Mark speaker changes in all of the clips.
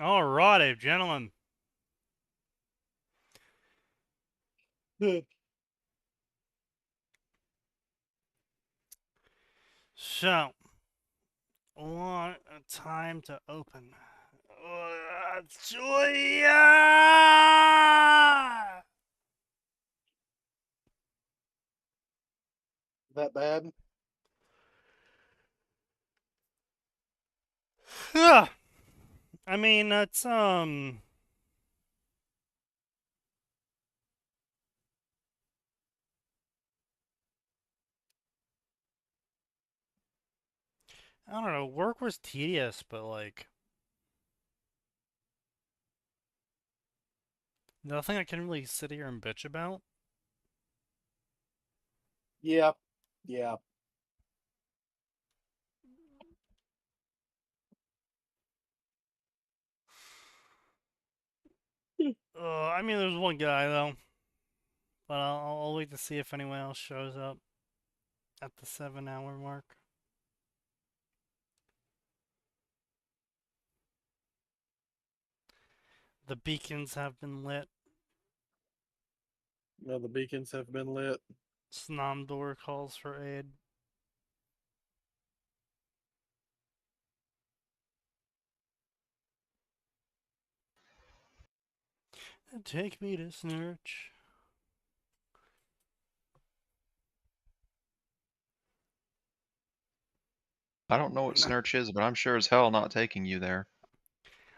Speaker 1: Alrighty, gentlemen. So, what a time to open. Julia!
Speaker 2: That bad?
Speaker 1: I mean, that's, I don't know, work was tedious, but, like, nothing I can really sit here and bitch about.
Speaker 2: Yeah. Yeah.
Speaker 1: I mean, there's one guy, though. But I'll wait to see if anyone else shows up at the 7-hour mark. The beacons have been lit.
Speaker 2: No, the beacons have been lit.
Speaker 1: Snomdor calls for aid. Take me to Snurch.
Speaker 3: I don't know what Snurch is, but I'm sure as hell not taking you there.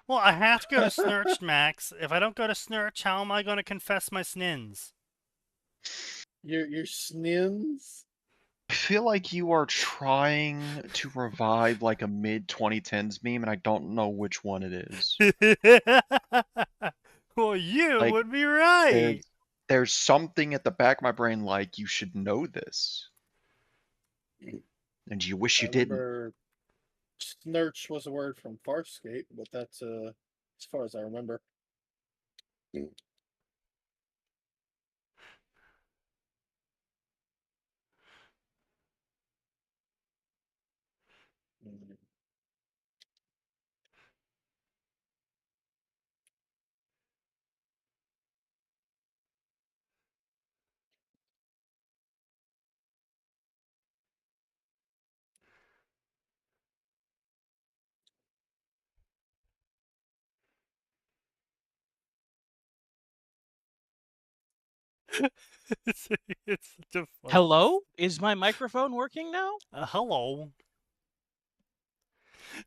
Speaker 1: Well, I have to go to Snurch, Max. If I don't go to Snurch, how am I going to confess my snins?
Speaker 2: Your snins?
Speaker 3: I feel like you are trying to revive like a mid-2010s meme, and I don't know which one it is.
Speaker 1: Well, you
Speaker 3: Like,
Speaker 1: would be right.
Speaker 3: There's something at the back of my brain like you should know this. And you wish you didn't.
Speaker 2: Remember snurch was a word from Farscape, but that's as far as I remember.
Speaker 1: it's, it's such a funny.
Speaker 4: Hello? Is my microphone working now?
Speaker 1: Hello.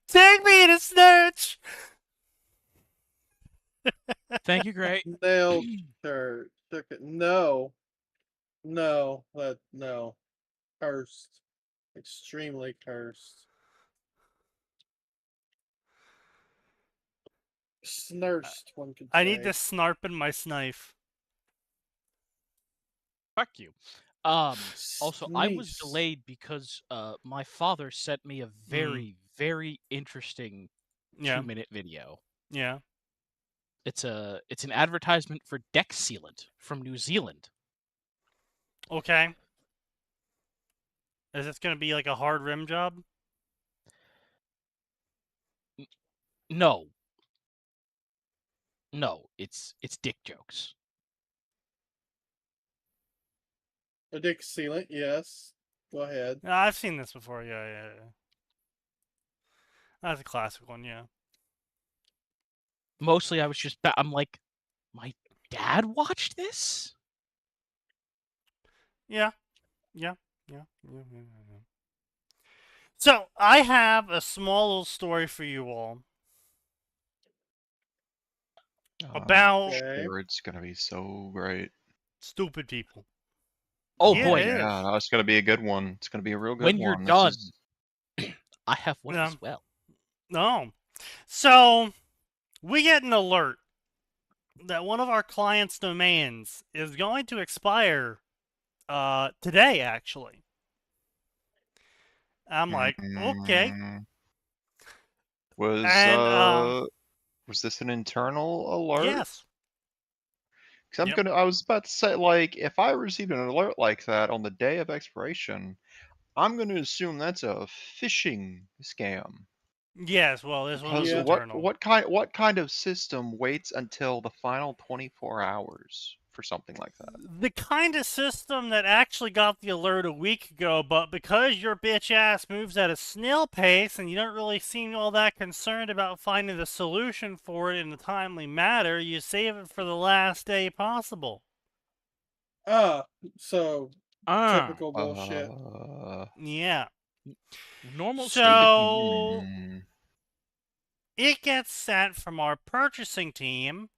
Speaker 1: Take me to Snurch.
Speaker 4: Thank you, great.
Speaker 2: Nailed her. Took it. No. No. No. Cursed. Extremely cursed. Snursed, one could say.
Speaker 1: I need to snarp in my snife.
Speaker 4: Fuck you. Also, I was
Speaker 2: Sneeze.
Speaker 4: delayed because my father sent me a very, very interesting 2-minute video.
Speaker 1: Yeah.
Speaker 4: It's an advertisement for deck sealant from New Zealand.
Speaker 1: Okay. Is this gonna be like a hard rim job?
Speaker 4: No. No, it's dick jokes.
Speaker 2: A dick sealant, yes. Go ahead.
Speaker 1: No, I've seen this before. Yeah. That's a classic one. Yeah.
Speaker 4: Mostly, I was just I'm like, my dad watched this?
Speaker 1: Yeah. So I have a small little story for you all about
Speaker 3: Sure, it's gonna be so great.
Speaker 1: stupid people.
Speaker 4: Oh
Speaker 1: Yeah,
Speaker 4: boy.
Speaker 3: Yeah, no, it's gonna be a good one. It's gonna be a real good
Speaker 4: When
Speaker 3: one.
Speaker 4: you're done, I have one
Speaker 1: Yeah.
Speaker 4: as well.
Speaker 1: No. So we get an alert that one of our clients' domains is going to expire today, actually. I'm like, okay.
Speaker 3: Was
Speaker 1: And
Speaker 3: was this an internal alert?
Speaker 1: yes.
Speaker 3: Because I was about to say, like, if I received an alert like that on the day of expiration, I'm gonna assume that's a phishing scam.
Speaker 1: Yes, well, this one was
Speaker 3: Because
Speaker 2: Yeah.
Speaker 1: internal.
Speaker 3: what kind of system waits until the final 24 hours for something like that?
Speaker 1: The kind of system that actually got the alert a week ago, but because your bitch ass moves at a snail pace and you don't really seem all that concerned about finding the solution for it in a timely manner, you save it for the last day possible.
Speaker 2: So typical bullshit.
Speaker 1: Yeah.
Speaker 4: Normal stupid people.
Speaker 1: So it gets sent from our purchasing team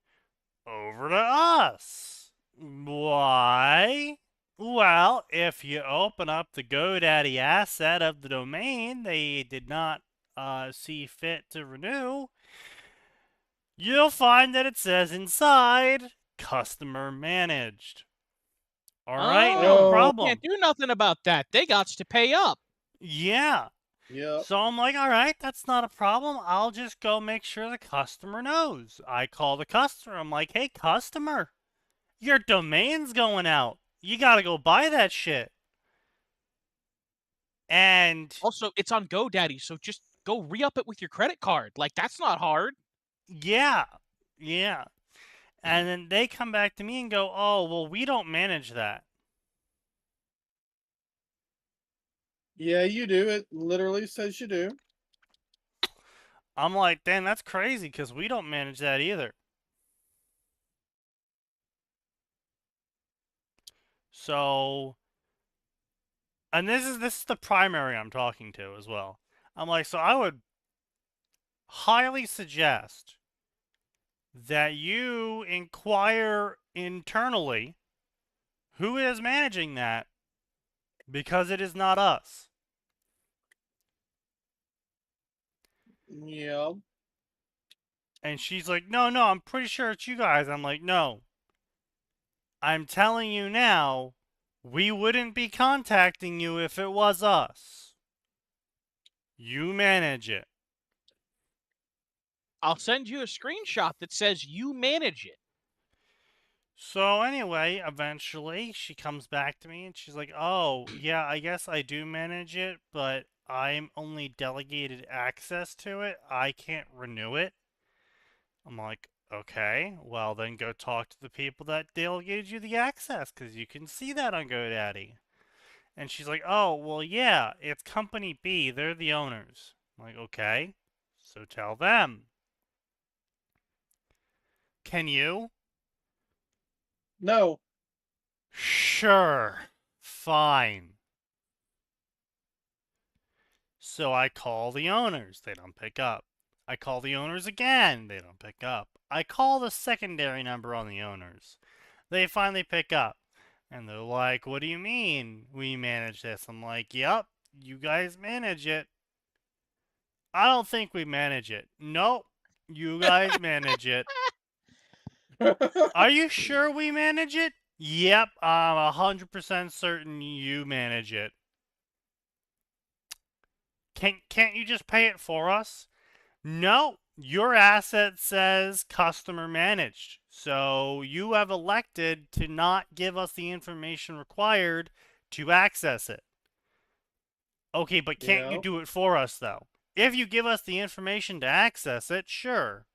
Speaker 1: over to us. Why? Well, if you open up the GoDaddy asset of the domain they did not see fit to renew, you'll find that it says inside, customer managed. Alright, no
Speaker 2: Oh.
Speaker 1: problem.
Speaker 4: Can't do nothing about that. They got to pay up.
Speaker 1: Yeah.
Speaker 2: Yep.
Speaker 1: So I'm like, alright, that's not a problem. I'll just go make sure the customer knows. I call the customer. I'm like, hey, customer, your domain's going out. You gotta go buy that shit. And
Speaker 4: Also, it's on GoDaddy, so just go re-up it with your credit card. Like, that's not hard.
Speaker 1: yeah. And then they come back to me and go, oh, well, we don't manage that.
Speaker 2: Yeah, you do. It literally says you do.
Speaker 1: I'm like, damn, that's crazy because we don't manage that either. So, and this is the primary I'm talking to as well. I'm like, so I would highly suggest that you inquire internally who is managing that, because it is not us.
Speaker 2: Yeah.
Speaker 1: And she's like, no, I'm pretty sure it's you guys. I'm like, no. I'm telling you now, we wouldn't be contacting you if it was us. You manage it.
Speaker 4: I'll send you a screenshot that says you manage it.
Speaker 1: So anyway, eventually she comes back to me and she's like, oh, yeah, I guess I do manage it, but I'm only delegated access to it. I can't renew it. I'm like, okay, well then go talk to the people that delegated you the access, because you can see that on GoDaddy. And she's like, oh, well, yeah, it's Company B. They're the owners. I'm like, okay, so tell them. Can you?
Speaker 2: No.
Speaker 1: Sure. Fine. So I call the owners. They don't pick up. I call the owners again. They don't pick up. I call the secondary number on the owners. They finally pick up. And they're like, what do you mean we manage this? I'm like, yep, you guys manage it. I don't think we manage it. Nope, you guys manage it. Are you sure we manage it? Yep, I'm 100% certain you manage it. Can't you just pay it for us? No, your asset says customer managed. So you have elected to not give us the information required to access it. Okay, but can't you do it for us, though? If you give us the information to access it, sure.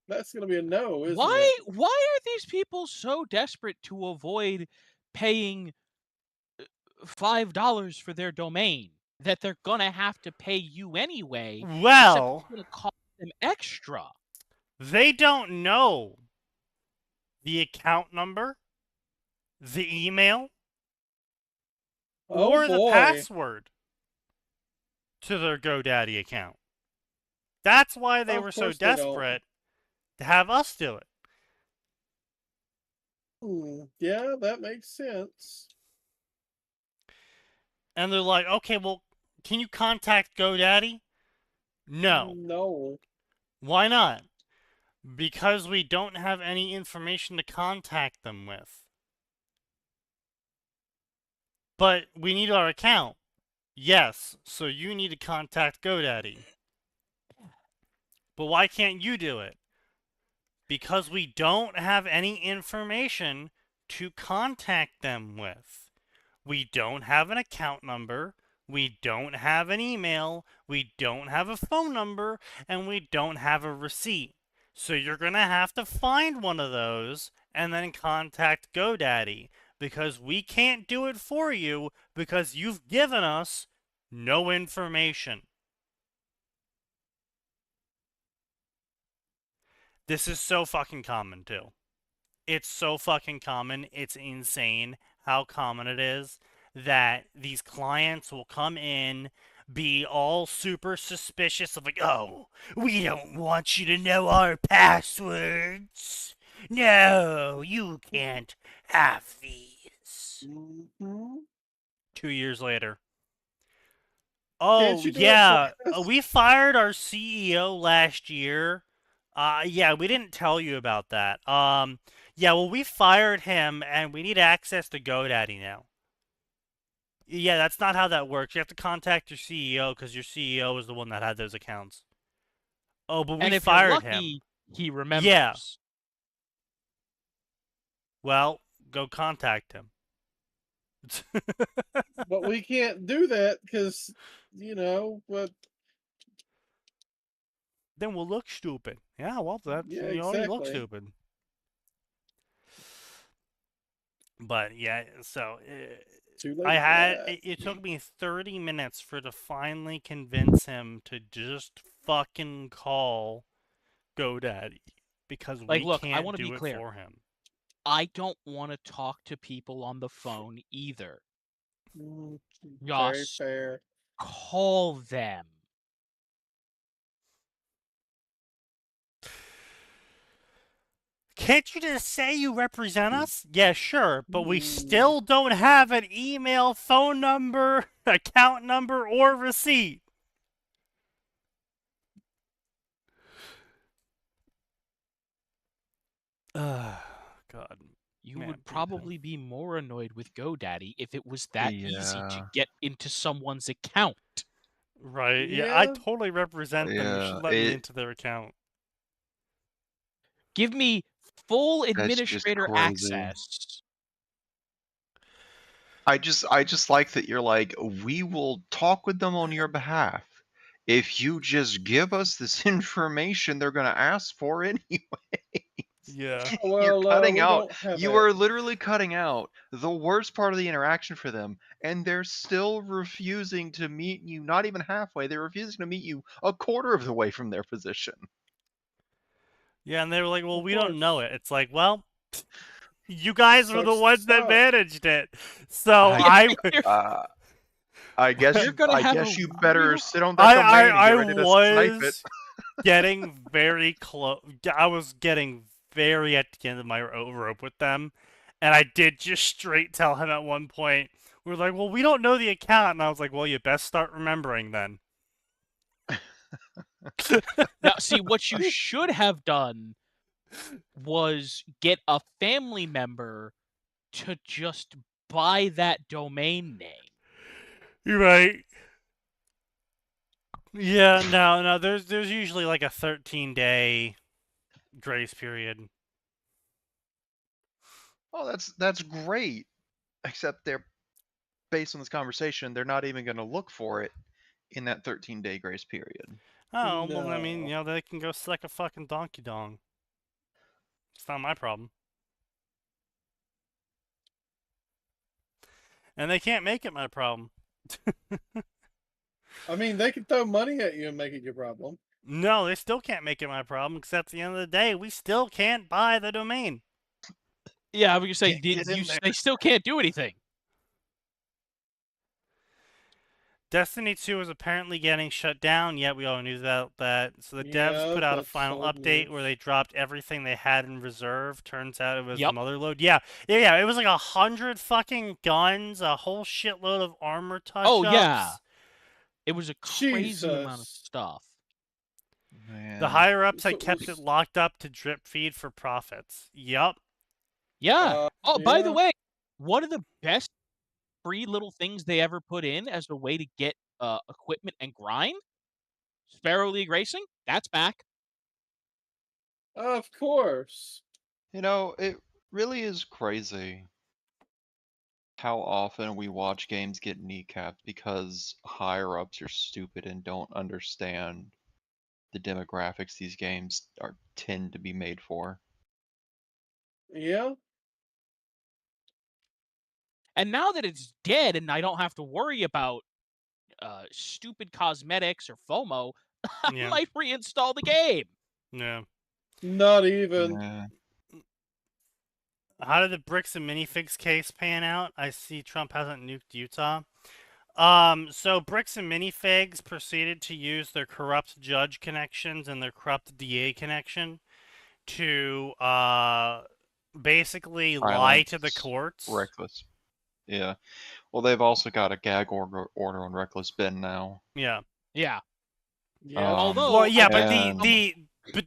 Speaker 2: That's going to be a no, isn't
Speaker 4: Why
Speaker 2: it?
Speaker 4: are these people so desperate to avoid paying $5 for their domain that they're going to have to pay you anyway?
Speaker 1: Well,
Speaker 4: it's going to cost them extra.
Speaker 1: They don't know the account number, the email, or the password to their GoDaddy account. That's why they were so desperate to have us do it.
Speaker 2: Yeah, that makes sense.
Speaker 1: And they're like, okay, well, can you contact GoDaddy? No.
Speaker 2: No.
Speaker 1: Why not? Because we don't have any information to contact them with. But we need our account. Yes, so you need to contact GoDaddy. But why can't you do it? Because we don't have any information to contact them with. We don't have an account number. We don't have an email, we don't have a phone number, and we don't have a receipt. So you're going to have to find one of those and then contact GoDaddy because we can't do it for you because you've given us no information. This is so fucking common, too. It's so fucking common. It's insane how common it is that these clients will come in, be all super suspicious of like, oh, we don't want you to know our passwords. No, you can't have these. 2 years later.
Speaker 2: Can't
Speaker 1: Oh,
Speaker 2: you do it for
Speaker 1: yeah.
Speaker 2: us?
Speaker 1: We fired our CEO last year. Yeah, we didn't tell you about that. Yeah, well, we fired him and we need access to GoDaddy now. Yeah, that's not how that works. You have to contact your CEO because your CEO is the one that had those accounts. Oh, but we
Speaker 4: And if you're
Speaker 1: fired him.
Speaker 4: lucky, he remembers.
Speaker 1: Yeah. Well, go contact him.
Speaker 2: But we can't do that because, but
Speaker 1: Then we'll look stupid. Yeah, well, that's
Speaker 2: yeah,
Speaker 1: you already look
Speaker 2: exactly.
Speaker 1: stupid. But yeah, so
Speaker 2: Too late
Speaker 1: I
Speaker 2: for
Speaker 1: had
Speaker 2: that.
Speaker 1: it took me 30 minutes for to finally convince him to just fucking call GoDaddy because
Speaker 4: Like,
Speaker 1: we
Speaker 4: look, I
Speaker 1: can't
Speaker 4: want to be
Speaker 1: do it
Speaker 4: clear.
Speaker 1: for him.
Speaker 4: I don't want to talk to people on the phone either.
Speaker 2: Very
Speaker 4: Just
Speaker 2: fair.
Speaker 4: call them.
Speaker 1: Can't you just say you represent us? Yeah, sure, but we
Speaker 2: Hmm.
Speaker 1: still don't have an email, phone number, account number, or receipt. God.
Speaker 4: You
Speaker 1: Man,
Speaker 4: would probably be more annoyed with GoDaddy if it was that easy to
Speaker 3: Yeah.
Speaker 4: get into someone's account.
Speaker 1: Right, yeah, I
Speaker 2: Yeah.
Speaker 1: totally represent them. You should
Speaker 3: Yeah,
Speaker 1: let me into their account.
Speaker 4: Give me full
Speaker 3: that's just
Speaker 4: administrator
Speaker 3: crazy.
Speaker 4: access.
Speaker 3: I just like that you're like, we will talk with them on your behalf. If you just give us this information, they're gonna ask for anyway.
Speaker 1: Yeah.
Speaker 3: You're
Speaker 2: Well,
Speaker 3: cutting
Speaker 2: we
Speaker 3: out.
Speaker 2: don't have
Speaker 3: You
Speaker 2: that.
Speaker 3: are literally cutting out the worst part of the interaction for them, and they're still refusing to meet you. Not even halfway. They're refusing to meet you a quarter of the way from their position.
Speaker 1: Yeah, and they were like, well,
Speaker 2: Of
Speaker 1: we don't know
Speaker 2: course.
Speaker 1: it. It's like, well, you guys were the
Speaker 2: Sucks to
Speaker 1: ones that
Speaker 2: suck.
Speaker 1: managed it. So
Speaker 3: I
Speaker 1: I
Speaker 3: uh, I guess
Speaker 4: You're gonna have a
Speaker 3: you better
Speaker 4: real
Speaker 3: sit on that domain and
Speaker 1: I
Speaker 3: get ready to snipe it.
Speaker 1: was getting very close. I was getting very at the end of my rope with them, and I did just straight tell him at one point. We're like, well, we don't know the account, and I was like, well, you best start remembering then.
Speaker 4: Now, see, what you should have done was get a family member to just buy that domain name.
Speaker 1: You're right. Yeah, no. There's usually like a 13-day grace period.
Speaker 3: Oh, that's great. Except they're based on this conversation, they're not even going to look for it in that 13-day grace period.
Speaker 1: Oh, well, I mean,
Speaker 2: No.
Speaker 1: they can go suck a fucking donkey dong. It's not my problem. And they can't make it my problem.
Speaker 2: I mean, they can throw money at you and make it your problem.
Speaker 1: No, they still can't make it my problem, except at the end of the day, we still can't buy the domain.
Speaker 4: Yeah, I was gonna say,
Speaker 3: Get in there.
Speaker 4: they still can't do anything.
Speaker 1: Destiny 2 is apparently getting shut down, yet we all knew that. So the devs
Speaker 2: Yeah,
Speaker 1: put out a
Speaker 2: that's
Speaker 1: final
Speaker 2: old
Speaker 1: update
Speaker 2: news.
Speaker 1: where they dropped everything they had in reserve. Turns out it was
Speaker 4: Yep.
Speaker 1: Motherload. Yeah. It was like 100 fucking guns, a whole shitload of armor touch-ups.
Speaker 4: Oh yeah, it was a crazy amount of
Speaker 2: Jesus.
Speaker 4: stuff.
Speaker 3: Man.
Speaker 1: The higher ups
Speaker 2: So
Speaker 1: had
Speaker 2: it
Speaker 1: kept it
Speaker 2: was-
Speaker 1: locked up to drip feed for profits. Yup.
Speaker 4: Yeah. Oh, by the
Speaker 2: Yeah.
Speaker 4: way, one of the best free little things they ever put in as a way to get equipment and grind, Sparrow League Racing, that's back.
Speaker 2: Of course.
Speaker 3: It really is crazy how often we watch games get kneecapped because higher ups are stupid and don't understand the demographics these games tend to be made for.
Speaker 2: Yeah.
Speaker 4: And now that it's dead and I don't have to worry about stupid cosmetics or FOMO, I
Speaker 1: Yeah.
Speaker 4: might reinstall the game.
Speaker 1: Yeah.
Speaker 2: Not even.
Speaker 3: Yeah.
Speaker 1: How did the bricks and minifigs case pan out? I see Trump hasn't nuked Utah. So bricks and minifigs proceeded to use their corrupt judge connections and their corrupt DA connection to basically lie to the
Speaker 3: Silence,
Speaker 1: courts.
Speaker 3: reckless. Yeah. Well, they've also got a gag order on Reckless Ben now.
Speaker 1: Yeah.
Speaker 4: Yeah.
Speaker 2: Yeah.
Speaker 4: Although,
Speaker 1: Well, yeah,
Speaker 4: I
Speaker 1: but
Speaker 3: and-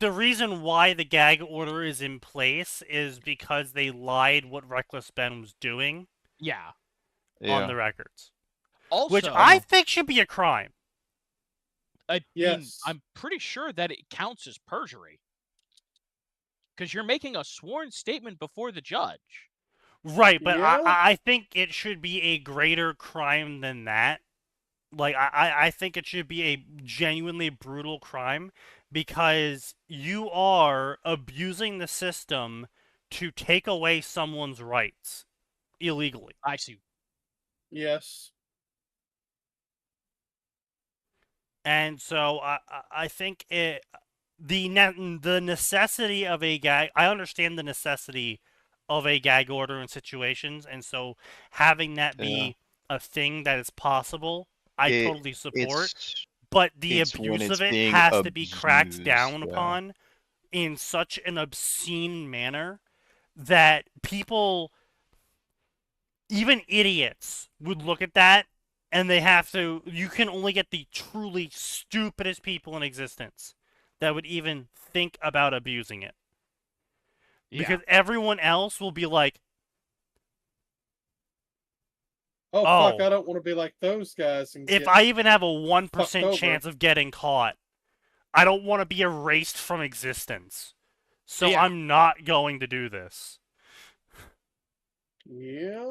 Speaker 1: the reason why the gag order is in place is because they lied what Reckless Ben was doing
Speaker 4: yeah.
Speaker 1: on
Speaker 3: Yeah.
Speaker 1: the records,
Speaker 4: Also,
Speaker 1: which I think should be a crime.
Speaker 4: I mean,
Speaker 2: Yes.
Speaker 4: I'm pretty sure that it counts as perjury. Because you're making a sworn statement before the judge.
Speaker 1: Right, but
Speaker 2: Yeah.
Speaker 1: I think it should be a greater crime than that. Like, I think it should be a genuinely brutal crime because you are abusing the system to take away someone's rights illegally.
Speaker 4: I see.
Speaker 2: Yes.
Speaker 1: And so I think the necessity of a gag. I understand the necessity of a gag order in situations, and so having that be a thing that is possible, I totally support. But the
Speaker 3: it's when
Speaker 1: abuse
Speaker 3: it's
Speaker 1: of it
Speaker 3: being
Speaker 1: has to be cracked
Speaker 3: abused,
Speaker 1: down
Speaker 3: yeah.
Speaker 1: upon in such an obscene manner that people, even idiots, would look at that and they have to. You can only get the truly stupidest people in existence that would even think about abusing it.
Speaker 4: Yeah.
Speaker 1: Because everyone else will be like,
Speaker 2: Oh, fuck,
Speaker 1: oh,
Speaker 2: I don't want to be like those guys. And
Speaker 1: if
Speaker 2: get
Speaker 1: I even have a
Speaker 2: fucked
Speaker 1: 1%
Speaker 2: over.
Speaker 1: chance of getting caught, I don't want to be erased from existence. So
Speaker 4: Yeah.
Speaker 1: I'm not going to do this.
Speaker 2: Yeah.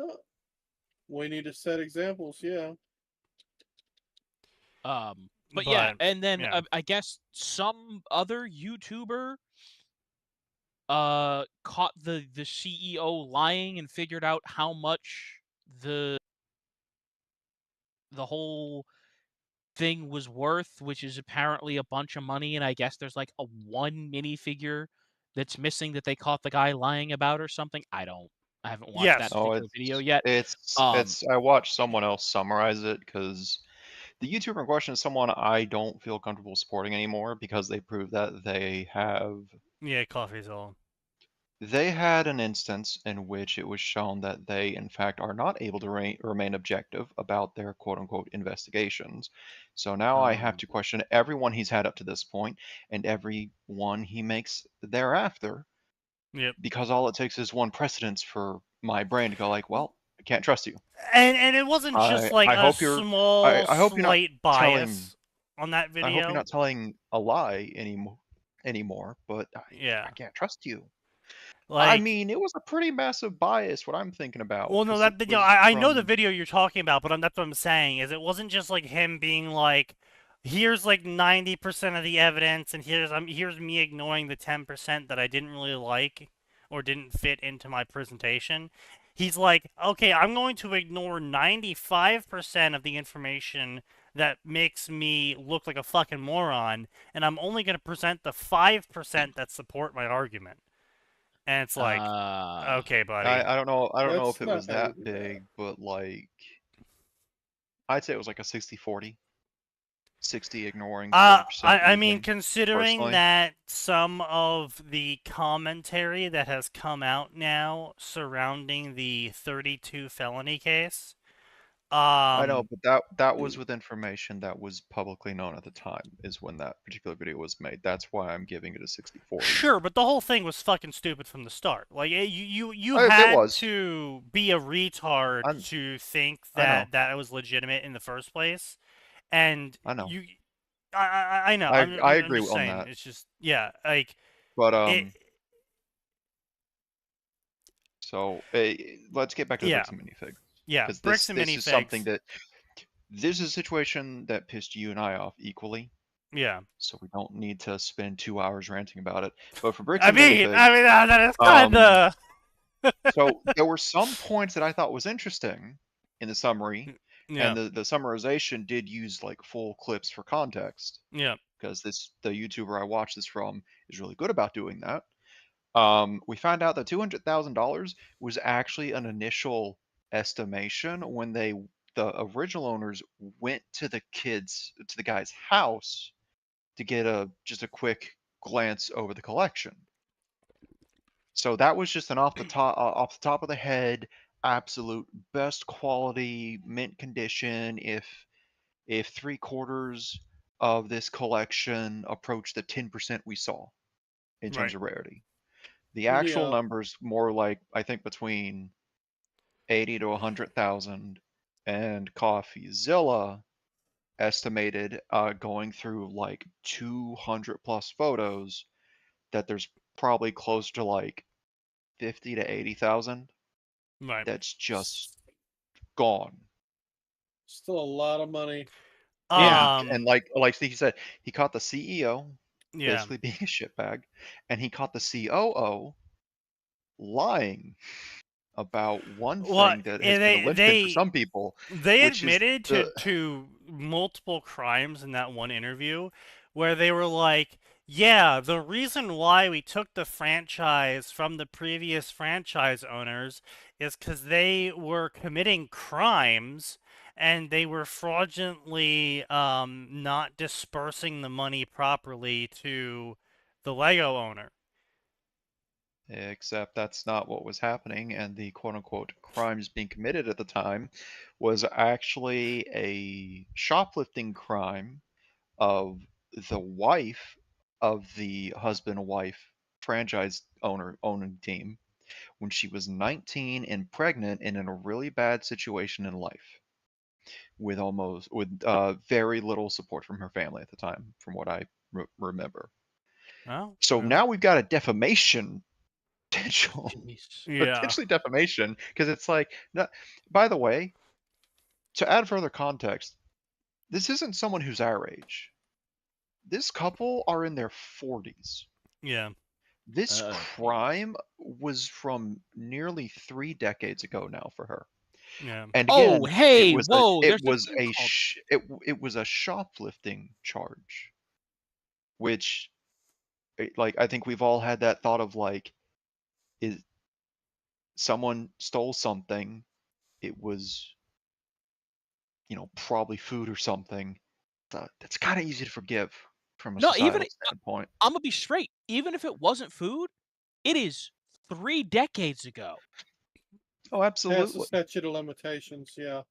Speaker 2: We need to set examples, yeah.
Speaker 4: But yeah, and then
Speaker 1: yeah.
Speaker 4: I guess some other YouTuber caught the CEO lying and figured out how much the whole thing was worth, which is apparently a bunch of money, and I guess there's like a one minifigure that's missing that they caught the guy lying about or something. I haven't watched
Speaker 1: Yes.
Speaker 4: that
Speaker 3: Oh,
Speaker 4: particular video yet.
Speaker 3: it's I watched someone else summarize it because the YouTuber in question is someone I don't feel comfortable supporting anymore because they prove that they have.
Speaker 1: Yeah, coffee's all.
Speaker 3: They had an instance in which it was shown that they, in fact, are not able to remain objective about their quote unquote investigations. So now I have to question everyone he's had up to this point and everyone he makes thereafter.
Speaker 1: Yep.
Speaker 3: Because all it takes is one precedence for my brain to go like, well, I can't trust you.
Speaker 1: And it wasn't just like
Speaker 3: I
Speaker 1: a
Speaker 3: hope you're-
Speaker 1: small
Speaker 3: I hope you're not
Speaker 1: slight bias
Speaker 3: telling-
Speaker 1: on that video.
Speaker 3: I hope you're not telling a lie anymore, but
Speaker 1: Yeah.
Speaker 3: I can't trust you.
Speaker 1: Like,
Speaker 3: I mean, it was a pretty massive bias, what I'm thinking about.
Speaker 1: well, no,
Speaker 3: 'cause
Speaker 1: that
Speaker 3: it
Speaker 1: video,
Speaker 3: was
Speaker 1: I know the
Speaker 3: from-
Speaker 1: video you're talking about, but that's what I'm saying is it wasn't just like him being like, here's like 90% of the evidence, and here's me ignoring the 10% that I didn't really like or didn't fit into my presentation. He's like, okay, I'm going to ignore 95% of the information that makes me look like a fucking moron, and I'm only going to present the 5% that support my argument. And it's like, okay, buddy.
Speaker 3: I don't know. I don't know
Speaker 2: That's
Speaker 3: if it
Speaker 2: not
Speaker 3: was
Speaker 2: how you
Speaker 3: that
Speaker 2: do that.
Speaker 3: big, but like, I'd say it was like a 60-40. 60 ignoring 40%
Speaker 1: I mean,
Speaker 3: using,
Speaker 1: considering
Speaker 3: personally.
Speaker 1: that some of the commentary that has come out now surrounding the 32 felony case,
Speaker 3: I know, but that was with information that was publicly known at the time, is when that particular video was made. That's why I'm giving it a 60-40.
Speaker 1: Sure, but the whole thing was fucking stupid from the start. Like, you
Speaker 3: It
Speaker 1: had
Speaker 3: was.
Speaker 1: to be a retard
Speaker 3: I'm-
Speaker 1: to think
Speaker 3: I know.
Speaker 1: that that was legitimate in the first place, and
Speaker 3: I know.
Speaker 1: I know.
Speaker 3: I
Speaker 1: I'm
Speaker 3: agree
Speaker 1: just
Speaker 3: on
Speaker 1: saying,
Speaker 3: that.
Speaker 1: it's just, yeah, like,
Speaker 3: But
Speaker 1: it,
Speaker 3: so let's get back to the
Speaker 1: Yeah.
Speaker 3: bricks and minifigs.
Speaker 1: Yeah,
Speaker 3: Because
Speaker 1: bricks and
Speaker 3: this is something
Speaker 1: minifigs.
Speaker 3: that this is a situation that pissed you and I off equally.
Speaker 1: Yeah.
Speaker 3: So we don't need to spend 2 hours ranting about it. But for bricks
Speaker 1: I
Speaker 3: and
Speaker 1: mean,
Speaker 3: minifigs,
Speaker 1: that is kinda.
Speaker 3: so there were some points that I thought was interesting in the summary,
Speaker 1: Yeah.
Speaker 3: and the summarization did use like full clips for context
Speaker 1: Yeah.
Speaker 3: because the YouTuber I watched this from is really good about doing that. We found out that $200,000 was actually an initial estimation when the original owners went to the guy's house to get just a quick glance over the collection. So that was just an off the top of the head, absolute best quality, mint condition. If 3/4 of this collection approached the 10% we saw in terms
Speaker 1: Right.
Speaker 3: of rarity. The actual
Speaker 2: Yeah.
Speaker 3: numbers more like I think between 80 to 100,000, and CoffeeZilla estimated going through like 200 plus photos that there's probably close to like 50 to 80,000
Speaker 1: Right.
Speaker 3: that's just gone.
Speaker 2: Still a lot of money.
Speaker 4: Yeah.
Speaker 3: And like Sneaky said, he caught the CEO
Speaker 1: Yeah.
Speaker 3: basically being a shitbag, and he caught the COO lying about one
Speaker 1: Well,
Speaker 3: thing that has been a linchpin for some people,
Speaker 1: they
Speaker 3: which is
Speaker 1: admitted
Speaker 3: the
Speaker 1: to multiple crimes in that one interview where they were like, yeah, the reason why we took the franchise from the previous franchise owners is because they were committing crimes and they were fraudulently not dispersing the money properly to the Lego owner.
Speaker 3: except that's not what was happening, and the quote unquote crimes being committed at the time was actually a shoplifting crime of the wife of the husband wife franchise owning team when she was 19 and pregnant and in a really bad situation in life with very little support from her family at the time from what I remember.
Speaker 1: Oh,
Speaker 3: So
Speaker 1: yeah.
Speaker 3: now we've got a defamation potential
Speaker 4: Jeez.
Speaker 1: Yeah.
Speaker 3: potentially defamation because it's like no, by the way, to add further context, this isn't someone who's our age. This couple are in their 40s.
Speaker 1: Yeah.
Speaker 3: This
Speaker 4: Jeez.
Speaker 3: crime was from nearly 3 decades ago now for her.
Speaker 1: Yeah.
Speaker 3: And
Speaker 4: Oh,
Speaker 3: again,
Speaker 4: hey, whoa! There's a thing called.
Speaker 3: it was a shoplifting charge, which like I think we've all had that thought of like, is someone stole something, it was probably food or something. That's kind of easy to forgive from a
Speaker 4: No, even
Speaker 3: societal standpoint.
Speaker 4: I'm gonna be straight. Even if it wasn't food, it is 3 decades ago.
Speaker 3: Oh,
Speaker 2: Past the
Speaker 3: absolutely.
Speaker 2: statute of limitations. Yeah.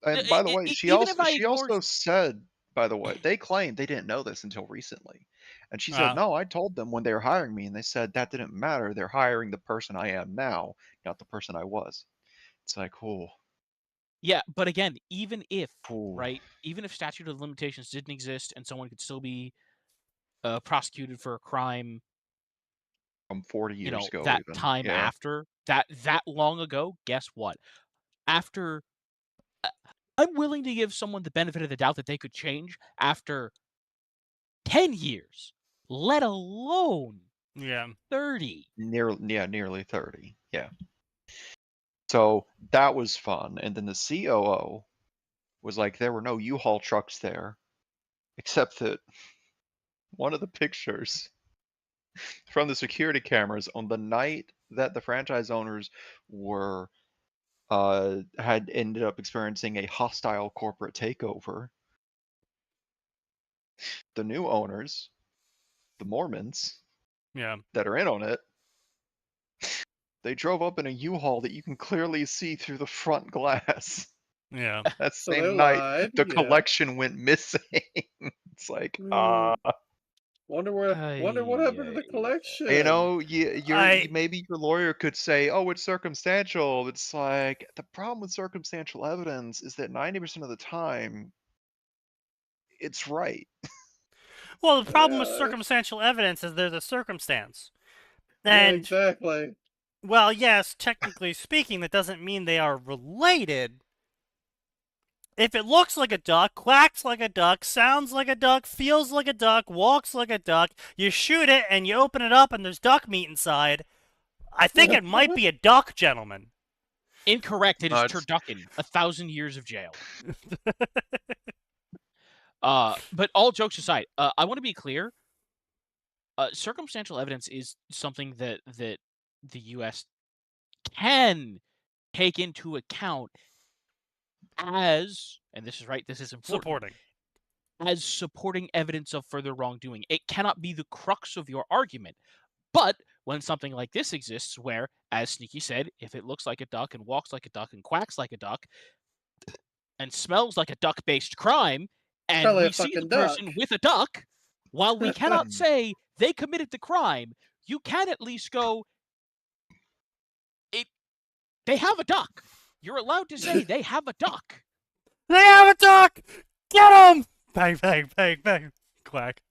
Speaker 3: And by the way,
Speaker 4: Even if I
Speaker 3: she
Speaker 4: ignore,
Speaker 3: also said, by the way, they claimed they didn't know this until recently. And she said, "No, I told them when they were hiring me, and they said that didn't matter. They're hiring the person I am now, not the person I was." It's like, oh,
Speaker 4: yeah, but again, even if
Speaker 3: oh,
Speaker 4: even if statute of limitations didn't exist and someone could still be prosecuted for a crime,
Speaker 3: from 40 years ago,
Speaker 4: that
Speaker 3: even.
Speaker 4: time
Speaker 3: Yeah.
Speaker 4: after that long ago, guess what? After I'm willing to give someone the benefit of the doubt that they could change after 10 years, let alone
Speaker 1: Yeah.
Speaker 4: 30.
Speaker 3: Nearly 30. Yeah. So that was fun. And then the COO was like, there were no U-Haul trucks there, except that one of the pictures from the security cameras on the night that the franchise owners were had ended up experiencing a hostile corporate takeover. The new owners, the Mormons
Speaker 1: Yeah.
Speaker 3: that are in on it, they drove up in a U-Haul that you can clearly see through the front glass.
Speaker 1: Yeah.
Speaker 3: That
Speaker 2: So they
Speaker 3: same night,
Speaker 2: lied.
Speaker 3: the
Speaker 2: Yeah.
Speaker 3: collection went missing. It's like,
Speaker 2: Wonder what happened to the collection.
Speaker 3: maybe your lawyer could say, "Oh, it's circumstantial." It's like the problem with circumstantial evidence is that 90% of the time, it's right.
Speaker 1: Well, the problem with
Speaker 2: Yeah.
Speaker 1: circumstantial evidence is there's a circumstance.
Speaker 2: Yeah,
Speaker 1: And,
Speaker 2: exactly.
Speaker 1: well, yes, technically speaking, that doesn't mean they are related, If it looks like a duck, quacks like a duck, sounds like a duck, feels like a duck, walks like a duck, you shoot it and you open it up and there's duck meat inside, I think it might be a duck, gentlemen.
Speaker 4: Incorrect. It is
Speaker 3: No, it's-
Speaker 4: turducken. 1,000 years of jail. But all jokes aside, I want to be clear. Circumstantial evidence is something that the U.S. can take into account as, and this is right, this is important,
Speaker 1: Supporting.
Speaker 4: as supporting evidence of further wrongdoing. It cannot be the crux of your argument. But when something like this exists, where, as Sneaky said, if it looks like a duck and walks like a duck and quacks like a duck and smells like a duck-based crime, and
Speaker 2: Probably a
Speaker 4: we see the
Speaker 2: fucking
Speaker 4: person
Speaker 2: duck.
Speaker 4: with a duck, while we cannot say they committed the crime, you can at least go, they have a duck. You're allowed to say they have a duck.
Speaker 1: They have a duck! Get him! Bang, bang, bang, bang. Quack.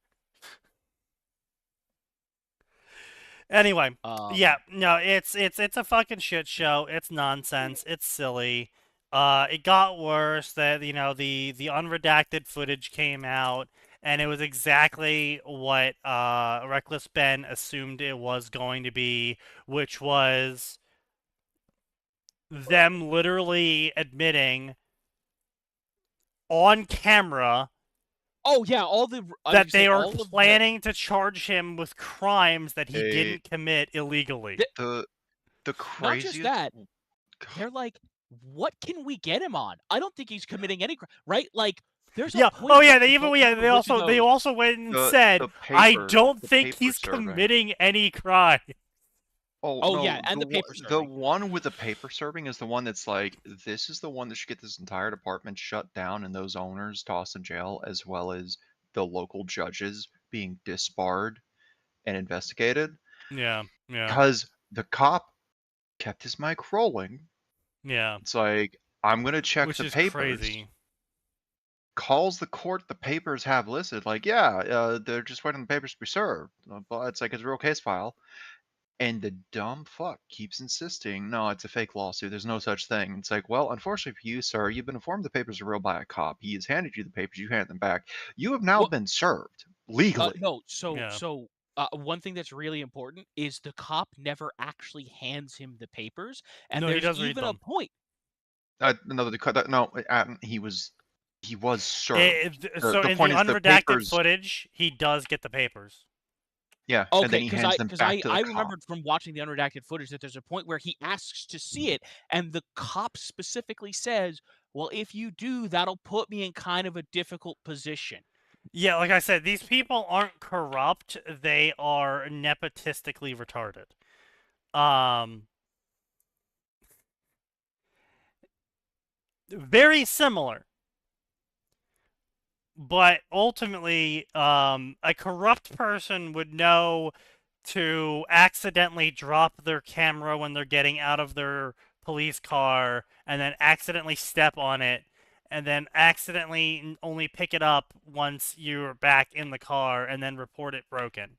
Speaker 1: Anyway, yeah, no, it's a fucking shit show. It's nonsense. It's silly. It got worse. That the unredacted footage came out, and it was exactly what Reckless Ben assumed it was going to be, which was them literally admitting on camera
Speaker 4: Oh yeah, all the
Speaker 1: that they are planning to charge him with crimes that he didn't commit illegally.
Speaker 3: The
Speaker 4: Not
Speaker 3: craziest.
Speaker 4: just that, they're like, what can we get him on? I don't think he's committing any crime, right? Like, there's
Speaker 1: Yeah.
Speaker 4: a point
Speaker 1: Oh yeah.
Speaker 4: where
Speaker 1: They
Speaker 4: people
Speaker 1: even
Speaker 4: look
Speaker 1: they
Speaker 4: at
Speaker 1: also
Speaker 4: Wizzy goes,
Speaker 1: went and
Speaker 3: The-
Speaker 1: said,
Speaker 3: the
Speaker 1: I
Speaker 3: paper-
Speaker 1: don't
Speaker 3: the
Speaker 1: think
Speaker 3: paper
Speaker 1: he's
Speaker 3: survey.
Speaker 1: committing any crime.
Speaker 3: Oh no,
Speaker 4: yeah, and the paper
Speaker 3: the
Speaker 4: serving.
Speaker 3: one with the paper serving is the one that's like, this is the one that should get this entire department shut down and those owners tossed in jail, as well as the local judges being disbarred and investigated.
Speaker 1: Yeah. Yeah.
Speaker 3: Because the cop kept his mic rolling.
Speaker 1: Yeah.
Speaker 3: It's like, I'm gonna check
Speaker 1: Which
Speaker 3: the
Speaker 1: is
Speaker 3: papers.
Speaker 1: crazy.
Speaker 3: Calls the court the papers have listed, like, yeah, they're just waiting on the papers to be served. But it's like, it's a real case file. And the dumb fuck keeps insisting, no, it's a fake lawsuit. There's no such thing. It's like, well, unfortunately for you, sir, you've been informed the papers are real by a cop. He has handed you the papers. You hand them back. You have now
Speaker 4: Well,
Speaker 3: been served legally.
Speaker 4: No, so
Speaker 1: Yeah.
Speaker 4: one thing that's really important is the cop never actually hands him the papers, and
Speaker 1: No, he
Speaker 4: there's
Speaker 1: does read
Speaker 4: even a
Speaker 1: them.
Speaker 4: point.
Speaker 3: He was served.
Speaker 1: So
Speaker 3: the
Speaker 1: in
Speaker 3: point
Speaker 1: the
Speaker 3: is the
Speaker 1: unredacted
Speaker 3: papers.
Speaker 1: footage, he does get the papers.
Speaker 3: Yeah, and then
Speaker 4: Okay,
Speaker 3: he
Speaker 4: because
Speaker 3: hands them back to the
Speaker 4: I
Speaker 3: cop.
Speaker 4: remembered from watching the unredacted footage that there's a point where he asks to see it, and the cop specifically says, "Well, if you do, that'll put me in kind of a difficult position."
Speaker 1: Yeah, like I said, these people aren't corrupt. They are nepotistically retarded. Very similar. But ultimately, a corrupt person would know to accidentally drop their camera when they're getting out of their police car and then accidentally step on it and then accidentally only pick it up once you're back in the car and then report it broken.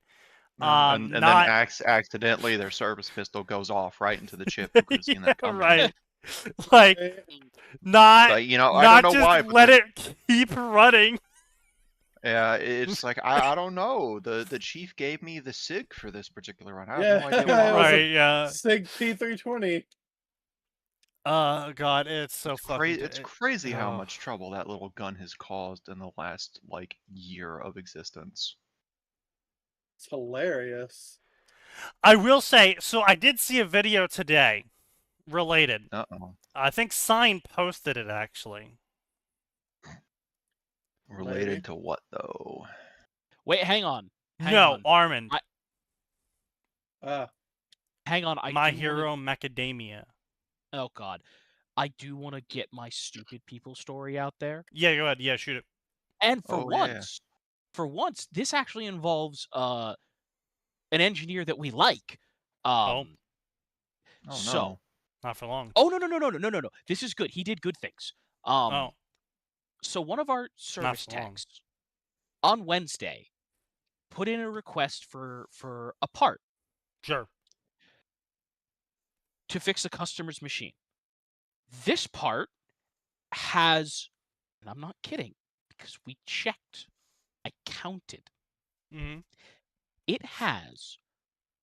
Speaker 3: And then accidentally their service pistol goes off right into the chip. You could have seen that coming.
Speaker 1: Right. Like, not,
Speaker 3: Like, I
Speaker 1: not
Speaker 3: don't know
Speaker 1: just
Speaker 3: why, but
Speaker 1: let it keep running.
Speaker 3: Yeah, it's like, I don't know. The chief gave me the SIG for this particular one. I have
Speaker 2: Yeah,
Speaker 3: no idea
Speaker 2: it was
Speaker 3: why.
Speaker 2: a
Speaker 1: Right, yeah.
Speaker 2: Sig P320.
Speaker 1: God, it's so fucking...
Speaker 3: It's crazy how
Speaker 1: oh.
Speaker 3: much trouble that little gun has caused in the last, like, year of existence.
Speaker 2: It's hilarious.
Speaker 1: I will say, so I did see a video today related.
Speaker 3: Uh-oh.
Speaker 1: I think Sign posted it, actually.
Speaker 3: Related to what, though?
Speaker 4: Wait, hang on.
Speaker 1: No, Armin.
Speaker 4: Hang on.
Speaker 1: My Hero Macadamia.
Speaker 4: Oh, God. I do want to get my stupid people story out there.
Speaker 1: Yeah, go ahead. Yeah, shoot it.
Speaker 4: And for
Speaker 3: yeah.
Speaker 4: once, this actually involves an engineer that we like.
Speaker 3: Oh,
Speaker 4: So,
Speaker 3: no.
Speaker 1: Not for long.
Speaker 4: oh no. This is good. He did good things.
Speaker 1: Oh,
Speaker 4: So one of our service
Speaker 1: for long.
Speaker 4: techs on Wednesday put in a request for a part
Speaker 1: sure.
Speaker 4: to fix a customer's machine. This part has and I'm not kidding, because we checked, I counted.
Speaker 1: Mm-hmm.
Speaker 4: It has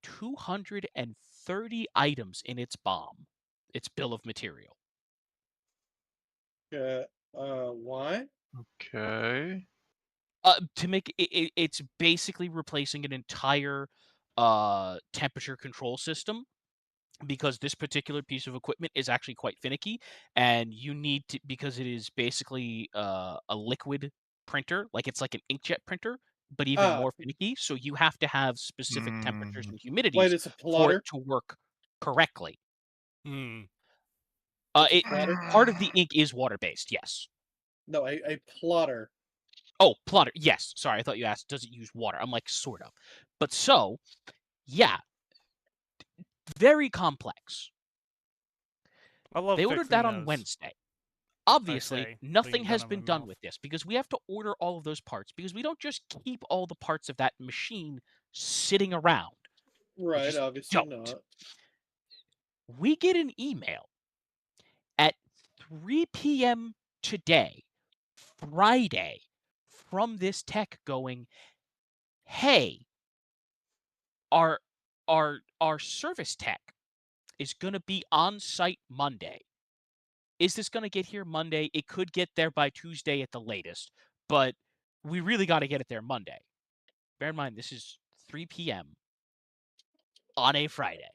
Speaker 4: 230 items in its BOM, its bill of material.
Speaker 2: Why?
Speaker 3: Okay.
Speaker 4: To make it's basically replacing an entire temperature control system, because this particular piece of equipment is actually quite finicky, and you need to, because it is basically a liquid printer, like it's like an inkjet printer, but even
Speaker 2: Ah,
Speaker 4: more finicky. So you have to have specific temperatures
Speaker 3: Mm,
Speaker 4: and humidities
Speaker 2: wait, it's a
Speaker 4: for it
Speaker 2: plotter?
Speaker 4: to work correctly.
Speaker 1: Mm.
Speaker 2: It's a
Speaker 4: It
Speaker 2: plotter?
Speaker 4: part of the ink is water based, yes.
Speaker 2: No, a plotter.
Speaker 4: Oh, plotter, yes. Sorry, I thought you asked, does it use water? I'm like, sort of. But so, yeah, very complex.
Speaker 1: I love
Speaker 4: They ordered
Speaker 1: fixing
Speaker 4: that on
Speaker 1: those.
Speaker 4: Wednesday.
Speaker 1: I
Speaker 4: Obviously,
Speaker 1: say,
Speaker 4: nothing
Speaker 1: putting gun
Speaker 4: has
Speaker 1: in my
Speaker 4: been done
Speaker 1: mouth.
Speaker 4: with this, because we have to order all of those parts, because we don't just keep all the parts of that machine sitting around. We
Speaker 2: Right,
Speaker 4: just
Speaker 2: obviously
Speaker 4: don't.
Speaker 2: not.
Speaker 4: We get an email at 3 p.m. today, Friday, from this tech going, "Hey, our our service tech is going to be on site Monday. Is this going to get here Monday? It could get there by Tuesday at the latest, but we really got to get it there Monday." Bear in mind, this is 3 p.m. on a Friday.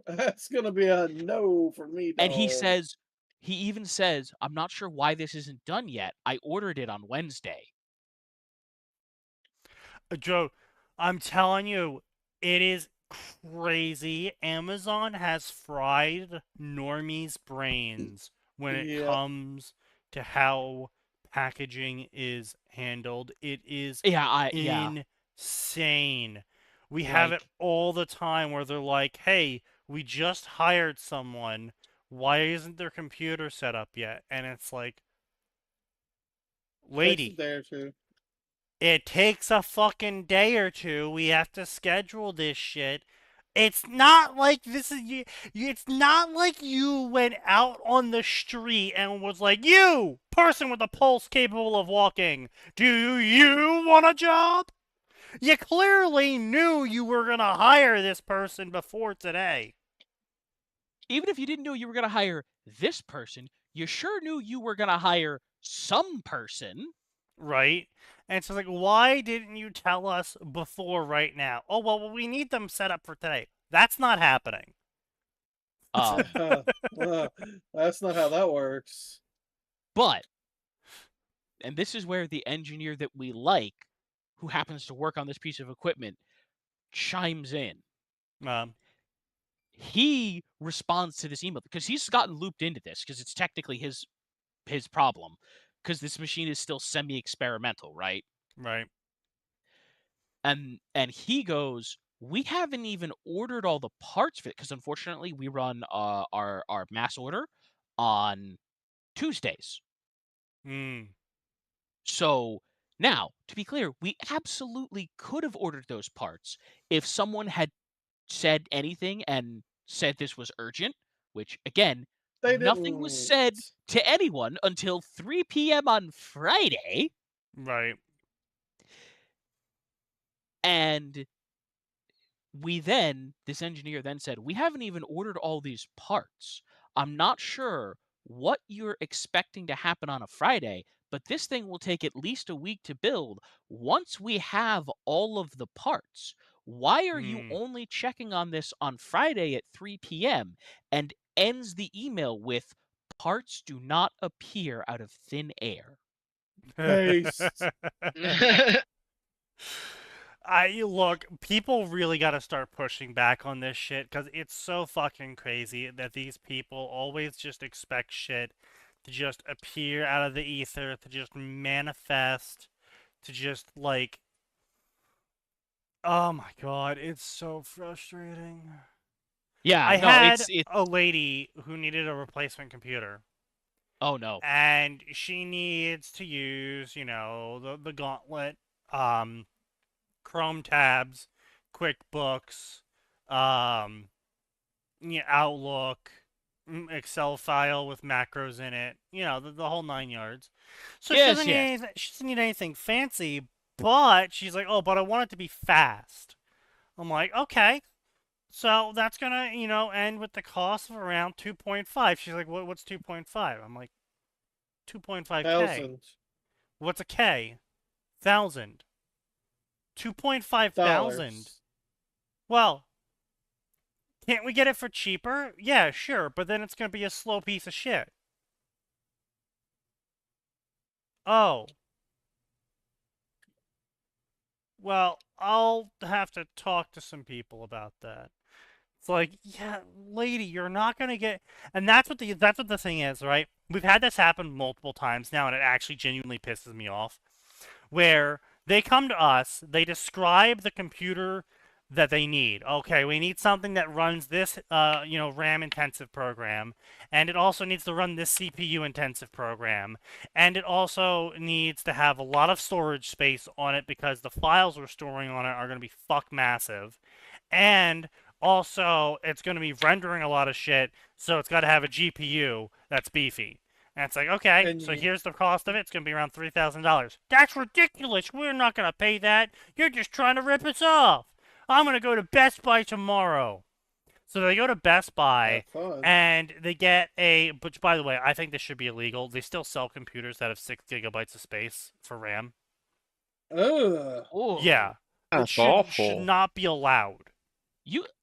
Speaker 2: That's gonna be a no for me,
Speaker 4: And
Speaker 2: dog.
Speaker 4: he even says, "I'm not sure why this isn't done yet. I ordered it on Wednesday."
Speaker 1: Joe, I'm telling you, it is crazy. Amazon has fried normies' brains when it
Speaker 2: Yep.
Speaker 1: comes to how packaging is handled. It is
Speaker 4: Yeah.
Speaker 1: insane. We have it
Speaker 4: Like,
Speaker 1: all the time where they're like, hey, we just hired someone. Why isn't their computer set up yet? And it's like,
Speaker 2: Takes a
Speaker 1: lady,
Speaker 2: day or two.
Speaker 1: it takes a fucking day or two. We have to schedule this shit. It's not like this is you. It's not like you went out on the street and was like, "You, person with a pulse capable of walking, do you want a job?" You clearly knew you were gonna hire this person before today,
Speaker 4: even if you didn't know you were going to hire this person, you sure knew you were going to hire some person.
Speaker 1: right? And so, like, why didn't you tell us before right now? Oh, well, we need them set up for today. That's not happening.
Speaker 4: Um,
Speaker 2: That's not how that works.
Speaker 4: but, and this is where the engineer that we like, who happens to work on this piece of equipment, chimes in.
Speaker 1: Um,
Speaker 4: He responds to this email because he's gotten looped into this, because it's technically his problem, because this machine is still semi-experimental, right?
Speaker 1: right.
Speaker 4: And he goes, "We haven't even ordered all the parts for it, because unfortunately we run our mass order on Tuesdays.
Speaker 1: Mm.
Speaker 4: So now, to be clear, we absolutely could have ordered those parts if someone had said anything and said this was urgent," which, again,
Speaker 2: They
Speaker 4: nothing was
Speaker 2: didn't.
Speaker 4: said to anyone until 3 p.m. on Friday.
Speaker 1: Right.
Speaker 4: And this engineer then said, "We haven't even ordered all these parts. I'm not sure what you're expecting to happen on a Friday, but this thing will take at least a week to build once we have all of the parts. Why are you
Speaker 1: Mm.
Speaker 4: only checking on this on Friday at 3 p.m.?" And ends the email with, "Parts do not appear out of thin air."
Speaker 2: Based.
Speaker 1: I look, people really got to start pushing back on this shit because it's so fucking crazy that these people always just expect shit to just appear out of the ether, to just manifest, to just like, oh my god, it's so frustrating.
Speaker 4: Yeah,
Speaker 1: I
Speaker 4: no,
Speaker 1: had a lady who needed a replacement computer.
Speaker 4: oh no.
Speaker 1: And she needs to use, the gauntlet, Chrome tabs, QuickBooks, Outlook, Excel file with macros in it. You know, the whole 9 yards. So she
Speaker 4: Yes,
Speaker 1: doesn't need
Speaker 4: yes.
Speaker 1: anything. She doesn't need anything fancy. But she's like, oh, but I want it to be fast. I'm like, okay. So that's gonna, end with the cost of around 2.5. She's like, what's 2.5? I'm like, 2.5K.
Speaker 2: 1,000
Speaker 1: What's a K? 1,000. 2.5 thousand.
Speaker 2: dollars.
Speaker 1: Well, can't we get it for cheaper? Yeah, sure, but then it's gonna be a slow piece of shit. Oh. Well, I'll have to talk to some people about that. It's like, yeah, lady, you're not gonna get, and that's what the thing is, right? We've had this happen multiple times now, and it actually genuinely pisses me off. Where they come to us, they describe the computer that they need. Okay, we need something that runs this, RAM intensive program, and it also needs to run this CPU intensive program, and it also needs to have a lot of storage space on it because the files we're storing on it are going to be fuck massive, and also it's going to be rendering a lot of shit, so it's got to have a GPU that's beefy. And it's like, okay,
Speaker 2: And
Speaker 1: so
Speaker 2: you,
Speaker 1: here's the cost of it. It's going to be around $3,000. That's ridiculous. We're not going to pay that. You're just trying to rip us off. I'm going to go to Best Buy tomorrow. So they go to Best Buy
Speaker 2: have fun.
Speaker 1: and they get which by the way, I think this should be illegal. They still sell computers that have 6 gigabytes of space for RAM.
Speaker 2: Ugh.
Speaker 4: Oh.
Speaker 1: Yeah. It
Speaker 3: That's
Speaker 1: should
Speaker 3: awful.
Speaker 1: not be allowed.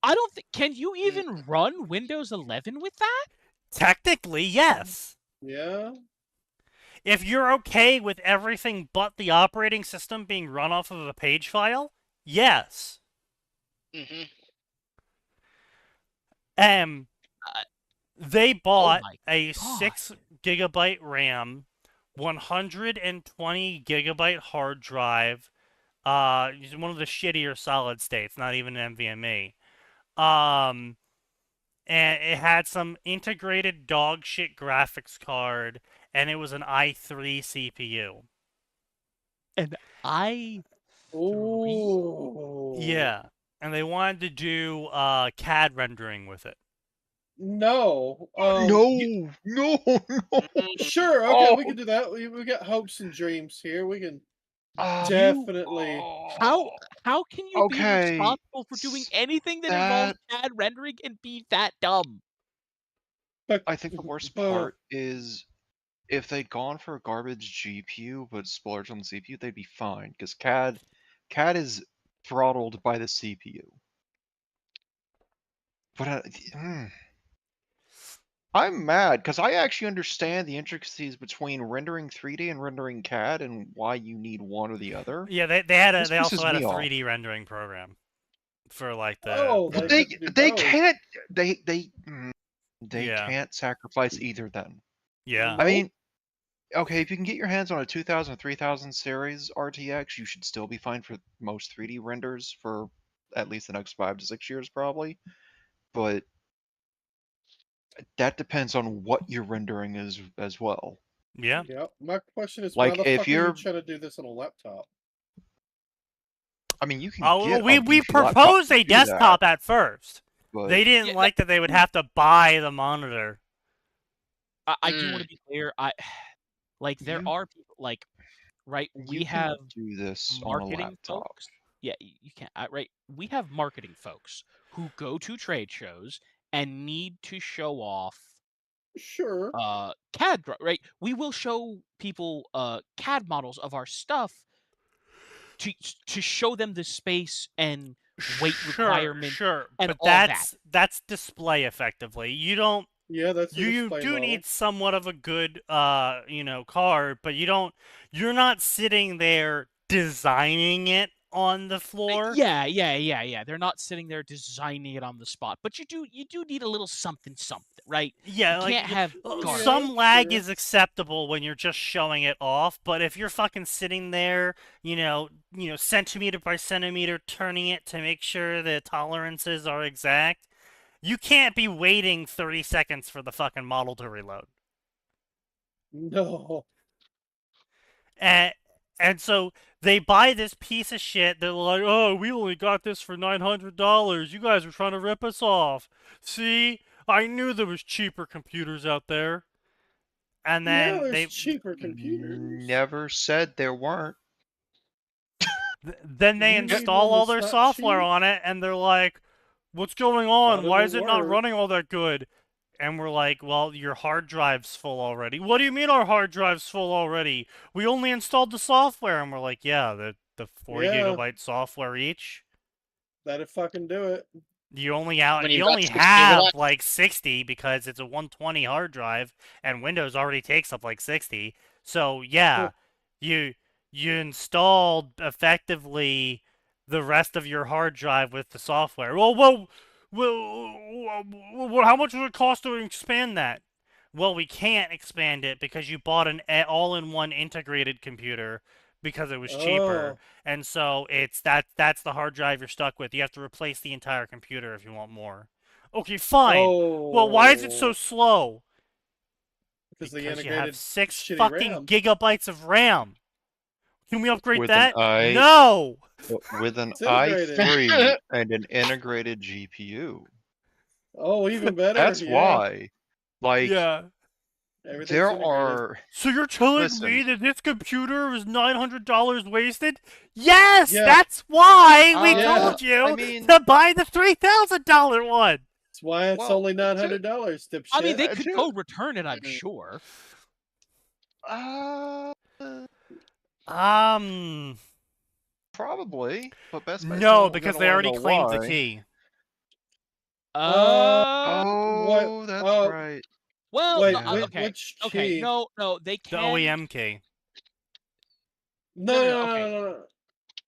Speaker 4: I don't think. Can you even run Windows 11 with that?
Speaker 1: Technically, yes.
Speaker 2: Yeah.
Speaker 1: If you're okay with everything but the operating system being run off of a page file, yes.
Speaker 5: Mm-hmm.
Speaker 1: They bought
Speaker 4: my
Speaker 1: a
Speaker 4: God.
Speaker 1: 6 gigabyte RAM, 120 gigabyte hard drive, one of the shittier solid states, not even an NVMe. And it had some integrated dog shit graphics card, and it was an i3 CPU.
Speaker 4: I
Speaker 2: Oh.
Speaker 1: Yeah, and they wanted to do CAD rendering with it.
Speaker 2: No.
Speaker 3: No, no, no.
Speaker 2: Sure. Okay, we
Speaker 3: Oh.
Speaker 2: can do that. We got hopes and dreams here. We can
Speaker 3: Uh,
Speaker 2: definitely.
Speaker 4: how can you be
Speaker 3: Okay,
Speaker 4: responsible for doing anything that involves CAD rendering and be that dumb?
Speaker 3: I think the worst part is if they'd gone for a garbage GPU but splurged on the CPU, they'd be fine because CAD is throttled by the CPU. But I'm mad because I actually understand the intricacies between rendering 3D and rendering CAD and why you need one or the other.
Speaker 1: Yeah, they
Speaker 3: This
Speaker 1: also
Speaker 3: pisses
Speaker 1: had a
Speaker 3: me off.
Speaker 1: 3D rendering program for like the.
Speaker 2: Oh,
Speaker 3: But
Speaker 2: they
Speaker 3: they
Speaker 2: both.
Speaker 3: can't they
Speaker 1: Yeah.
Speaker 3: can't sacrifice either then.
Speaker 1: Yeah.
Speaker 3: I mean, okay, if you can get your hands on a 2000 or 3000 series RTX, you should still be fine for most 3D renders for at least the next 5 to 6 years probably. But that depends on what you're rendering as well.
Speaker 1: Yeah.
Speaker 2: Yeah. My question is,
Speaker 3: Like,
Speaker 2: why the
Speaker 3: if
Speaker 2: fuck are you
Speaker 3: you're-
Speaker 2: trying to do this on a laptop?
Speaker 3: I mean, you can
Speaker 1: Oh,
Speaker 3: get
Speaker 1: we
Speaker 3: a beefy
Speaker 1: proposed
Speaker 3: laptop
Speaker 1: a
Speaker 3: to do that,
Speaker 1: desktop at first.
Speaker 3: but
Speaker 1: They didn't
Speaker 4: Yeah,
Speaker 1: like that they would have to buy the monitor.
Speaker 4: I do want to be clear. There
Speaker 3: You-
Speaker 4: are people right. We
Speaker 3: you can
Speaker 4: have
Speaker 3: do this on a
Speaker 4: marketing
Speaker 3: laptop.
Speaker 4: folks. Yeah, you can't. Right. We have marketing folks who go to trade shows and need to show off
Speaker 2: Sure.
Speaker 4: CAD. Right. We will show people CAD models of our stuff to show them the space and weight requirements
Speaker 1: Sure,
Speaker 4: and
Speaker 1: but
Speaker 4: all that.
Speaker 1: that's display effectively. You don't.
Speaker 2: Yeah, that's the
Speaker 1: You
Speaker 2: display
Speaker 1: do
Speaker 2: model.
Speaker 1: need somewhat of a good, card, but you don't. You're not sitting there designing it on the floor.
Speaker 4: Yeah. They're not sitting there designing it on the spot, but you do need a little something, right?
Speaker 1: Yeah,
Speaker 4: You
Speaker 1: like
Speaker 4: can't have
Speaker 2: Yeah,
Speaker 1: some lag
Speaker 2: sure.
Speaker 1: is acceptable when you're just showing it off, but if you're fucking sitting there, centimeter by centimeter, turning it to make sure the tolerances are exact, you can't be waiting 30 seconds for the fucking model to reload.
Speaker 2: No.
Speaker 1: And so they buy this piece of shit. They're like, oh, we only got this for $900. You guys are trying to rip us off. See? I knew there was cheaper computers out there. And
Speaker 2: Yeah,
Speaker 1: then
Speaker 2: there's cheaper computers.
Speaker 3: Never said there weren't.
Speaker 1: then they
Speaker 2: You need
Speaker 1: install
Speaker 2: one
Speaker 1: all
Speaker 2: that's
Speaker 1: their
Speaker 2: not
Speaker 1: software
Speaker 2: cheap?
Speaker 1: on it, and they're like, "What's going on?
Speaker 2: Why
Speaker 1: Why
Speaker 2: does
Speaker 1: is
Speaker 2: it
Speaker 1: it not
Speaker 2: work?
Speaker 1: running all that good?" And we're like, "Well, your hard drive's full already." "What do you mean our hard drive's full already? We only installed the software." And we're like, "Yeah, the 40
Speaker 2: Yeah.
Speaker 1: gigabyte software each.
Speaker 2: That'd fucking do it.
Speaker 1: You only
Speaker 5: When
Speaker 1: you
Speaker 5: you've got
Speaker 1: only
Speaker 5: 60
Speaker 1: have
Speaker 5: left.
Speaker 1: like 60 because it's a 120 hard drive, and Windows already takes up like 60. So yeah, you you installed effectively the rest of your hard drive with the software. How much would it cost to expand that?" "Well, we can't expand it because you bought an all-in-one integrated computer because it was cheaper."
Speaker 2: Oh.
Speaker 1: And so that's the hard drive you're stuck with. You have to replace the entire computer if you want more. "Okay, fine. Well, why is it so
Speaker 2: Oh.
Speaker 1: slow?"
Speaker 2: Because the
Speaker 1: "Because you
Speaker 2: integrated
Speaker 1: have 6
Speaker 2: shitty
Speaker 1: fucking
Speaker 2: RAM.
Speaker 1: gigabytes of RAM. Can we upgrade
Speaker 3: With
Speaker 1: that?"
Speaker 3: an
Speaker 1: No!
Speaker 3: with an
Speaker 2: It's integrated.
Speaker 3: i3 and an integrated GPU.
Speaker 2: Oh, even better.
Speaker 3: That's
Speaker 2: yeah.
Speaker 3: why. Like,
Speaker 1: Yeah.
Speaker 2: Everything's
Speaker 3: there
Speaker 2: integrated.
Speaker 3: are.
Speaker 1: So you're telling
Speaker 3: Listen.
Speaker 1: me that this computer was $900 wasted? Yes,
Speaker 2: Yeah.
Speaker 1: that's why we
Speaker 2: Yeah.
Speaker 1: told you
Speaker 3: I mean-
Speaker 1: to buy the $3,000 one.
Speaker 2: That's why it's
Speaker 3: Well,
Speaker 2: only $900, dipshit.
Speaker 4: I mean, they
Speaker 3: Uh,
Speaker 4: could
Speaker 3: dude.
Speaker 4: go return it, I'm sure.
Speaker 3: Probably, but Best Buy's
Speaker 1: No,
Speaker 3: gonna
Speaker 1: because they
Speaker 3: wanna
Speaker 1: already
Speaker 3: know
Speaker 1: claimed the
Speaker 3: why.
Speaker 1: key.
Speaker 3: Oh, that's
Speaker 2: Oh,
Speaker 3: right.
Speaker 4: Well,
Speaker 2: Wait,
Speaker 4: no, okay,
Speaker 2: which
Speaker 4: okay,
Speaker 2: key?
Speaker 4: no, they
Speaker 1: The
Speaker 4: can.
Speaker 1: OEM key.
Speaker 2: No,
Speaker 4: okay.
Speaker 2: no.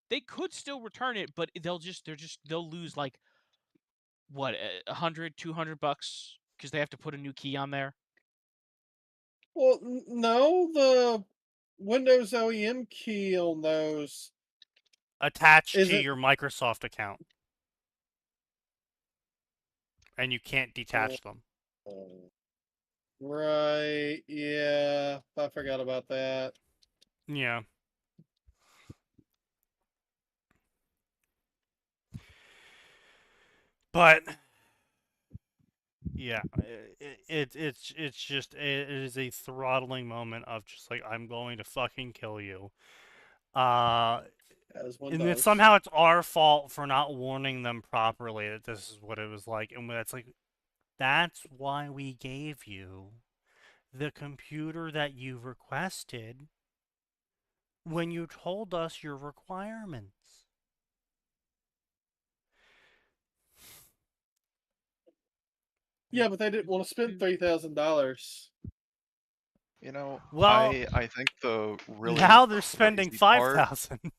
Speaker 4: They could still return it, but they'll lose like what, $100, $200 because they have to put a new key on there.
Speaker 2: Well, no, the Windows OEM key on those.
Speaker 1: Attached
Speaker 2: Is
Speaker 1: to
Speaker 2: it-
Speaker 1: your Microsoft account. And you can't detach them.
Speaker 2: Right, yeah, I forgot about that.
Speaker 1: Yeah. But yeah, it's just it is a throttling moment of just like, I'm going to fucking kill you.
Speaker 2: As one
Speaker 1: And then
Speaker 2: does.
Speaker 1: somehow it's our fault for not warning them properly that this is what it was like. And it's like, that's why we gave you the computer that you requested when you told us your requirements.
Speaker 2: Yeah, but they didn't want to spend $3,000.
Speaker 3: You know,
Speaker 1: Well,
Speaker 3: I think the really
Speaker 1: now they're spending
Speaker 3: crazy part-
Speaker 1: 5,000.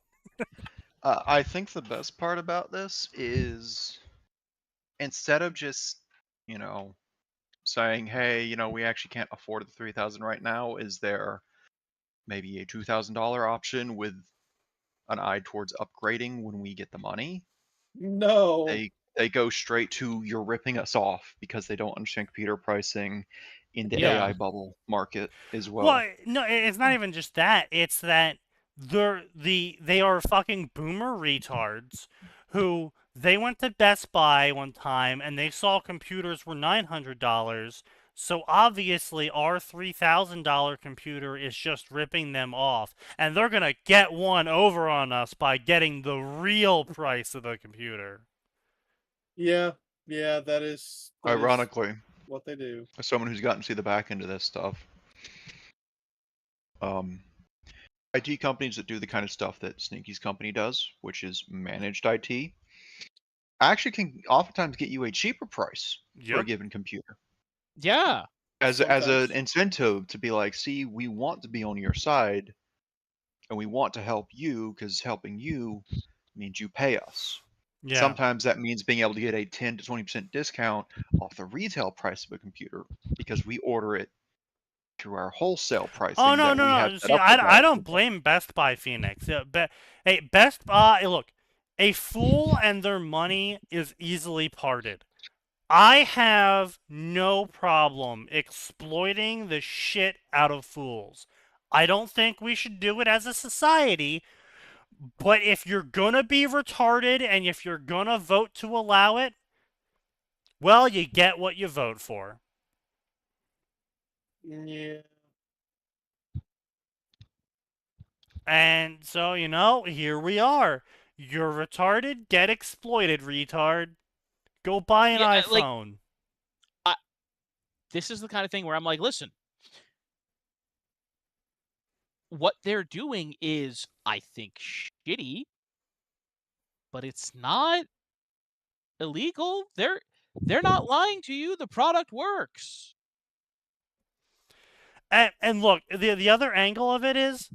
Speaker 3: I think the best part about this is instead of just, saying, hey, we actually can't afford the 3,000 right now, is there maybe a $2,000 option with an eye towards upgrading when we get the money?
Speaker 2: No.
Speaker 3: They go straight to, you're ripping us off, because they don't understand computer pricing in the
Speaker 4: Yeah.
Speaker 3: AI bubble market as well.
Speaker 1: Well, no, it's not even just that. It's that they are fucking boomer retards who they went to Best Buy one time and they saw computers were $900. So obviously our $3,000 computer is just ripping them off, and they're gonna get one over on us by getting the real price of the computer.
Speaker 2: Yeah, that is
Speaker 3: Ironically,
Speaker 2: what they do.
Speaker 3: as someone who's gotten to see the back end of this stuff, IT companies that do the kind of stuff that Sneaky's company does, which is managed IT, actually can oftentimes get you a cheaper price for a
Speaker 1: Yep.
Speaker 3: given computer.
Speaker 4: Yeah.
Speaker 3: As an
Speaker 2: Sometimes.
Speaker 3: incentive to be like, see, we want to be on your side, and we want to help you because helping you means you pay us.
Speaker 1: Yeah.
Speaker 3: Sometimes that means being able to get a 10 to 20% discount off the retail price of a computer because we order it through our wholesale pricing.
Speaker 1: Oh, no,
Speaker 3: that we
Speaker 1: no,
Speaker 3: have
Speaker 1: no.
Speaker 3: set
Speaker 1: See,
Speaker 3: up with
Speaker 1: I
Speaker 3: that.
Speaker 1: don't blame Best Buy, Phoenix. Hey, Best Buy, look, a fool and their money is easily parted. I have no problem exploiting the shit out of fools. I don't think we should do it as a society, but if you're gonna be retarded and if you're gonna vote to allow it, Well, you get what you vote for.
Speaker 2: Yeah.
Speaker 1: And so, here we are. You're retarded, get exploited, retard. Go buy an
Speaker 4: Yeah, like
Speaker 1: iPhone.
Speaker 4: this is the kind of thing where I'm like, listen, what they're doing is, I think, shitty, but it's not illegal. They're not lying to you. The product works.
Speaker 1: And look, the other angle of it is,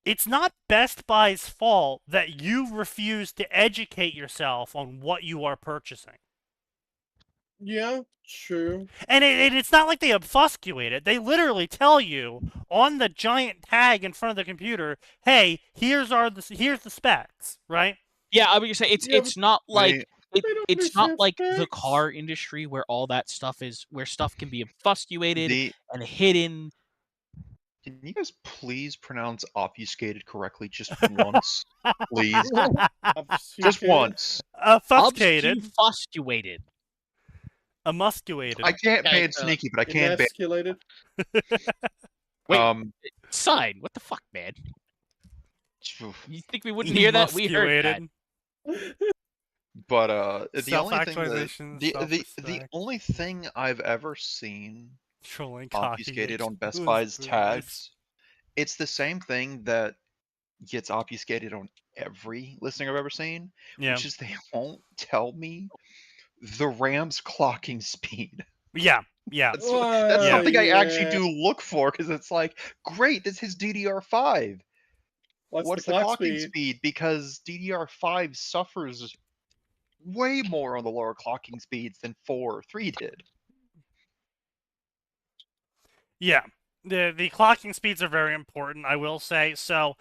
Speaker 1: it's not Best Buy's fault that you refuse to educate yourself on what you are purchasing.
Speaker 2: Yeah, true.
Speaker 1: And it's not like they obfuscate it. They literally tell you on the giant tag in front of the computer, "Hey, here's the specs," right?
Speaker 4: Yeah, I mean, say
Speaker 2: Yeah,
Speaker 4: it's not like
Speaker 2: they don't
Speaker 4: it's not
Speaker 2: understand
Speaker 4: like the
Speaker 2: specs.
Speaker 4: car industry where all that stuff is, where stuff can be obfuscated
Speaker 3: The
Speaker 4: and hidden.
Speaker 3: Can you guys please pronounce obfuscated correctly just once? Please. Just
Speaker 2: Obfuscated.
Speaker 3: once.
Speaker 1: Obfuscated,
Speaker 4: Obfuscated.
Speaker 1: emuscuated.
Speaker 3: I can't ban
Speaker 2: Kinda
Speaker 3: Sneaky, but I can ban
Speaker 2: Emasculated.
Speaker 4: Wait, sign. What the fuck, man? You think we wouldn't hear that? We heard that.
Speaker 1: Emuscuated.
Speaker 3: But the only thing that
Speaker 1: Self-actualization,
Speaker 3: the
Speaker 1: self-respect.
Speaker 3: only thing I've ever seen
Speaker 1: Trolling
Speaker 3: obfuscated
Speaker 1: cocky
Speaker 3: on Best
Speaker 1: was
Speaker 3: Buy's
Speaker 1: boys.
Speaker 3: tags, it's the same thing that gets obfuscated on every listing I've ever seen,
Speaker 1: Yeah.
Speaker 3: which is they won't tell me the RAM's clocking speed.
Speaker 1: Yeah.
Speaker 3: That's
Speaker 2: Well,
Speaker 3: something I actually
Speaker 2: yeah.
Speaker 3: do look for, because it's like, great, this is DDR5. What's the
Speaker 2: clock
Speaker 3: clocking speed? Because DDR5 suffers way more on the lower clocking speeds than 4 or 3 did.
Speaker 1: Yeah. The clocking speeds are very important, I will say. So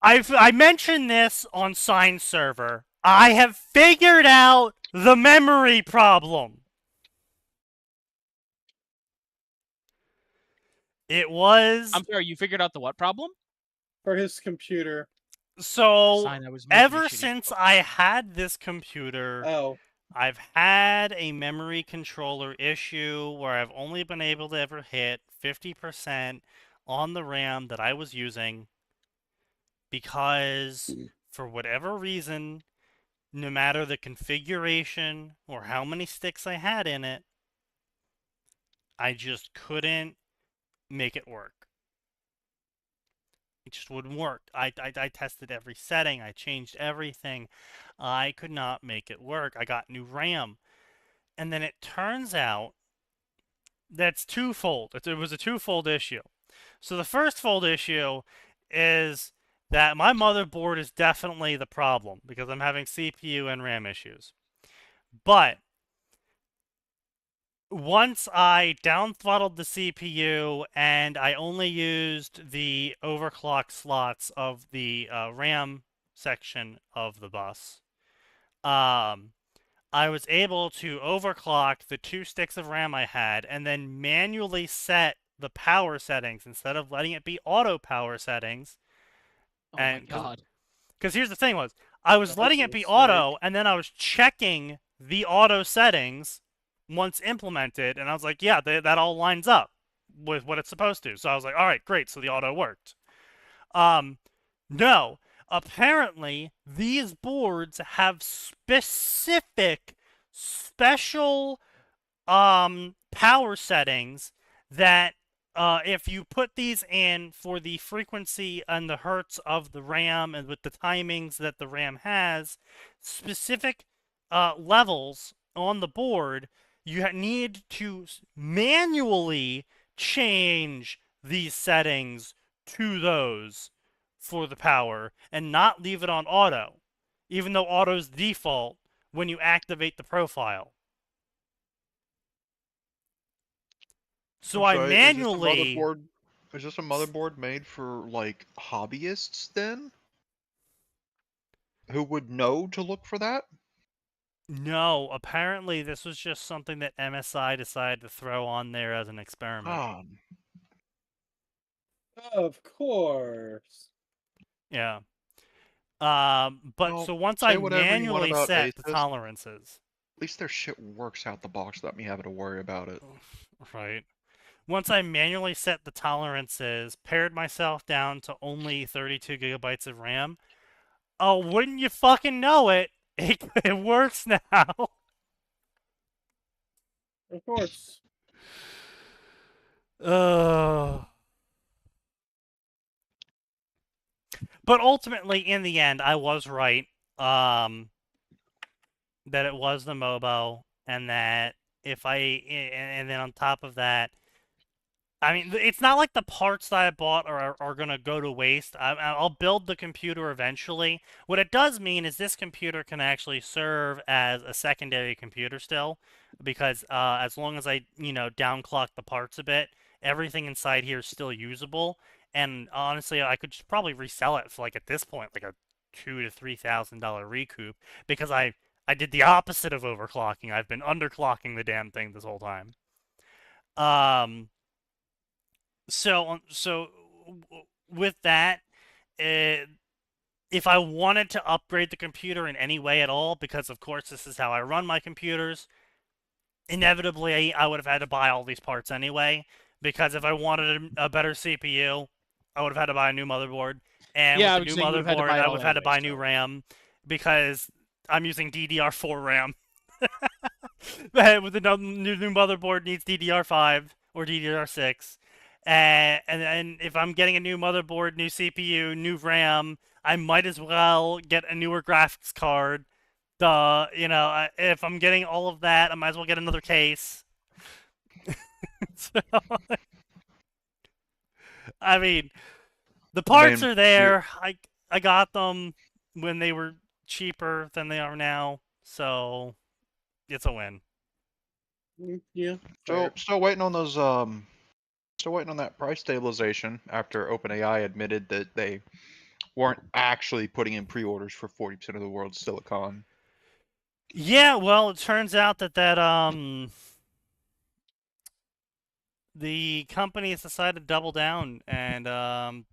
Speaker 1: I mentioned this on Sign Server. I have figured out the memory problem. It was
Speaker 4: I'm sorry, you figured out the what problem?
Speaker 2: For his computer.
Speaker 1: so
Speaker 4: Sign, I was making a
Speaker 1: ever
Speaker 4: shitty
Speaker 1: since
Speaker 4: joke.
Speaker 1: I had this computer,
Speaker 2: Oh.
Speaker 1: I've had a memory controller issue where I've only been able to ever hit 50% on the RAM that I was using because, for whatever reason, no matter the configuration or how many sticks I had in it, I just couldn't make it work. It just wouldn't work. I tested every setting. I changed everything. I could not make it work. I got new RAM. And then it turns out that's twofold. It was a twofold issue. So the first fold issue is that my motherboard is definitely the problem because I'm having CPU and RAM issues. But once I down throttled the CPU and I only used the overclock slots of the RAM section of the bus, I was able to overclock the 2 sticks of RAM I had and then manually set the power settings instead of letting it be auto power settings.
Speaker 4: Oh my god.
Speaker 1: Because here's the thing was, I was letting it be auto, and then I was checking the auto settings once implemented, and I was like, yeah, that all lines up with what it's supposed to. So I was like, all right, great, so the auto worked. No. Apparently, these boards have specific, special power settings that if you put these in for the frequency and the hertz of the RAM and with the timings that the RAM has, specific levels on the board, you need to manually change these settings to those for the power and not leave it on auto, even though auto's default when you activate the profile. So I manually.
Speaker 3: Is this a motherboard made for like hobbyists then? Who would know to look for that?
Speaker 1: No, apparently this was just something that MSI decided to throw on there as an experiment.
Speaker 2: Of course.
Speaker 1: Yeah. But
Speaker 3: Well,
Speaker 1: so once I
Speaker 3: say whatever you want
Speaker 1: manually
Speaker 3: about
Speaker 1: set the
Speaker 3: Asus.
Speaker 1: tolerances,
Speaker 3: At least their shit works out the box without me having to worry about it.
Speaker 1: right? Once I manually set the tolerances, pared myself down to only 32 gigabytes of RAM. Oh, wouldn't you fucking know it? It works now.
Speaker 2: Of course.
Speaker 1: Ugh. But ultimately, in the end, I was right. That it was the Mobo, and that and then on top of that, I mean, it's not like the parts that I bought are gonna go to waste. I'll build the computer eventually. What it does mean is this computer can actually serve as a secondary computer still, because as long as I, downclock the parts a bit, everything inside here is still usable. And honestly, I could just probably resell it for, like, at this point, like a $2,000 to $3,000 recoup, because I did the opposite of overclocking. I've been underclocking the damn thing this whole time. Um. So with that, if I wanted to upgrade the computer in any way at all, because of course this is how I run my computers, inevitably I would have had to buy all these parts anyway. Because if I wanted a better CPU, I would have had to buy a new motherboard, and
Speaker 4: Yeah,
Speaker 1: with
Speaker 4: I
Speaker 1: the
Speaker 4: would
Speaker 1: new
Speaker 4: say you would have had to
Speaker 1: motherboard,
Speaker 4: buy it
Speaker 1: I
Speaker 4: all
Speaker 1: would have had to
Speaker 4: anyway,
Speaker 1: buy new
Speaker 4: so.
Speaker 1: RAM, because I'm using DDR4 RAM. With the new motherboard needs DDR5 or DDR6. And if I'm getting a new motherboard, new CPU, new RAM, I might as well get a newer graphics card. If I'm getting all of that, I might as well get another case. So, I mean, the parts are there. I got them when they were cheaper than they are now, so it's a win.
Speaker 2: Yeah.
Speaker 3: So
Speaker 2: Fair.
Speaker 3: still waiting on that price stabilization after OpenAI admitted that they weren't actually putting in pre-orders for 40% of the world's silicon.
Speaker 1: Yeah, well, it turns out that the company has decided to double down and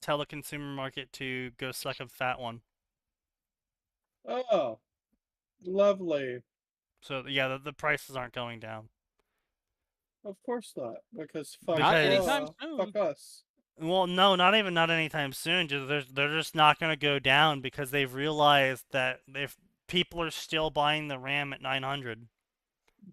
Speaker 1: tell the consumer market to go suck a fat one.
Speaker 2: Oh, lovely.
Speaker 1: So yeah, the prices aren't going down
Speaker 2: Of course not, because fuck,
Speaker 4: Not anytime
Speaker 2: fuck
Speaker 4: soon.
Speaker 2: us.
Speaker 1: well, no, not anytime soon. They're just not going to go down because they've realized that if people are still buying the RAM at 900,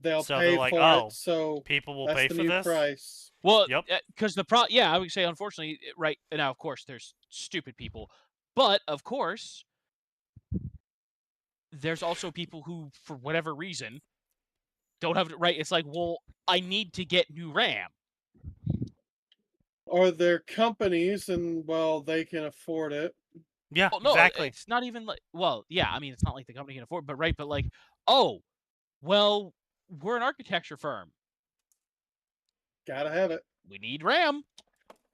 Speaker 2: They'll
Speaker 1: so they're
Speaker 2: pay
Speaker 1: like,
Speaker 2: for it,
Speaker 1: oh,
Speaker 2: so
Speaker 1: people will
Speaker 2: that's
Speaker 1: pay
Speaker 2: the
Speaker 1: for
Speaker 2: new
Speaker 1: this.
Speaker 2: price.
Speaker 4: Well,
Speaker 1: Yep.
Speaker 4: because yeah, I would say unfortunately, right now, of course, there's stupid people, but of course, there's also people who, for whatever reason, don't have it right. It's like, well, I need to get new RAM.
Speaker 2: Or they're companies, and well, they can afford it.
Speaker 1: Yeah,
Speaker 4: Well, no,
Speaker 1: exactly.
Speaker 4: it's not even like, well, yeah, I mean, it's not like the company can afford, but right, but like, oh, well, we're an architecture firm.
Speaker 2: Gotta have it.
Speaker 4: We need RAM.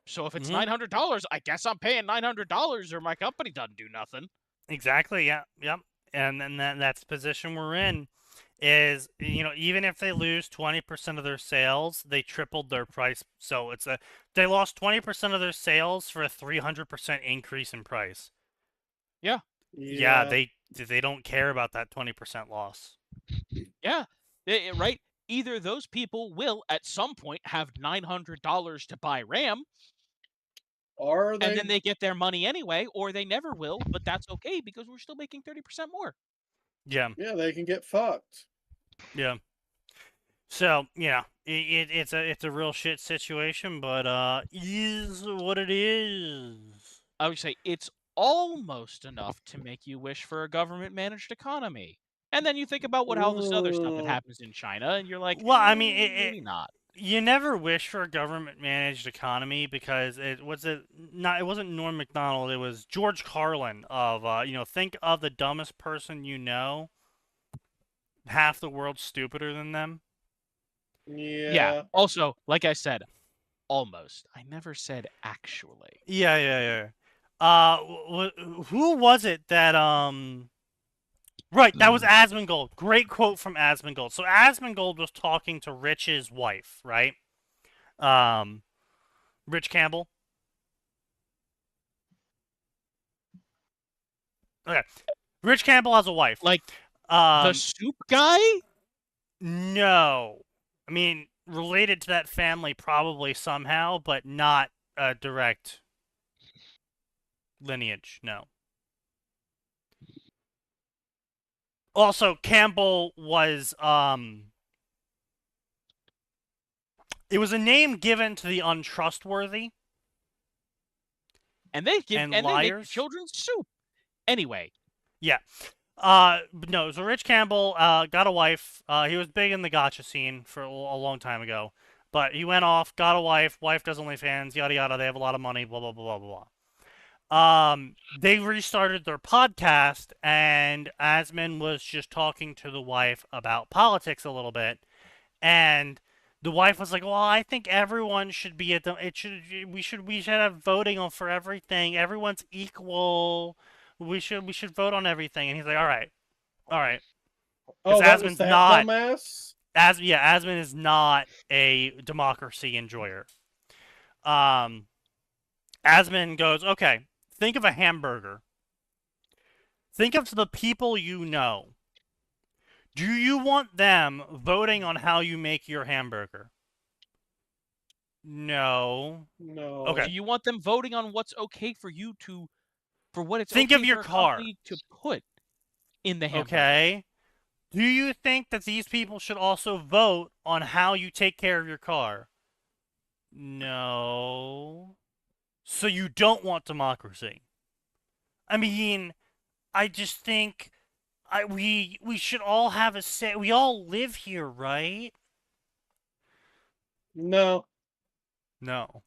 Speaker 4: So if it's $900, I guess I'm paying $900, or my company doesn't do nothing.
Speaker 1: Exactly. Yeah. Yep. And then that's the position we're in. Is even if they lose 20% of their sales, they tripled their price. So they lost 20% of their sales for a 300% increase in price.
Speaker 4: Yeah.
Speaker 1: Yeah, they don't care about that 20% loss.
Speaker 4: Yeah. Right. Either those people will at some point have $900 to buy RAM,
Speaker 2: Or
Speaker 4: and then they get their money anyway, or they never will, but that's okay because we're still making 30% more.
Speaker 1: Yeah.
Speaker 2: Yeah, they can get fucked.
Speaker 1: Yeah. So it's a real shit situation, but is what it is.
Speaker 4: I would say it's almost enough to make you wish for a government managed economy. And then you think about all this other stuff that happens in China, and you're like,
Speaker 1: Well, I mean,
Speaker 4: maybe not.
Speaker 1: You never wish for a government managed economy because it wasn't Norm Macdonald, it was George Carlin of think of the dumbest person you know, half the world's stupider than them.
Speaker 2: Yeah.
Speaker 4: Also, like I said, almost. I never said actually.
Speaker 1: Yeah. Who was it that Right, that was Asmongold. Great quote from Asmongold. So Asmongold was talking to Rich's wife, right? Rich Campbell. Okay. Rich Campbell has a wife.
Speaker 4: Like the soup guy?
Speaker 1: No. I mean, related to that family probably somehow, but not a direct lineage, no. Also, Campbell was, it was a name given to the untrustworthy
Speaker 4: And they make the
Speaker 1: liars.
Speaker 4: children soup. Anyway.
Speaker 1: Yeah. No, so Rich Campbell, got a wife. He was big in the gotcha scene for a long time ago. But he went off, got a wife does OnlyFans, yada yada, they have a lot of money, blah blah blah blah blah. They restarted their podcast, and Asman was just talking to the wife about politics a little bit, and the wife was like, "Well, I think everyone should be at the. We should have voting on for everything. Everyone's equal. We should vote on everything." And he's like, "All right, all right."
Speaker 2: Oh, that was
Speaker 1: Asman's
Speaker 2: that
Speaker 1: not
Speaker 2: dumbass?
Speaker 1: Asman is not a democracy enjoyer. Asman goes, "Okay, think of a hamburger. Think of the people you know. Do you want them voting on how you make your hamburger?" No.
Speaker 2: No.
Speaker 1: Okay.
Speaker 4: Do you want them voting on what's okay for you to, for what it's
Speaker 1: Think
Speaker 4: okay
Speaker 1: of your
Speaker 4: for a
Speaker 1: car.
Speaker 4: company to put in the hamburger?
Speaker 1: Okay. Do you think that these people should also vote on how you take care of your car? No. So you don't want democracy. I mean, I just think we should all have a say. We all live here, right?
Speaker 2: No.
Speaker 1: No.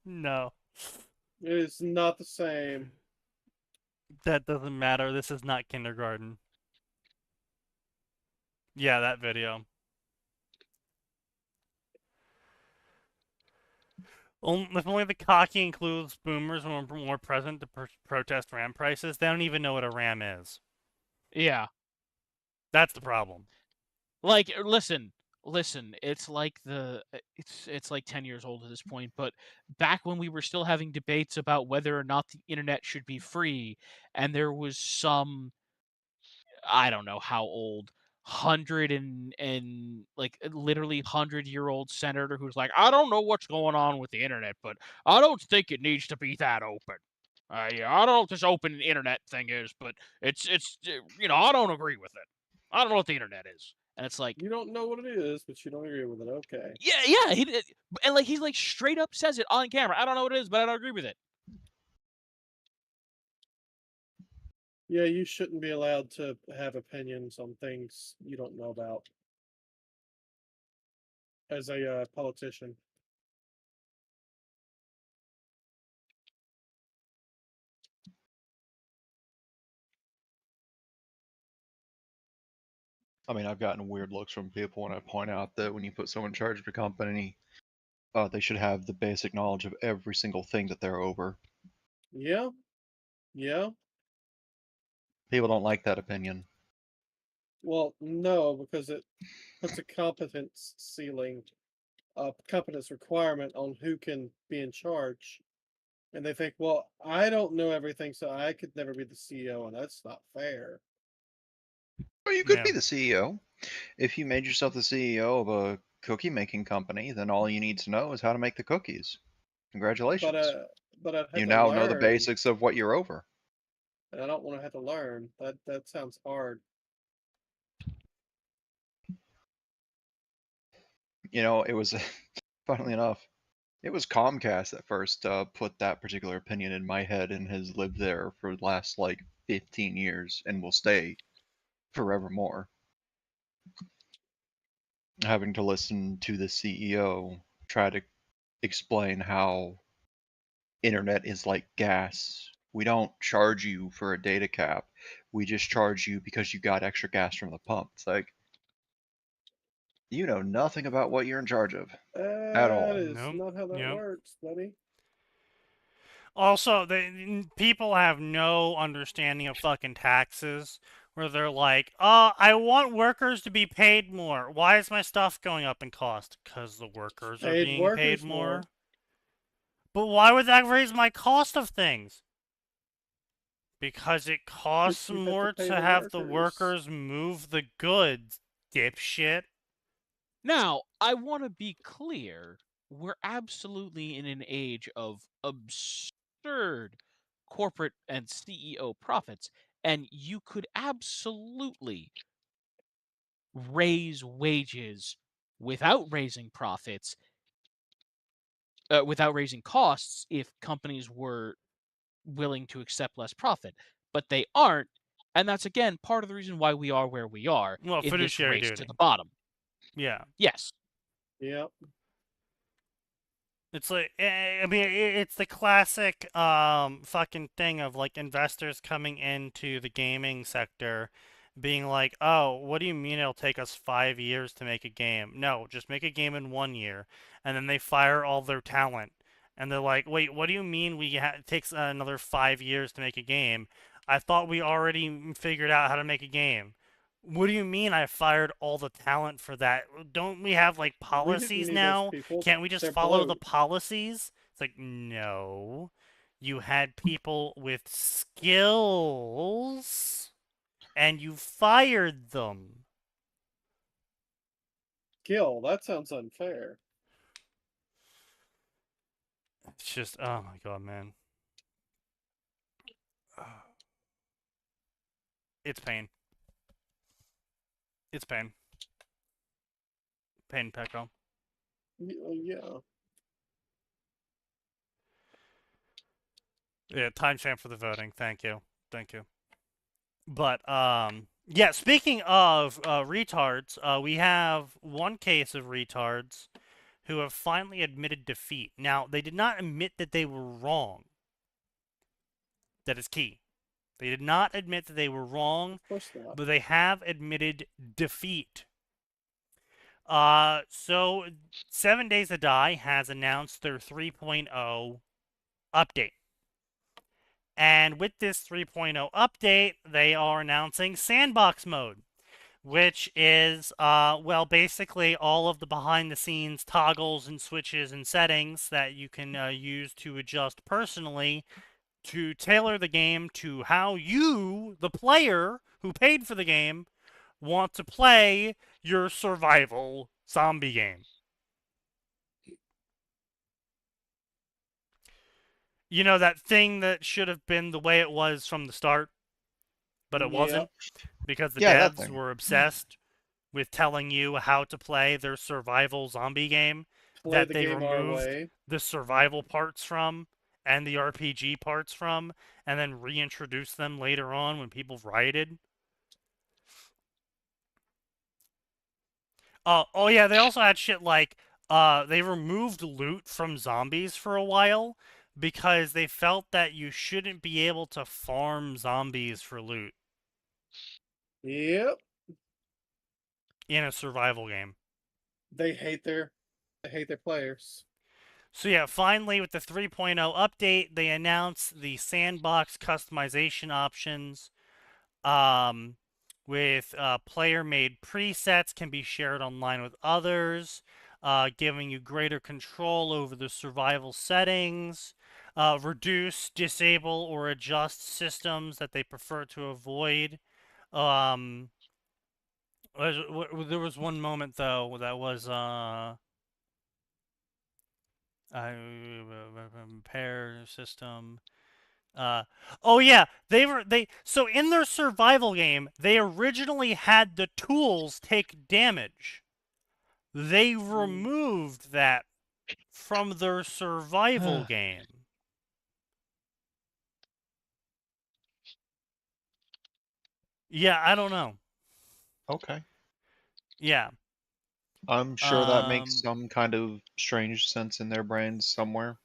Speaker 1: No.
Speaker 2: It is not the same.
Speaker 1: That doesn't matter. This is not kindergarten. Yeah, that video. If only the cocky includes boomers who are more present to protest RAM prices, they don't even know what a RAM is.
Speaker 4: Yeah.
Speaker 1: That's the problem.
Speaker 4: Like, listen, it's like it's like 10 years old at this point, but back when we were still having debates about whether or not the internet should be free, and there was some, I don't know how old, like literally 100-year-old senator who's like, I don't know what's going on with the internet, but I don't think it needs to be that open. Yeah, I don't know what this open internet thing is, but it's I don't agree with it. I don't know what the internet is. And it's like,
Speaker 2: You don't know what it is, but you don't agree with it. Okay.
Speaker 4: yeah, and like he's like straight up says it on camera. I don't know what it is, but I don't agree with it.
Speaker 2: Yeah, you shouldn't be allowed to have opinions on things you don't know about as a politician.
Speaker 3: I mean, I've gotten weird looks from people when I point out that when you put someone in charge of a company, they should have the basic knowledge of every single thing that they're over.
Speaker 2: Yeah. Yeah.
Speaker 3: People don't like that opinion.
Speaker 2: Well, no, because it puts a competence ceiling, a competence requirement on who can be in charge. And they think, well, I don't know everything, so I could never be the CEO, and that's not fair.
Speaker 3: Well, you could
Speaker 1: Yeah.
Speaker 3: be the CEO. If you made yourself the CEO of a cookie making company, then all you need to know is how to make the cookies. Congratulations.
Speaker 2: But I'd have
Speaker 3: You
Speaker 2: to
Speaker 3: now know the
Speaker 2: learn,
Speaker 3: basics of what you're over.
Speaker 2: and I don't want to have to learn. That sounds hard.
Speaker 3: You know, it was, funnily enough, it was Comcast that first put that particular opinion in my head and has lived there for the last like 15 years and will stay forevermore. Having to listen to the CEO try to explain how internet is like gas. We don't charge you for a data cap. We just charge you because you got extra gas from the pump. It's like, you know nothing about what you're in charge of at
Speaker 2: That
Speaker 3: all.
Speaker 2: is
Speaker 1: Nope.
Speaker 2: not how that
Speaker 1: Yep.
Speaker 2: works, buddy.
Speaker 1: Also, people have no understanding of fucking taxes. Where they're like, I want workers to be paid more. Why is my stuff going up in cost? Because the workers are
Speaker 2: Paid
Speaker 1: being
Speaker 2: workers
Speaker 1: paid
Speaker 2: more.
Speaker 1: more. But why would that raise my cost of things? Because it costs
Speaker 2: you have to
Speaker 1: more
Speaker 2: pay
Speaker 1: to
Speaker 2: the
Speaker 1: have the
Speaker 2: workers.
Speaker 1: workers move the goods, dipshit.
Speaker 4: Now, I want to be clear. We're absolutely in an age of absurd corporate and CEO profits, and you could absolutely raise wages without raising profits, without raising costs if companies were willing to accept less profit. But they aren't, and that's again part of the reason why we are where we are
Speaker 1: Well,
Speaker 4: in this
Speaker 1: fiduciary
Speaker 4: race to
Speaker 1: duty.
Speaker 4: the bottom.
Speaker 1: Yeah.
Speaker 4: Yes.
Speaker 2: Yep.
Speaker 1: It's like, I mean, it's the classic fucking thing of like investors coming into the gaming sector being like, oh, what do you mean it'll take us 5 years to make a game? No, just make a game in 1 year. And then they fire all their talent. And they're like, wait, what do you mean it takes another 5 years to make a game? I thought we already figured out how to make a game. What do you mean I fired all the talent for that? Don't we have like
Speaker 2: We didn't
Speaker 1: policies
Speaker 2: need those
Speaker 1: now?
Speaker 2: people.
Speaker 1: Can't we just
Speaker 2: They're
Speaker 1: follow the
Speaker 2: bloat.
Speaker 1: policies? It's like, no. You had people with skills and you fired them.
Speaker 2: Gil, that sounds unfair.
Speaker 1: It's just, oh my god, man. It's pain. It's pain. Pain, Pecco.
Speaker 2: Yeah.
Speaker 1: Yeah, timestamp for the voting. Thank you. Thank you. But, yeah, speaking of retards, we have one case of retards who have finally admitted defeat. Now, they did not admit that they were wrong. That is key. They did not admit that they were wrong,
Speaker 2: Of course not.
Speaker 1: but they have admitted defeat. So 7 Days to Die has announced their 3.0 update. And with this 3.0 update, they are announcing sandbox mode, which is, well, basically all of the behind-the-scenes toggles and switches and settings that you can use to adjust personally to tailor the game to how you, the player who paid for the game, want to play your survival zombie game. You know, that thing that should have been the way it was from the start, but it wasn't, because the
Speaker 3: Yeah, that
Speaker 1: devs
Speaker 3: thing.
Speaker 1: were obsessed with telling you how to play their survival zombie game,
Speaker 2: Play
Speaker 1: that
Speaker 2: the
Speaker 1: they
Speaker 2: game our
Speaker 1: removed
Speaker 2: way.
Speaker 1: the survival parts from and the RPG parts from, and then reintroduced them later on when people rioted. Oh yeah, they also had shit like they removed loot from zombies for a while because they felt that you shouldn't be able to farm zombies for loot
Speaker 2: Yep.
Speaker 1: in a survival game.
Speaker 2: They hate their players.
Speaker 1: So yeah, finally with the 3.0 update, they announced the sandbox customization options. With player-made presets can be shared online with others, giving you greater control over the survival settings. Reduce, disable, or adjust systems that they prefer to avoid. There was one moment though that was repair system. Oh yeah, so in their survival game, they originally had the tools take damage. They removed that from their survival game. Yeah, I don't know.
Speaker 3: Okay.
Speaker 1: Yeah.
Speaker 3: I'm sure that makes some kind of strange sense in their brains somewhere.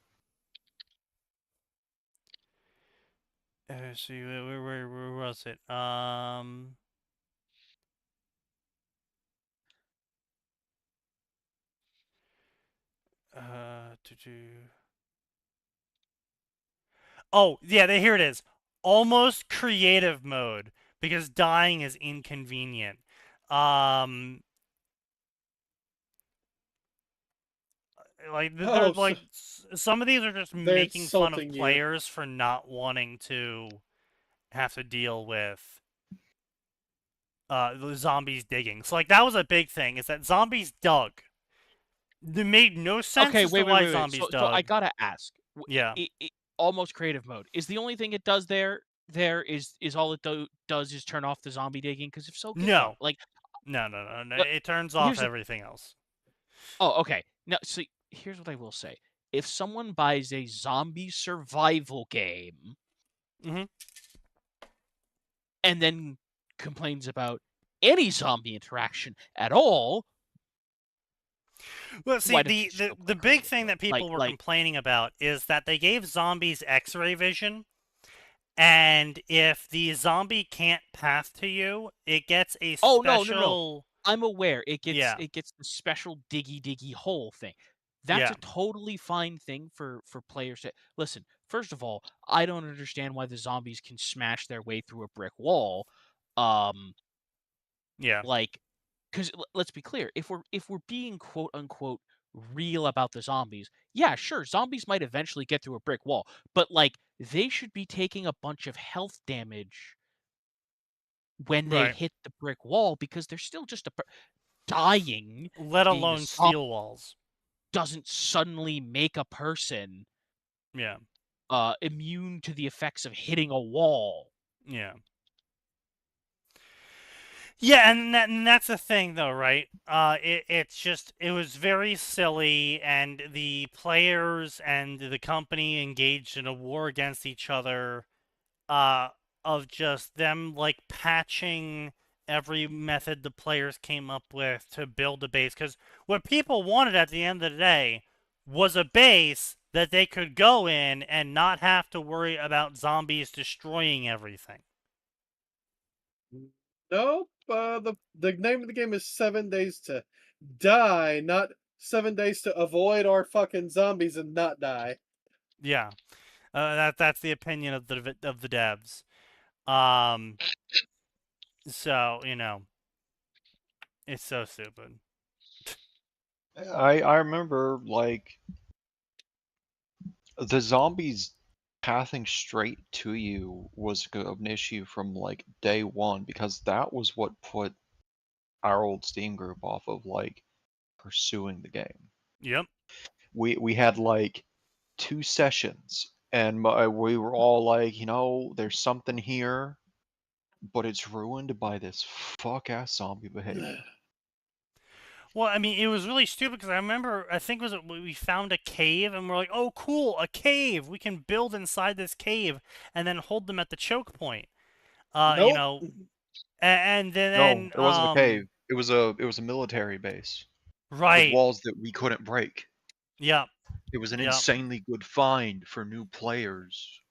Speaker 1: See, where was it? Oh, yeah, here it is. Almost creative mode because dying is inconvenient. Like some of these are just making fun of players for not wanting to have to deal with the zombies digging. So like that was a big thing, is that zombies dug. It made no sense
Speaker 4: Okay,
Speaker 1: as to
Speaker 4: wait, wait,
Speaker 1: why
Speaker 4: wait, wait.
Speaker 1: zombies
Speaker 4: So I
Speaker 1: dug.
Speaker 4: gotta ask.
Speaker 1: Yeah.
Speaker 4: Almost creative mode is the only thing it does there. Is all it does is turn off the zombie digging? Because if so, get
Speaker 1: No.
Speaker 4: fucked. Like,
Speaker 1: No.
Speaker 4: but
Speaker 1: It turns off
Speaker 4: here's the
Speaker 1: everything else.
Speaker 4: oh, okay. Now, so here's what I will say: if someone buys a zombie survival game
Speaker 1: Mhm.
Speaker 4: and then complains about any zombie interaction at all,
Speaker 1: Well, see,
Speaker 4: why don't you just go play
Speaker 1: the big
Speaker 4: creative
Speaker 1: thing
Speaker 4: mode?
Speaker 1: that people were
Speaker 4: Like,
Speaker 1: complaining about is that they gave zombies X-ray vision, and if the zombie can't path to you, it gets a
Speaker 4: oh no, no, no.
Speaker 1: special.
Speaker 4: I'm aware
Speaker 1: Yeah.
Speaker 4: it gets the special diggy hole thing. That's
Speaker 1: Yeah.
Speaker 4: a totally fine thing for players to listen. First of all, I don't understand why the zombies can smash their way through a brick wall.
Speaker 1: Yeah.
Speaker 4: Like, because let's be clear, if we're being quote unquote real about the zombies, yeah, sure, zombies might eventually get through a brick wall, but like they should be taking a bunch of health damage when they
Speaker 1: Right.
Speaker 4: hit the brick wall because they're still just dying.
Speaker 1: Let
Speaker 4: Being a
Speaker 1: alone
Speaker 4: zombie
Speaker 1: steel walls.
Speaker 4: doesn't suddenly make a person
Speaker 1: Yeah.
Speaker 4: immune to the effects of hitting a wall.
Speaker 1: Yeah. Yeah, and that's the thing, though, right? It's just it was very silly, and the players and the company engaged in a war against each other, uh, of just them like patching every method the players came up with to build a base. Because what people wanted at the end of the day was a base that they could go in and not have to worry about zombies destroying everything.
Speaker 2: Nope. The name of the game is 7 Days to Die, not 7 days to avoid our fucking zombies and not die.
Speaker 1: Yeah. That's the opinion of the devs. Um, so it's so stupid.
Speaker 3: I remember like the zombies pathing straight to you was an issue from like day one because that was what put our old Steam group off of like pursuing the game.
Speaker 1: Yep.
Speaker 3: We had like 2 sessions and we were all like, there's something here, but it's ruined by this fuck ass zombie behavior.
Speaker 1: Well, I mean, it was really stupid because I think it was we found a cave and we're like, oh, cool, a cave. We can build inside this cave and then hold them at the choke point.
Speaker 2: Nope.
Speaker 1: And
Speaker 3: No,
Speaker 1: then
Speaker 3: it wasn't a cave. It was a military base with
Speaker 1: right.
Speaker 3: walls that we couldn't break.
Speaker 1: Yep.
Speaker 3: It was an
Speaker 1: Yep.
Speaker 3: insanely good find for new players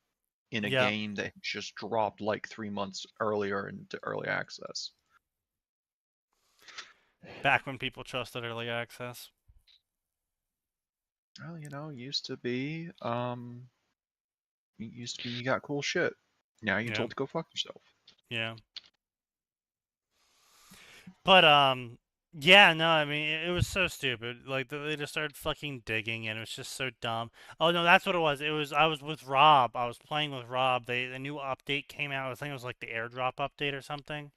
Speaker 3: in a
Speaker 1: Yep.
Speaker 3: game that just dropped like 3 months earlier into early access.
Speaker 1: Back when people trusted early access.
Speaker 3: Well, used to be you got cool shit. Now you're
Speaker 1: Yeah.
Speaker 3: told to go fuck yourself.
Speaker 1: Yeah. But yeah, no, I mean it was so stupid. Like they just started fucking digging, and it was just so dumb. Oh no, that's what it was. I was with Rob. I was playing with Rob. The new update came out. I think it was like the airdrop update or something.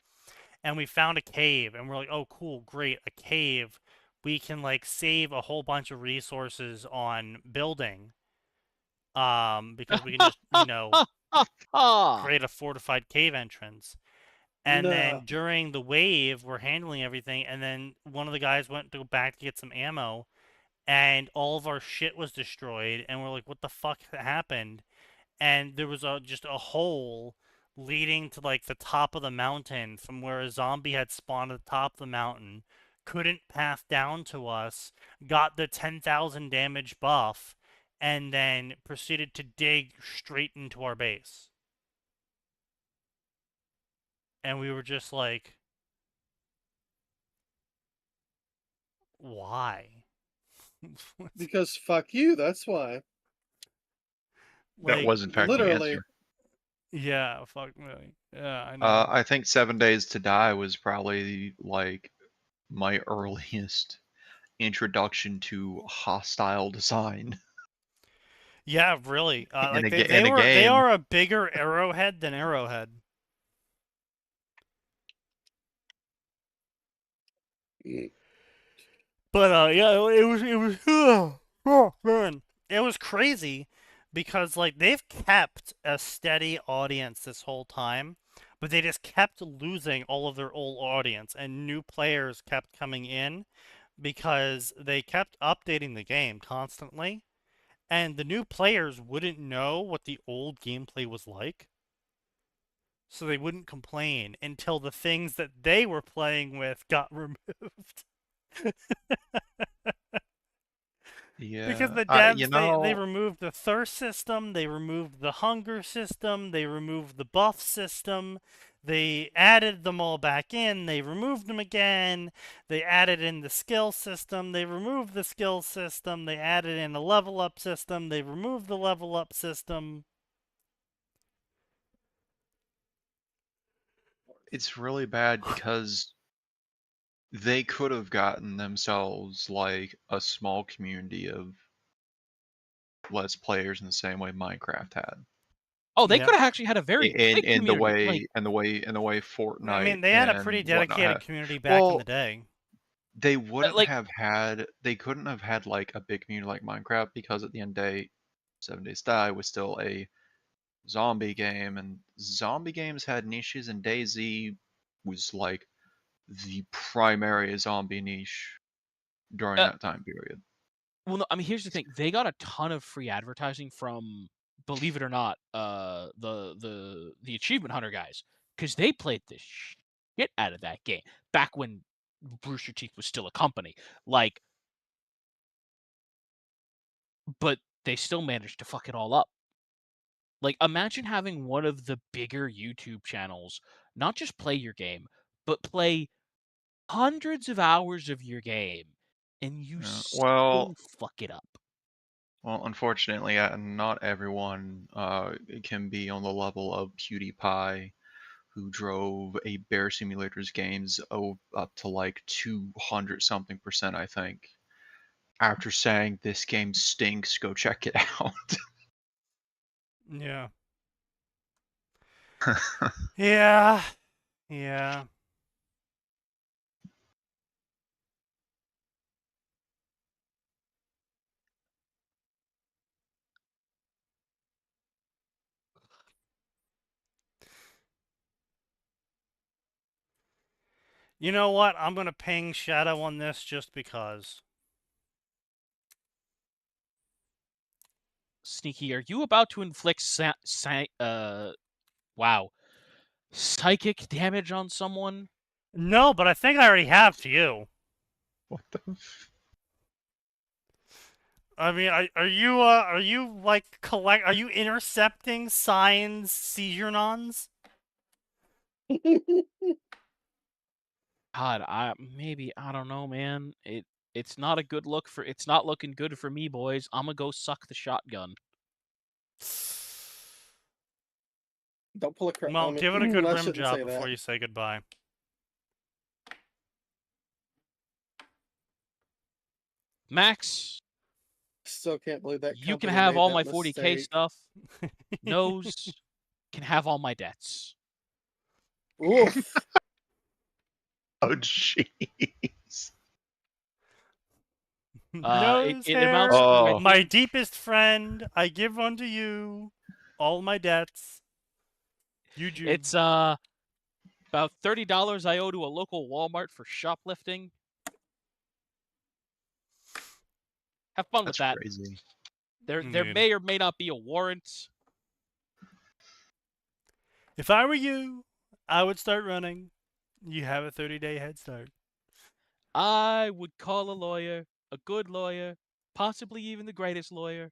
Speaker 1: And we found a cave, and we're like, oh cool, great, a cave. We can like save a whole bunch of resources on building. Because we can just create a fortified cave entrance. And
Speaker 2: No.
Speaker 1: then during the wave, we're handling everything. And then one of the guys went to go back to get some ammo, and all of our shit was destroyed. And we're like, what the fuck happened? And there was just a hole leading to like the top of the mountain from where a zombie had spawned at the top of the mountain. Couldn't path down to us, got the 10,000 damage buff, and then proceeded to dig straight into our base. And we were just like, why?
Speaker 2: Because fuck you, that's why.
Speaker 3: That
Speaker 1: Like,
Speaker 3: was in fact the
Speaker 2: Literally.
Speaker 3: answer.
Speaker 1: yeah, fuck me. Yeah, I know.
Speaker 3: I think 7 Days to Die was probably like my earliest introduction to hostile design.
Speaker 1: Yeah, really. Like they,
Speaker 3: in
Speaker 1: they
Speaker 3: a
Speaker 1: were they
Speaker 3: game.
Speaker 1: are a bigger Arrowhead than Arrowhead. But yeah, it was oh man, it was crazy because like they've kept a steady audience this whole time, but they just kept losing all of their old audience and new players kept coming in because they kept updating the game constantly, and the new players wouldn't know what the old gameplay was like. So they wouldn't complain until the things that they were playing with got removed. Because
Speaker 3: Yeah,
Speaker 1: the devs,
Speaker 3: you
Speaker 1: they
Speaker 3: know,
Speaker 1: removed the thirst system, they removed the hunger system, they removed the buff system, they added them all back in, they removed them again, they added in the skill system, they removed the skill system, they added in a level up system, they removed the level up system.
Speaker 3: it's really bad because they could have gotten themselves like a small community of Let's Players in the same way Minecraft had.
Speaker 4: Oh, they
Speaker 1: Yep.
Speaker 4: could have actually had a very
Speaker 3: In
Speaker 4: big
Speaker 3: in the
Speaker 4: community. Like,
Speaker 3: way in the way in the way
Speaker 1: I
Speaker 3: Fortnite
Speaker 1: mean, they had a
Speaker 3: and
Speaker 1: pretty
Speaker 3: whatnot
Speaker 1: dedicated
Speaker 3: had.
Speaker 1: community back in the
Speaker 3: Well,
Speaker 1: day.
Speaker 3: they wouldn't
Speaker 4: like
Speaker 3: have had they couldn't have had like a big community like Minecraft because at the end of the day, 7 Days to Die was still a zombie game, and zombie games had niches, and DayZ was like the primary zombie niche during
Speaker 4: uh,
Speaker 3: that time period.
Speaker 4: well, no, I mean, here's the thing: they got a ton of free advertising from, believe it or not, the Achievement Hunter guys, because they played the shit out of that game back when Rooster Teeth was still a company. Like, but they still managed to fuck it all up. Like, imagine having one of the bigger YouTube channels not just play your game, but play hundreds of hours of your game, and you
Speaker 3: Yeah.
Speaker 4: still fuck it up.
Speaker 3: Well, unfortunately, not everyone can be on the level of PewDiePie, who drove a Bear Simulators games up to like 200 something percent, I think, after saying this game stinks, go check it out.
Speaker 1: Yeah. Yeah. Yeah. You know what? I'm gonna ping Shadow on this just because.
Speaker 4: Sneaky, are you about to inflict wow, psychic damage on someone?
Speaker 1: No, but I think I already have to you.
Speaker 3: What the?
Speaker 1: I mean, are you like are you intercepting signs, seizure-nons?
Speaker 4: God, I don't know, man. It's not a good look for. It's not looking good for me, boys. I'm gonna go suck the shotgun.
Speaker 2: Don't pull a crap.
Speaker 1: Well, give it a good
Speaker 2: I
Speaker 1: rim
Speaker 2: shouldn't
Speaker 1: job
Speaker 2: say
Speaker 1: before
Speaker 2: that.
Speaker 1: you say goodbye.
Speaker 4: Max,
Speaker 2: Still can't believe that
Speaker 4: you can
Speaker 2: company
Speaker 4: have
Speaker 2: made
Speaker 4: all
Speaker 2: that
Speaker 4: my 40K
Speaker 2: mistake.
Speaker 4: stuff. Nose can have all my debts.
Speaker 2: Oof.
Speaker 3: Oh, jeez.
Speaker 1: Nose
Speaker 4: It
Speaker 1: hair,
Speaker 4: amounts to, I
Speaker 3: Oh,
Speaker 1: my
Speaker 4: think,
Speaker 1: deepest friend, I give unto you all my debts. You.
Speaker 4: it's about $30 I owe to a local Walmart for shoplifting. Have fun with
Speaker 3: that's
Speaker 4: that.
Speaker 3: crazy.
Speaker 4: There
Speaker 1: Indeed.
Speaker 4: may or may not be a warrant.
Speaker 1: If I were you, I would start running. You have a 30-day head start.
Speaker 4: I would call a lawyer, a good lawyer, possibly even the greatest lawyer.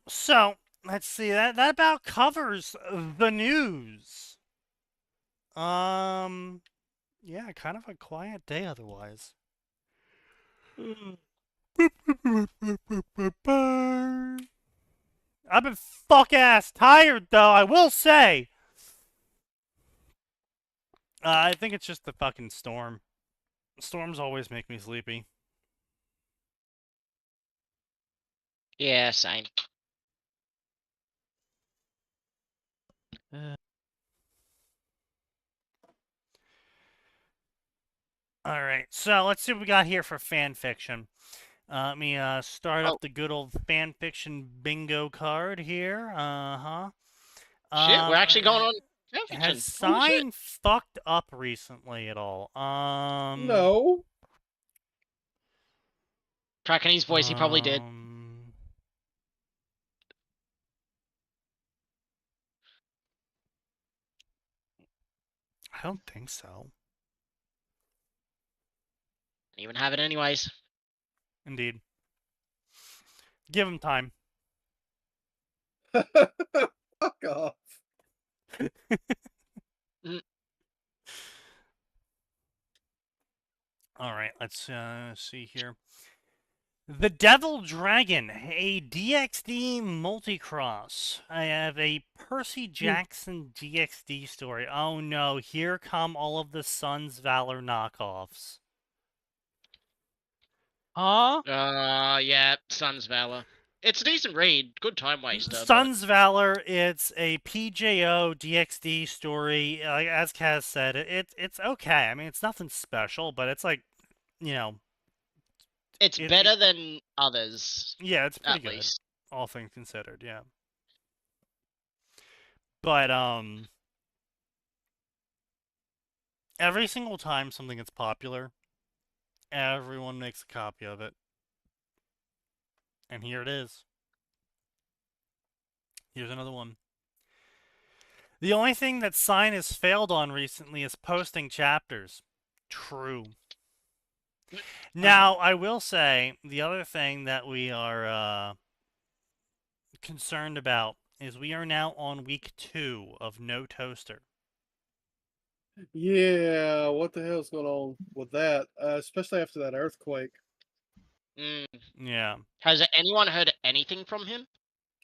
Speaker 1: So let's see. That about covers the news. Yeah, kind of a quiet day otherwise. I've been fuck ass tired though. I will say. I think it's just the fucking storm. Storms always make me sleepy.
Speaker 5: Yeah, same.
Speaker 1: All right, so let's see what we got here for fan fiction. Let me start
Speaker 5: Oh.
Speaker 1: up the good old fan fiction bingo card here.
Speaker 5: Shit, we're actually going on
Speaker 1: Has
Speaker 5: fanfiction. Holy shit.
Speaker 1: Sign fucked up recently at all?
Speaker 2: No.
Speaker 5: Tracking his voice, he probably did.
Speaker 1: I don't think so.
Speaker 5: Didn't even have it anyways.
Speaker 1: Indeed. Give him time.
Speaker 2: Fuck off.
Speaker 1: All right, let's see here. The Devil Dragon, a DXD multicross. I have a Percy Jackson DXD story. Oh no, here come all of the Sun's Valor knockoffs.
Speaker 4: Huh?
Speaker 5: Yeah, Sun's Valor. It's a decent read. Good time waster.
Speaker 1: Sun's Valor, it's a PJO DXD story. Like as Kaz said, it's okay. I mean, it's nothing special, but it's like, you know,
Speaker 5: it's better than others.
Speaker 1: Yeah, it's pretty
Speaker 5: at
Speaker 1: good,
Speaker 5: least.
Speaker 1: all things considered. Yeah, but every single time something gets popular, everyone makes a copy of it, and here it is. Here's another one. The only thing that Sign has failed on recently is posting chapters. True. Now, I will say, the other thing that we are concerned about is we are now on week 2 of No Toaster.
Speaker 2: Yeah, what the hell's going on with that? Especially after that earthquake.
Speaker 1: Yeah.
Speaker 5: Has anyone heard anything from him?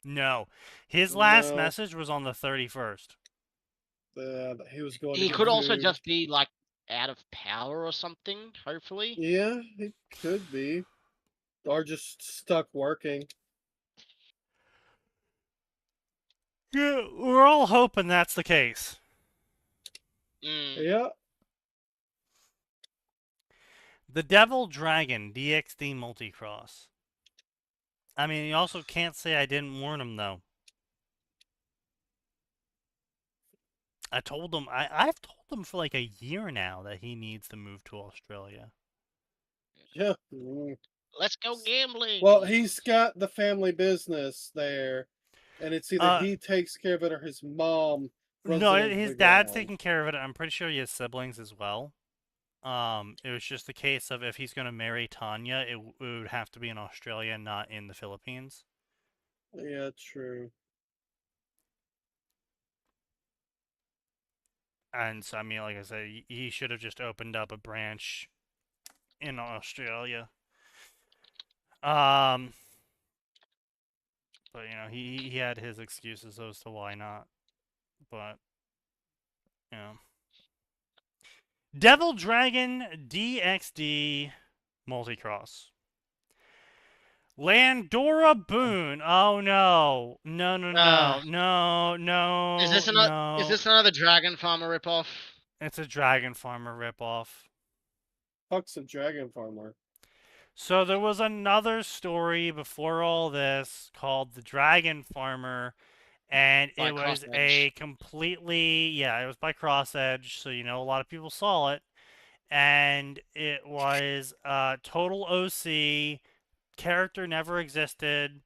Speaker 1: No. His last
Speaker 2: No.
Speaker 1: message was on the 31st.
Speaker 2: He was going to
Speaker 5: He
Speaker 2: get
Speaker 5: could also
Speaker 2: food.
Speaker 5: just be like out of power or something, hopefully.
Speaker 2: Yeah, he could be. Or just stuck working.
Speaker 1: Yeah, we're all hoping that's the case.
Speaker 2: Yeah.
Speaker 1: The Devil Dragon DXD Multicross. I mean, you also can't say I didn't warn him, though. I've told him for like a year now that he needs to move to Australia.
Speaker 2: Yeah.
Speaker 5: Let's go gambling.
Speaker 2: Well, he's got the family business there, and it's either he takes care of it or his mom runs
Speaker 1: No,
Speaker 2: it into
Speaker 1: his
Speaker 2: the
Speaker 1: dad's
Speaker 2: ground.
Speaker 1: taking care of it. I'm pretty sure he has siblings as well. It was just the case of if he's going to marry Tanya, it would have to be in Australia, not in the Philippines.
Speaker 2: Yeah, true.
Speaker 1: And so, I mean, like I said, he should have just opened up a branch in Australia. But you know, he had his excuses as to why not. But you know, Devil Dragon DXD Multicross. Landora Boone. Oh no. No.
Speaker 5: Is this another Dragon Farmer ripoff?
Speaker 1: It's a Dragon Farmer ripoff.
Speaker 2: Fuck's a Dragon Farmer.
Speaker 1: So there was another story before all this called The Dragon Farmer, and it was a completely, it was by Cross Edge, so you know a lot of people saw it, and it was total OC, character never existed,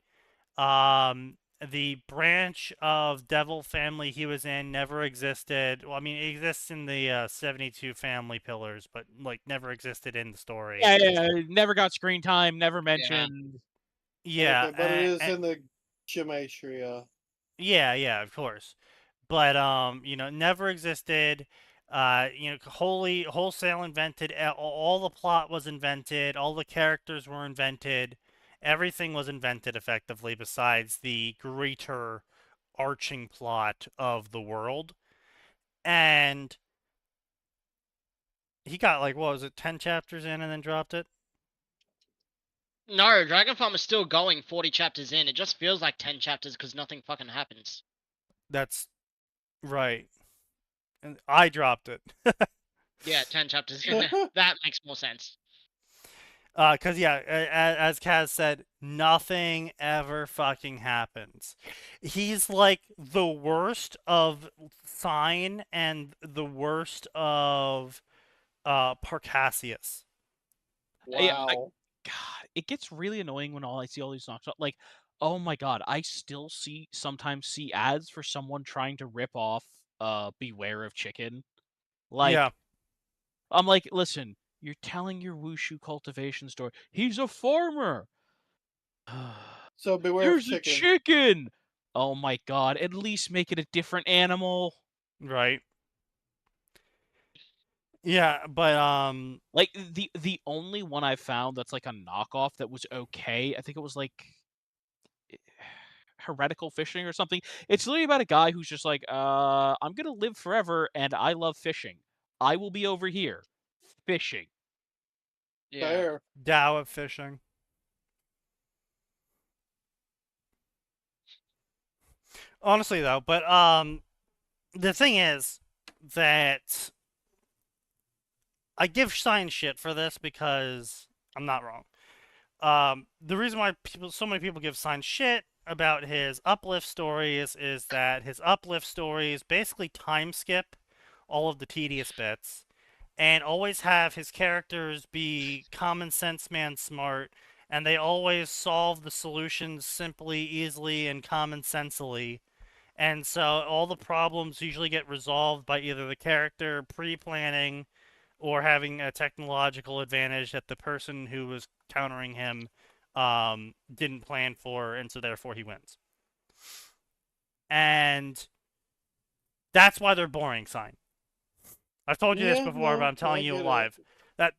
Speaker 1: the branch of Devil family he was in never existed. Well, I mean, it exists in the 72 family pillars, but like never existed in the story.
Speaker 4: Yeah, never got screen time, never mentioned.
Speaker 1: Yeah,
Speaker 2: okay, but it is in the gematria.
Speaker 1: Yeah, of course. But you know, never existed. You know, wholesale invented. All the plot was invented. All the characters were invented. Everything was invented effectively, besides the greater arching plot of the world. And he got like, what was it, 10 chapters in and then dropped it?
Speaker 5: No, Dragon Farm is still going 40 chapters in. It just feels like 10 chapters because nothing fucking happens.
Speaker 1: That's right. And I dropped it.
Speaker 5: Yeah, 10 chapters in. That makes more sense.
Speaker 1: Cause yeah, as Kaz said, nothing ever fucking happens. He's like the worst of Sign and the worst of Parcassius.
Speaker 2: Wow.
Speaker 4: God, it gets really annoying when I see all these knocks. Like, oh my god, I still sometimes see ads for someone trying to rip off Beware of Chicken. Like,
Speaker 1: Yeah.
Speaker 4: I'm like, listen, you're telling your wushu cultivation story. He's a farmer.
Speaker 2: So beware of
Speaker 4: There's a
Speaker 2: chicken.
Speaker 4: chicken. Oh my god, at least make it a different animal.
Speaker 1: Right. Yeah, but
Speaker 4: Like the only one I found that's like a knockoff that was okay, I think it was like heretical fishing or something. It's literally about a guy who's just like, I'm gonna live forever and I love fishing. I will be over here fishing.
Speaker 5: Yeah.
Speaker 2: Fair.
Speaker 1: Dow of fishing. Honestly though, but the thing is that I give Shine shit for this because I'm not wrong. The reason why so many people give Sign shit about his uplift stories is that his uplift stories basically time skip all of the tedious bits and always have his characters be common sense man smart, and they always solve the solutions simply, easily, and common sensely. And so all the problems usually get resolved by either the character pre-planning or having a technological advantage that the person who was countering him didn't plan for, and so therefore he wins. And that's why they're boring, Sign. I've told you this
Speaker 2: Yeah,
Speaker 1: before, but
Speaker 2: no,
Speaker 1: I'm telling
Speaker 2: I
Speaker 1: you
Speaker 2: get
Speaker 1: live.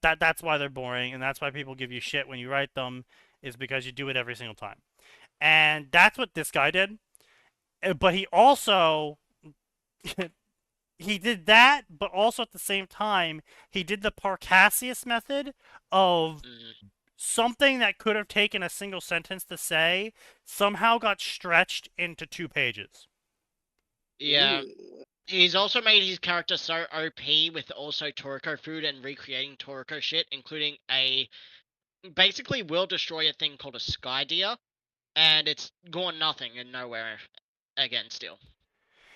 Speaker 1: That's why they're boring, and that's why people give you shit when you write them, is because you do it every single time. And that's what this guy did. But he also he did that, but also at the same time, he did the Parcassius method of something that could have taken a single sentence to say somehow got stretched into 2 pages.
Speaker 5: Yeah.
Speaker 2: Ew.
Speaker 5: He's also made his character so OP with also Toriko food and recreating Toriko shit, including a basically will destroy a thing called a Sky Deer, and it's gone nothing and nowhere again still.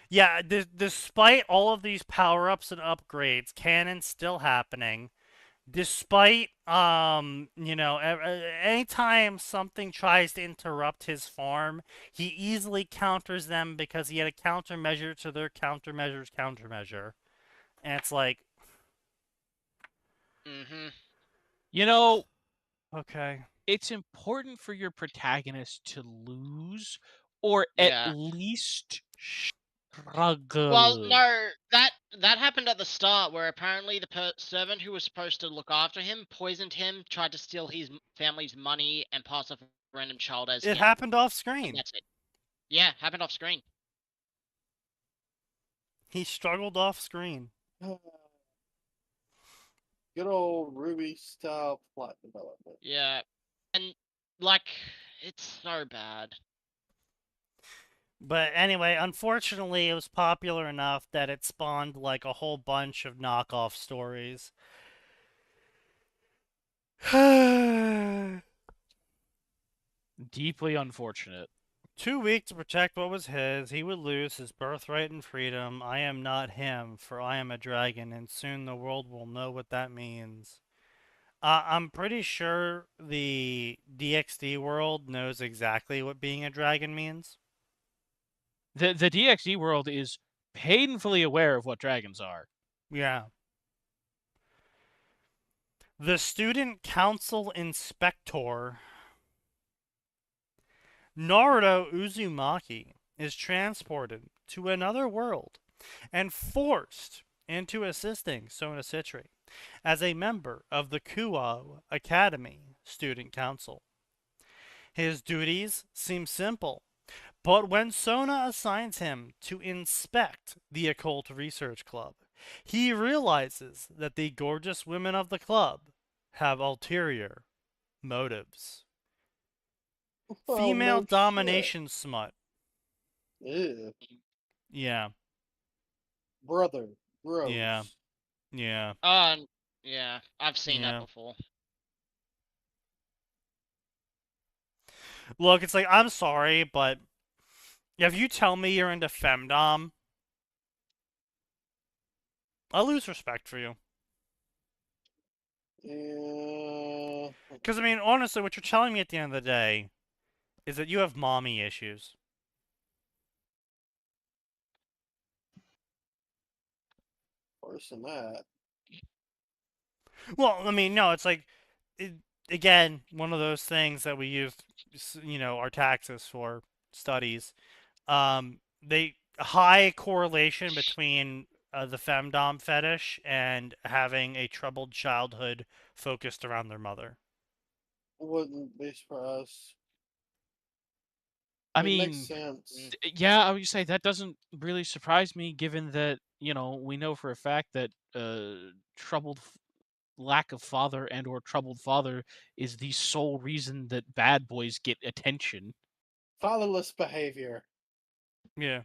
Speaker 1: Yeah, despite all of these power-ups and upgrades, canon's still happening. Despite anytime something tries to interrupt his farm, he easily counters them because he had a countermeasure to their countermeasure's countermeasure. And it's like,
Speaker 4: You know,
Speaker 1: okay.
Speaker 4: it's important for your protagonist to lose or at
Speaker 5: Yeah.
Speaker 4: least struggle.
Speaker 5: Well, no, that happened at the start, where apparently the servant who was supposed to look after him poisoned him, tried to steal his family's money, and pass off a random child as
Speaker 1: It
Speaker 5: him.
Speaker 1: happened off
Speaker 5: And
Speaker 1: screen.
Speaker 5: that's it. Yeah, happened off screen.
Speaker 1: He struggled off screen.
Speaker 2: Good old Ruby style plot development.
Speaker 5: Yeah, and like it's so bad.
Speaker 1: But anyway, unfortunately, it was popular enough that it spawned like a whole bunch of knockoff stories.
Speaker 4: Deeply unfortunate.
Speaker 1: Too weak to protect what was his, he would lose his birthright and freedom. I am not him, for I am a dragon, and soon the world will know what that means. I'm pretty sure the DxD world knows exactly what being a dragon means.
Speaker 4: The DxD world is painfully aware of what dragons are.
Speaker 1: Yeah. The Student Council Inspector Naruto Uzumaki is transported to another world and forced into assisting Sona Citri as a member of the Kuo Academy Student Council. His duties seem simple, but when Sona assigns him to inspect the Occult Research Club, he realizes that the gorgeous women of the club have ulterior motives.
Speaker 2: Oh,
Speaker 1: Female
Speaker 2: no shit.
Speaker 1: domination smut.
Speaker 2: Ew.
Speaker 1: Yeah.
Speaker 2: Brother.
Speaker 1: Yeah.
Speaker 2: Gross.
Speaker 1: Yeah.
Speaker 5: Yeah, I've seen that
Speaker 1: Yeah.
Speaker 5: before.
Speaker 1: Look, it's like, I'm sorry, but if you tell me you're into femdom, I lose respect for you.
Speaker 2: Yeah.
Speaker 1: Because, I mean, honestly, what you're telling me at the end of the day is that you have mommy issues.
Speaker 2: Worse than that.
Speaker 1: Well, I mean, no, it's like, again, one of those things that we use, our taxes for studies. They high correlation between the femdom fetish and having a troubled childhood focused around their mother.
Speaker 2: Wouldn't be surprised.
Speaker 4: I
Speaker 2: It makes
Speaker 4: mean,
Speaker 2: sense.
Speaker 4: yeah, I would say that doesn't really surprise me, given that we know for a fact that troubled lack of father and or troubled father is the sole reason that bad boys get attention.
Speaker 2: Fatherless behavior.
Speaker 1: Yeah.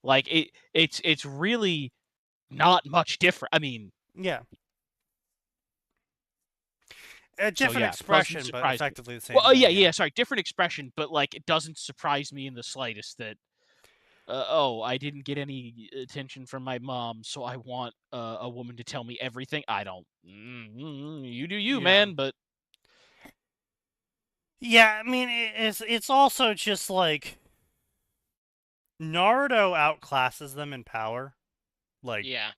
Speaker 4: Like it's really not much different. I mean,
Speaker 1: Yeah. A
Speaker 4: so
Speaker 1: different
Speaker 4: yeah, doesn't
Speaker 1: expression, but
Speaker 4: surprise me.
Speaker 1: effectively the same
Speaker 4: Well,
Speaker 1: thing.
Speaker 4: yeah, sorry, different expression, but like it doesn't surprise me in the slightest that I didn't get any attention from my mom, so I want a woman to tell me everything. I don't. You do you,
Speaker 1: Yeah.
Speaker 4: man. But
Speaker 1: Yeah, I mean, it's also just like Naruto outclasses them in power. Like,
Speaker 5: Yeah.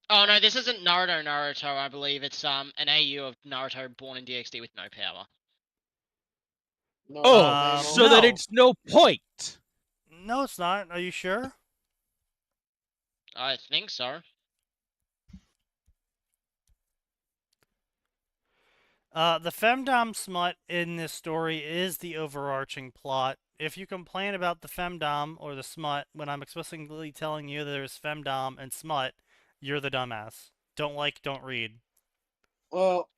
Speaker 5: Oh no, this isn't Naruto, I believe. It's an AU of Naruto born in DxD with no power.
Speaker 2: No,
Speaker 4: so that
Speaker 1: no.
Speaker 4: it's no point.
Speaker 1: No, it's not. Are you sure?
Speaker 5: I think so.
Speaker 1: The femdom smut in this story is the overarching plot. If you complain about the femdom or the smut when I'm explicitly telling you there's femdom and smut, you're the dumbass. Don't like, don't read.
Speaker 2: Well,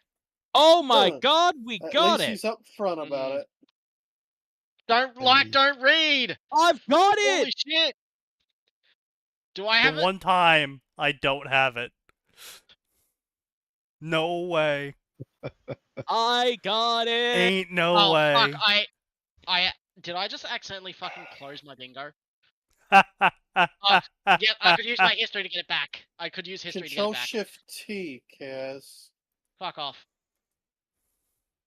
Speaker 4: Oh my God, we
Speaker 2: at
Speaker 4: got
Speaker 2: least
Speaker 4: it.
Speaker 2: he's up front about it.
Speaker 5: Don't like, don't read.
Speaker 4: I've got it.
Speaker 5: Holy shit! Do I
Speaker 1: The
Speaker 5: have it?
Speaker 1: one time I don't have it. No way.
Speaker 4: I got it.
Speaker 1: Ain't no
Speaker 5: Oh
Speaker 1: way.
Speaker 5: fuck! Did I just accidentally fucking close my bingo?
Speaker 1: Yeah,
Speaker 5: Yeah, I could use my history to get it back. I could use history to get
Speaker 2: Control
Speaker 5: it back.
Speaker 2: Shift T, Kaz.
Speaker 5: Fuck off.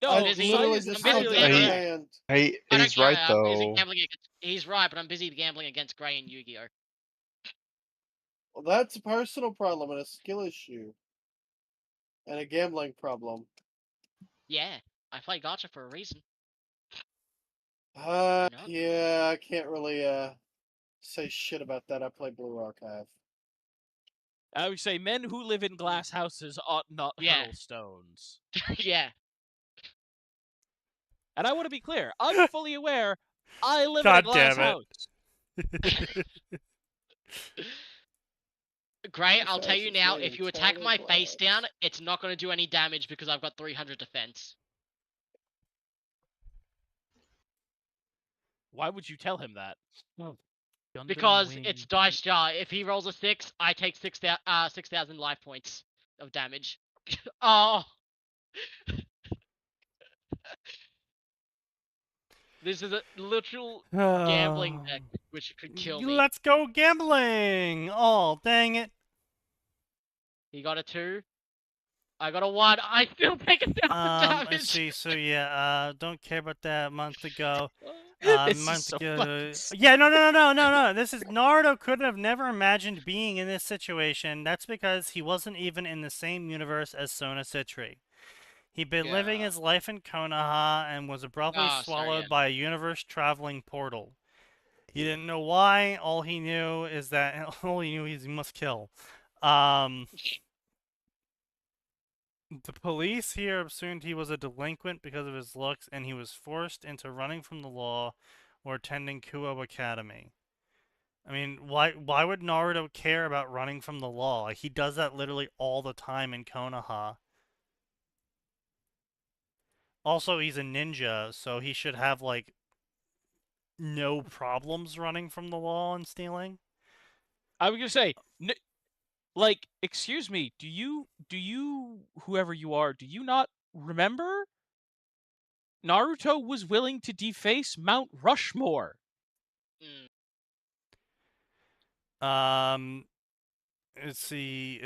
Speaker 4: No,
Speaker 2: I
Speaker 5: busy-
Speaker 2: literally
Speaker 4: Silas,
Speaker 2: just
Speaker 5: I'm
Speaker 2: told
Speaker 5: busy
Speaker 2: you
Speaker 3: gambling.
Speaker 2: to
Speaker 3: Hey.
Speaker 2: command.
Speaker 3: Hey,
Speaker 5: I don't
Speaker 3: he's
Speaker 5: care.
Speaker 3: right
Speaker 5: I'm busy
Speaker 3: though.
Speaker 5: gambling against. He's right, but I'm busy gambling against Gray and Yu-Gi-Oh.
Speaker 2: Well, that's a personal problem and a skill issue. And a gambling problem.
Speaker 5: Yeah, I play Gacha for a reason. not?
Speaker 2: Yeah, I can't really say shit about that. I play Blue Archive.
Speaker 4: I would say men who live in glass houses ought not
Speaker 5: Yeah.
Speaker 4: hurl stones.
Speaker 5: Yeah.
Speaker 4: And I want to be clear. I'm fully aware I live in a
Speaker 1: God
Speaker 4: glass
Speaker 1: damn it.
Speaker 4: house.
Speaker 5: Gray,
Speaker 2: This
Speaker 5: I'll tell
Speaker 2: house
Speaker 5: you
Speaker 2: is
Speaker 5: now,
Speaker 2: made
Speaker 5: if you
Speaker 2: entirely
Speaker 5: attack my
Speaker 2: of
Speaker 5: face down,
Speaker 2: glass.
Speaker 5: it's not going to do any damage because I've got 300 defense.
Speaker 4: Why would you tell him that?
Speaker 5: Because it's dice jar. If he rolls a 6, I take 6,000 life points of damage. Oh! This is a literal gambling deck, which could kill me.
Speaker 1: Let's go gambling! Oh, dang it.
Speaker 5: He got a 2. I got a 1. I still take 1,000 damage!
Speaker 1: I see. So, yeah, don't care about that a month ago.
Speaker 4: This is
Speaker 1: Month
Speaker 4: so
Speaker 1: ago.
Speaker 4: fucking
Speaker 1: Yeah, no. This is Naruto couldn't have never imagined being in this situation. That's because he wasn't even in the same universe as Sona Citri. He'd been living
Speaker 5: Yeah.
Speaker 1: his life in Konoha and was abruptly
Speaker 5: Oh, sorry,
Speaker 1: swallowed
Speaker 5: yeah.
Speaker 1: by a universe-traveling portal. He didn't know why. All he knew is that he must kill. The police here assumed he was a delinquent because of his looks, and he was forced into running from the law or attending Kuo Academy. I mean, why would Naruto care about running from the law? Like, he does that literally all the time in Konoha. Also, he's a ninja, so he should have like no problems running from the law and stealing.
Speaker 4: I was gonna say, like, excuse me, do you, whoever you are, do you not remember Naruto was willing to deface Mount Rushmore?
Speaker 5: Mm.
Speaker 1: Um, let's see,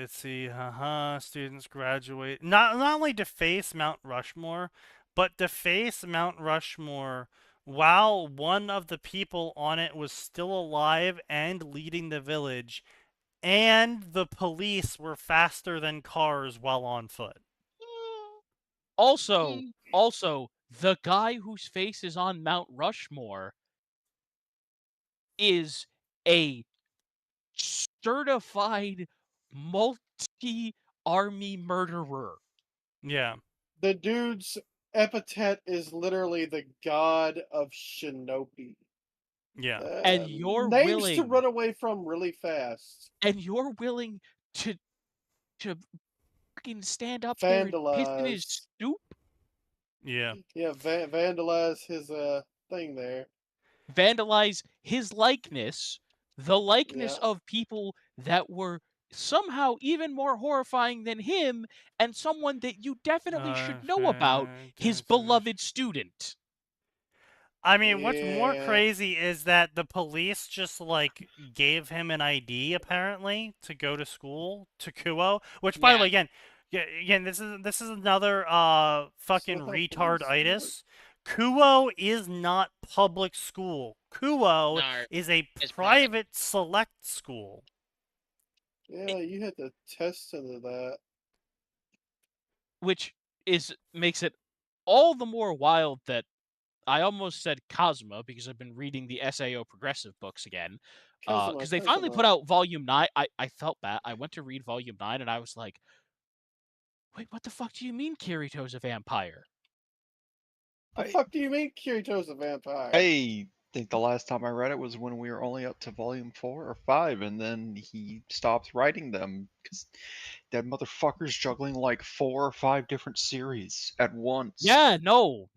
Speaker 1: students graduate. Not only deface Mount Rushmore, but deface Mount Rushmore while one of the people on it was still alive and leading the village, and the police were faster than cars while on foot.
Speaker 4: Also,
Speaker 5: Mm.
Speaker 4: the guy whose face is on Mount Rushmore is a certified multi-army murderer.
Speaker 1: Yeah.
Speaker 2: The dude's epithet is literally the god of shinobi.
Speaker 1: Yeah.
Speaker 4: And you're
Speaker 2: names to
Speaker 4: willing
Speaker 2: run away from really fast.
Speaker 4: and you're willing to fucking stand up there and piss in his
Speaker 2: Vandalize.
Speaker 4: soup?
Speaker 1: Yeah.
Speaker 2: Yeah, vandalize his thing there.
Speaker 4: Vandalize his likeness, the likeness
Speaker 2: Yeah.
Speaker 4: of people that were somehow even more horrifying than him, and someone that you definitely should know about, his beloved student.
Speaker 1: I mean, what's more
Speaker 2: Yeah.
Speaker 1: crazy is that the police just like gave him an ID apparently to go to school to Kuo, which by the
Speaker 5: Yeah.
Speaker 1: way, again, this is another fucking
Speaker 2: So how
Speaker 1: retard-itis. Kuo is not public school. Kuo
Speaker 5: No,
Speaker 1: is a
Speaker 5: it's private.
Speaker 1: private select school.
Speaker 2: Yeah, you had to test into that.
Speaker 4: Which makes it all the more wild that I almost said Cosmo because I've been reading the SAO progressive books again. Because they finally put out Volume 9. I felt bad. I went to read Volume 9 and I was like, wait, what the fuck do you mean Kirito's a vampire?
Speaker 2: The fuck do you mean Kirito's a vampire?
Speaker 3: I think the last time I read it was when we were only up to volume 4 or 5, and then he stopped writing them because that motherfucker's juggling like 4 or 5 different series at once.
Speaker 4: Yeah, no.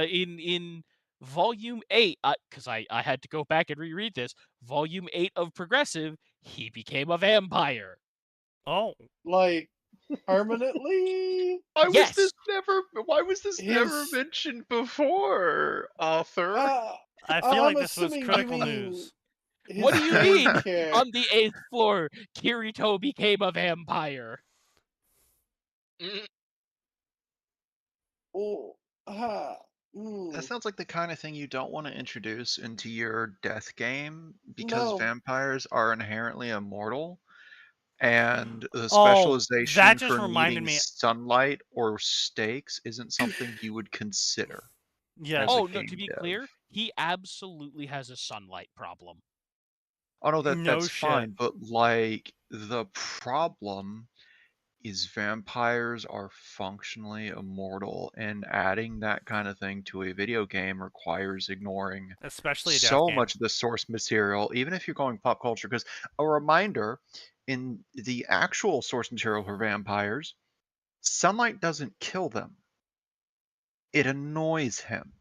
Speaker 4: In Volume 8, because I had to go back and reread this, Volume 8 of Progressive, he became a vampire.
Speaker 1: Oh.
Speaker 2: Like, permanently?
Speaker 3: Why was
Speaker 4: Yes.
Speaker 3: this never
Speaker 2: His-
Speaker 3: mentioned before, author?
Speaker 1: I feel
Speaker 2: I'm
Speaker 1: like this was
Speaker 2: assuming you
Speaker 1: critical
Speaker 2: mean
Speaker 1: news.
Speaker 4: What do you
Speaker 2: his
Speaker 4: mean?
Speaker 2: main character-
Speaker 4: On the 8th floor, Kirito became a vampire.
Speaker 5: Mm.
Speaker 2: Oh,
Speaker 3: That sounds like the kind of thing you don't want to introduce into your death game because
Speaker 2: No.
Speaker 3: vampires are inherently immortal, and the
Speaker 1: Oh,
Speaker 3: specialization
Speaker 1: that just
Speaker 3: for
Speaker 1: reminded
Speaker 3: needing
Speaker 1: me.
Speaker 3: sunlight or stakes isn't something you would consider.
Speaker 1: Yeah.
Speaker 3: As a
Speaker 4: Oh, no,
Speaker 3: game
Speaker 4: to be
Speaker 3: dev.
Speaker 4: clear, he absolutely has a sunlight problem.
Speaker 3: Oh no,
Speaker 1: No
Speaker 3: that's
Speaker 1: shit.
Speaker 3: fine, but like the problem is vampires are functionally immortal, and adding that kind of thing to a video game requires ignoring
Speaker 1: Especially a death
Speaker 3: so
Speaker 1: game.
Speaker 3: much of the source material, even if you're going pop culture. Because a reminder, in the actual source material for vampires, sunlight doesn't kill them. It annoys him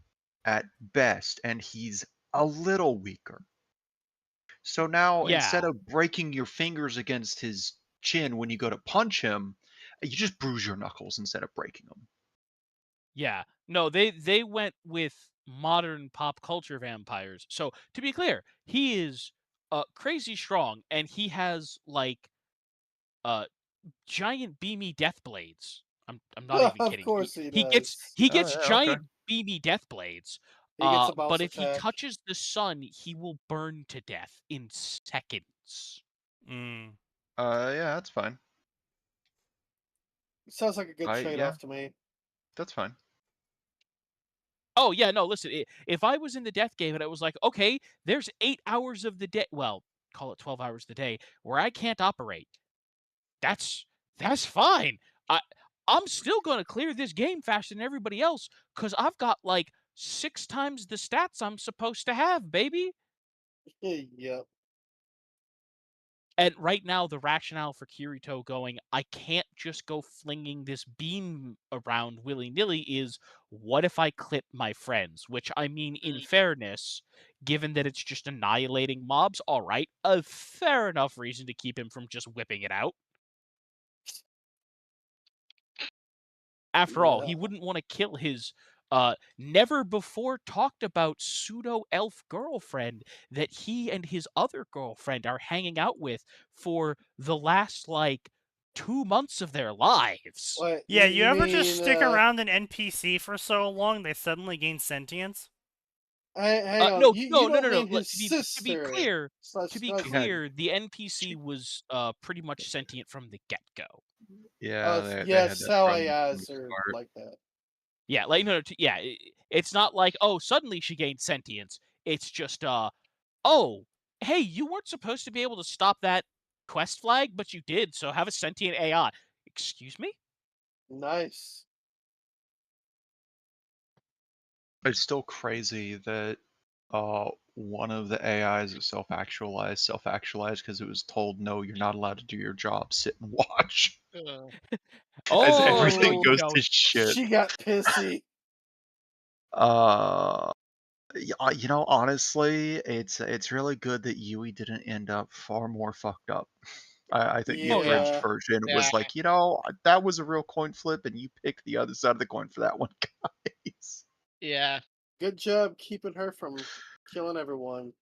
Speaker 3: at best, and he's a little weaker. So now, instead
Speaker 4: Yeah.
Speaker 3: of breaking your fingers against his chin when you go to punch him, you just bruise your knuckles instead of breaking them.
Speaker 4: Yeah. No, they went with modern pop culture vampires. So, to be clear, he is crazy strong and he has like giant beamy death blades. I'm not even
Speaker 2: Of
Speaker 4: kidding.
Speaker 2: course he
Speaker 4: He gets
Speaker 2: does.
Speaker 4: he
Speaker 3: Oh,
Speaker 4: gets
Speaker 3: yeah, okay.
Speaker 4: giant beamy death blades.
Speaker 2: He gets a bounce
Speaker 4: But if he
Speaker 2: attack.
Speaker 4: touches the sun, he will burn to death in seconds.
Speaker 1: Mm.
Speaker 3: Yeah, that's fine.
Speaker 2: Sounds like a good
Speaker 3: Yeah.
Speaker 2: trade-off to me.
Speaker 3: That's fine.
Speaker 4: Oh yeah, no, listen, if I was in the death game and it was like, okay, there's 8 hours of the day, well, call it 12 hours of the day, where I can't operate. That's fine. I'm still gonna clear this game faster than everybody else, because I've got like 6 times the stats I'm supposed to have, baby.
Speaker 2: Yep.
Speaker 4: And right now, the rationale for Kirito going, I can't just go flinging this beam around willy-nilly is, what if I clip my friends? Which, I mean, in fairness, given that it's just annihilating mobs, all right, a fair enough reason to keep him from just whipping it out. After all, he
Speaker 2: Yeah.
Speaker 4: wouldn't want to kill his never before talked about pseudo elf girlfriend that he and his other girlfriend are hanging out with for the last like 2 months of their lives.
Speaker 2: What,
Speaker 1: Yeah, you ever just
Speaker 2: mean,
Speaker 1: stick around an NPC for so long they suddenly gain sentience?
Speaker 2: hang on,
Speaker 4: No,
Speaker 2: you
Speaker 4: no, no,
Speaker 2: don't
Speaker 4: no, no.
Speaker 2: mean his
Speaker 4: To be
Speaker 2: sister
Speaker 4: clear,
Speaker 2: slash
Speaker 4: to be
Speaker 2: cousin.
Speaker 4: clear, the NPC was pretty much sentient from the get-go.
Speaker 3: Yeah, they
Speaker 2: Yeah,
Speaker 3: had that from the
Speaker 2: Salayas are
Speaker 3: start.
Speaker 2: like that.
Speaker 4: Yeah, like no, yeah, it's not like, oh, suddenly she gained sentience. It's just oh, hey, you weren't supposed to be able to stop that quest flag, but you did, so have a sentient AI. Excuse me?
Speaker 2: Nice.
Speaker 3: It's still crazy that one of the AIs is self-actualized because it was told, no, you're not allowed to do your job, sit and watch. As
Speaker 4: Oh, no,
Speaker 3: everything
Speaker 2: Oh,
Speaker 3: goes to shit.
Speaker 2: she got pissy.
Speaker 3: You know, honestly, it's really good that Yui didn't end up far more fucked up. I think the
Speaker 4: Oh, yeah.
Speaker 3: abridged
Speaker 2: Yeah.
Speaker 3: version
Speaker 5: Yeah.
Speaker 3: was like, you know, that was a real coin flip, and you picked the other side of the coin for that one, guys.
Speaker 5: Yeah.
Speaker 2: Good job keeping her from killing everyone.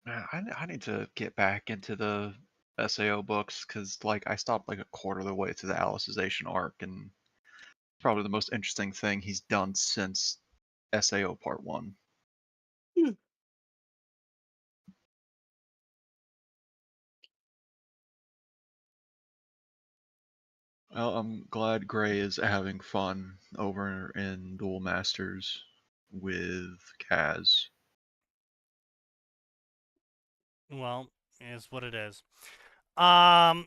Speaker 3: Man, I need to get back into the SAO books because, like, I stopped like a quarter of the way to the Alicization arc, and probably the most interesting thing he's done since SAO Part 1. Well, I'm glad Gray is having fun over in Duel Masters with Kaz.
Speaker 1: Well, is what it is. Blah,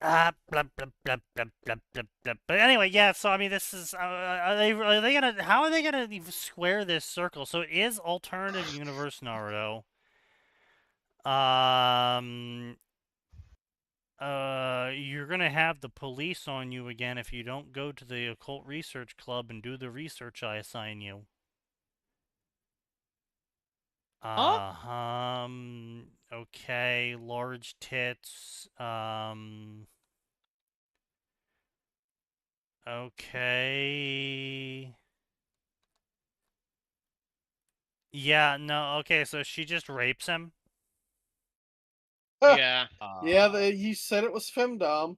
Speaker 1: blah, blah, blah, blah, blah, blah. But anyway, yeah. So I mean, this is are they gonna how are they gonna even square this circle? So it is alternative universe Naruto. Um, you're gonna have the police on you again if you don't go to the occult research club and do the research I assign you.
Speaker 4: Huh?
Speaker 1: Okay, large tits. Okay. Yeah, no, okay, so she just rapes him?
Speaker 5: Yeah.
Speaker 2: Yeah, you said it was femdom.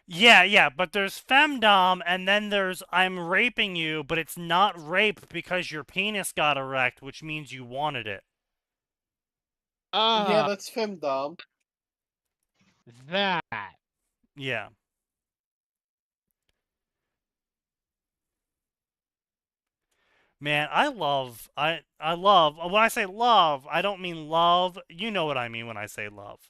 Speaker 1: Yeah, but there's femdom, and then there's I'm raping you, but it's not rape because your penis got erect, which means you wanted it.
Speaker 2: Yeah, that's femdom.
Speaker 4: That.
Speaker 1: Yeah. Man, I love when I say love, I don't mean love. You know what I mean when I say love.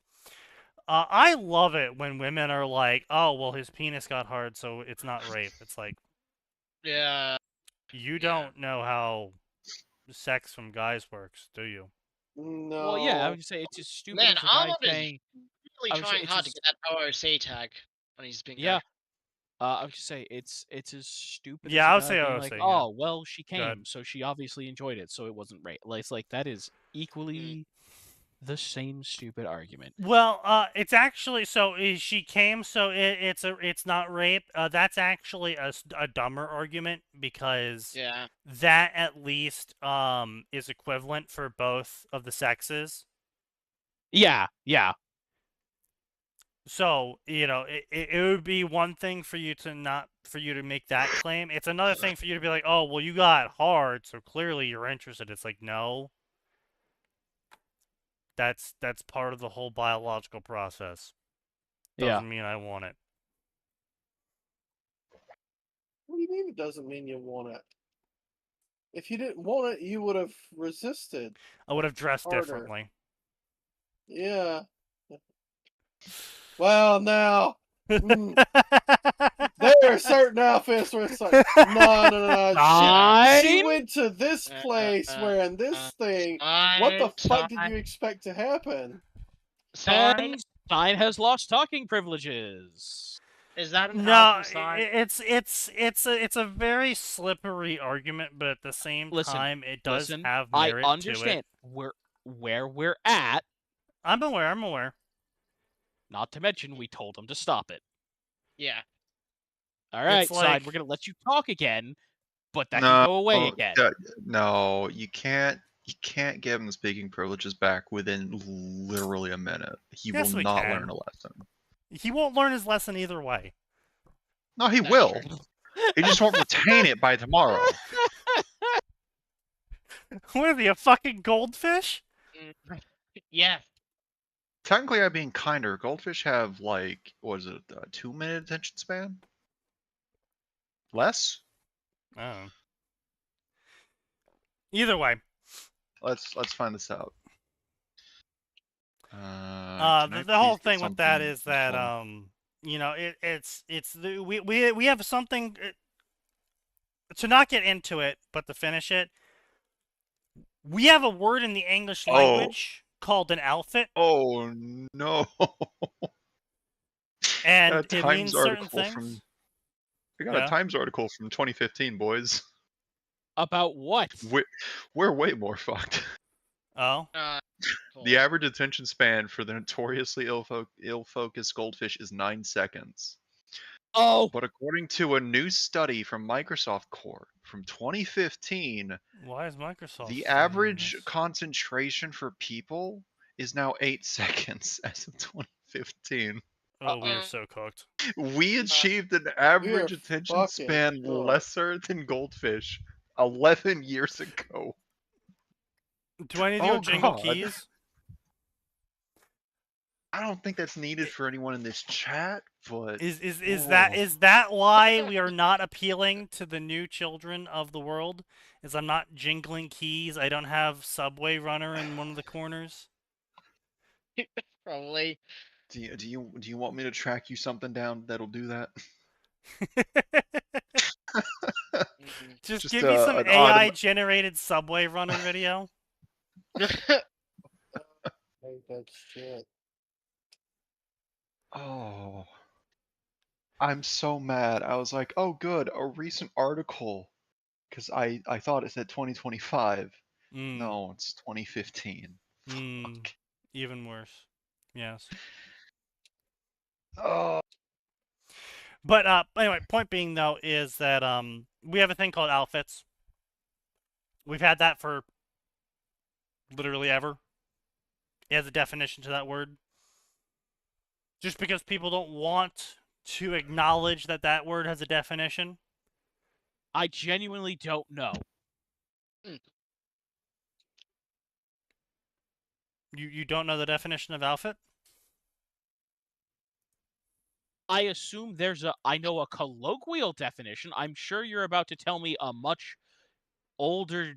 Speaker 1: I love it when women are like, "Oh, well, his penis got hard, so it's not rape." It's like
Speaker 5: Yeah.
Speaker 1: you
Speaker 5: Yeah.
Speaker 1: don't know how sex from guys works, do you?
Speaker 2: No.
Speaker 4: Well, yeah, I would say it's as stupid
Speaker 5: Man,
Speaker 4: as a guy
Speaker 5: Arnold is
Speaker 4: saying.
Speaker 5: really
Speaker 4: I would say
Speaker 5: trying
Speaker 4: it's
Speaker 5: hard to
Speaker 4: as
Speaker 5: get that OOC tag on his bingo.
Speaker 4: yeah. I would just say it's as stupid
Speaker 1: Yeah,
Speaker 4: as a
Speaker 1: I would
Speaker 4: guy
Speaker 1: say
Speaker 4: being like,
Speaker 1: OOC, yeah.
Speaker 4: oh, well, she
Speaker 1: Go ahead.
Speaker 4: came, so she obviously enjoyed it, so it wasn't rape. Like, it's like that is equally the same stupid argument.
Speaker 1: Well, it's actually so she came, so it's not rape. That's actually a dumber argument because
Speaker 5: Yeah.
Speaker 1: that at least is equivalent for both of the sexes.
Speaker 4: Yeah, yeah.
Speaker 1: So, you know, it would be one thing for you to make that claim. It's another thing for you to be like, "Oh, well, you got hard, so clearly you're interested." It's like, "No. That's part of the whole biological process.
Speaker 4: Yeah.
Speaker 1: Doesn't mean I want it."
Speaker 2: What do you mean it doesn't mean you want it? If you didn't want it, you would have resisted.
Speaker 1: I would have dressed
Speaker 2: Harder.
Speaker 1: differently.
Speaker 2: Yeah. Well, now. That There are certain outfits where it's like, no. She
Speaker 4: Fine.
Speaker 2: went to this place wearing this thing. What the fuck did you expect to happen?
Speaker 5: Sign?
Speaker 4: And Stein has lost talking privileges.
Speaker 5: Is that an
Speaker 1: No,
Speaker 5: alpha sign?
Speaker 1: it's a very slippery argument, but at the same
Speaker 4: Listen,
Speaker 1: time, it does
Speaker 4: Listen,
Speaker 1: have
Speaker 4: I
Speaker 1: merit to it.
Speaker 4: understand where we're at.
Speaker 1: I'm aware.
Speaker 4: Not to mention, we told him to stop it.
Speaker 5: Yeah.
Speaker 4: All right,
Speaker 1: It's
Speaker 4: Side,
Speaker 1: like-
Speaker 4: we're gonna let you talk again, but that
Speaker 3: No,
Speaker 4: can go away again.
Speaker 3: No, you can't. You can't give him the speaking privileges back within literally a minute. He
Speaker 1: Yes,
Speaker 3: will
Speaker 1: we
Speaker 3: not
Speaker 1: can.
Speaker 3: learn a lesson.
Speaker 1: He won't learn his lesson either way.
Speaker 3: No, he
Speaker 5: That's
Speaker 3: will.
Speaker 5: true.
Speaker 3: He just won't retain it by tomorrow.
Speaker 1: What are they, a fucking goldfish?
Speaker 5: Yes.
Speaker 3: Technically, I'm being kinder. Goldfish have like, what is it, a 2-minute attention span? Less?
Speaker 1: Oh. Either way,
Speaker 3: Let's find this out.
Speaker 1: the whole thing with that is that you know, we have something to not get into it, but to finish it. We have a word in the English language called an outfit,
Speaker 3: Oh no!
Speaker 1: and
Speaker 3: A
Speaker 1: it
Speaker 3: Times
Speaker 1: means certain
Speaker 3: article
Speaker 1: things.
Speaker 3: from- I got
Speaker 1: Yeah.
Speaker 3: a Times article from 2015, boys.
Speaker 4: About what?
Speaker 3: We're way more fucked.
Speaker 1: Oh,
Speaker 5: Cool.
Speaker 3: The average attention span for the notoriously ill-focused goldfish is 9 seconds.
Speaker 4: Oh,
Speaker 3: But according to a new study from Microsoft Corp from 2015,
Speaker 1: why is Microsoft
Speaker 3: the
Speaker 1: studying
Speaker 3: average
Speaker 1: this?
Speaker 3: concentration for people is now 8 seconds as of 2015.
Speaker 1: Oh, we are so cooked.
Speaker 3: We achieved an average attention
Speaker 2: fucking
Speaker 3: span
Speaker 2: cooked.
Speaker 3: lesser than goldfish 11 years ago.
Speaker 1: Do I need to go
Speaker 3: Oh,
Speaker 1: jingle
Speaker 3: God.
Speaker 1: keys?
Speaker 3: I don't think that's needed for anyone in this chat, but
Speaker 1: Is that why we are not appealing to the new children of the world? Is I'm not jingling keys. I don't have Subway Runner in one of the corners.
Speaker 5: Probably.
Speaker 3: do you want me to track you something down that'll do that?
Speaker 1: Just
Speaker 3: Just,
Speaker 1: give me some
Speaker 3: an
Speaker 1: AI generated Subway Runner video.
Speaker 2: Hate that shit.
Speaker 3: Oh, I'm so mad. I was like, oh, good, a recent article, because I thought it said 2025.
Speaker 1: Mm,
Speaker 3: No, it's 2015. Fuck.
Speaker 1: even worse. Yes.
Speaker 3: Oh,
Speaker 1: But anyway, point being though is that we have a thing called outfits. We've had that for literally ever. It has a definition to that word. Just because people don't want to acknowledge that that word has a definition.
Speaker 4: I genuinely don't know.
Speaker 1: You don't know the definition of outfit?
Speaker 4: I assume I know a colloquial definition. I'm sure you're about to tell me a much older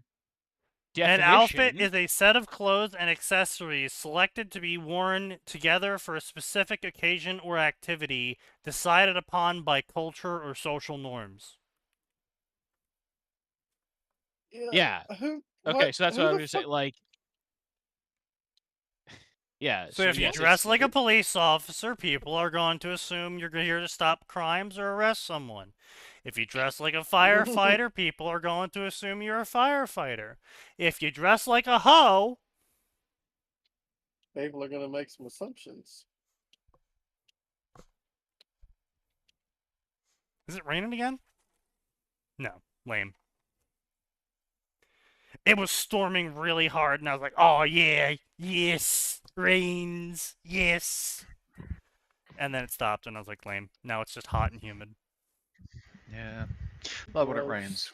Speaker 4: definition.
Speaker 1: An outfit is a set of clothes and accessories selected to be worn together for a specific occasion or activity decided upon by culture or social norms.
Speaker 4: Yeah. Okay, so that's what I was going to say. Like, yeah.
Speaker 1: So if you
Speaker 4: yes,
Speaker 1: dress like a police officer, people are going to assume you're here to stop crimes or arrest someone. If you dress like a firefighter, people are going to assume you're a firefighter. If you dress like a hoe,
Speaker 2: People are going to make some assumptions.
Speaker 1: is it raining again? No, lame. It was storming really hard, and I was like, oh yeah, yes, rains, yes. And then it stopped, and I was like, lame. Now it's just hot and humid.
Speaker 3: yeah. Love when it
Speaker 2: Gross.
Speaker 3: rains.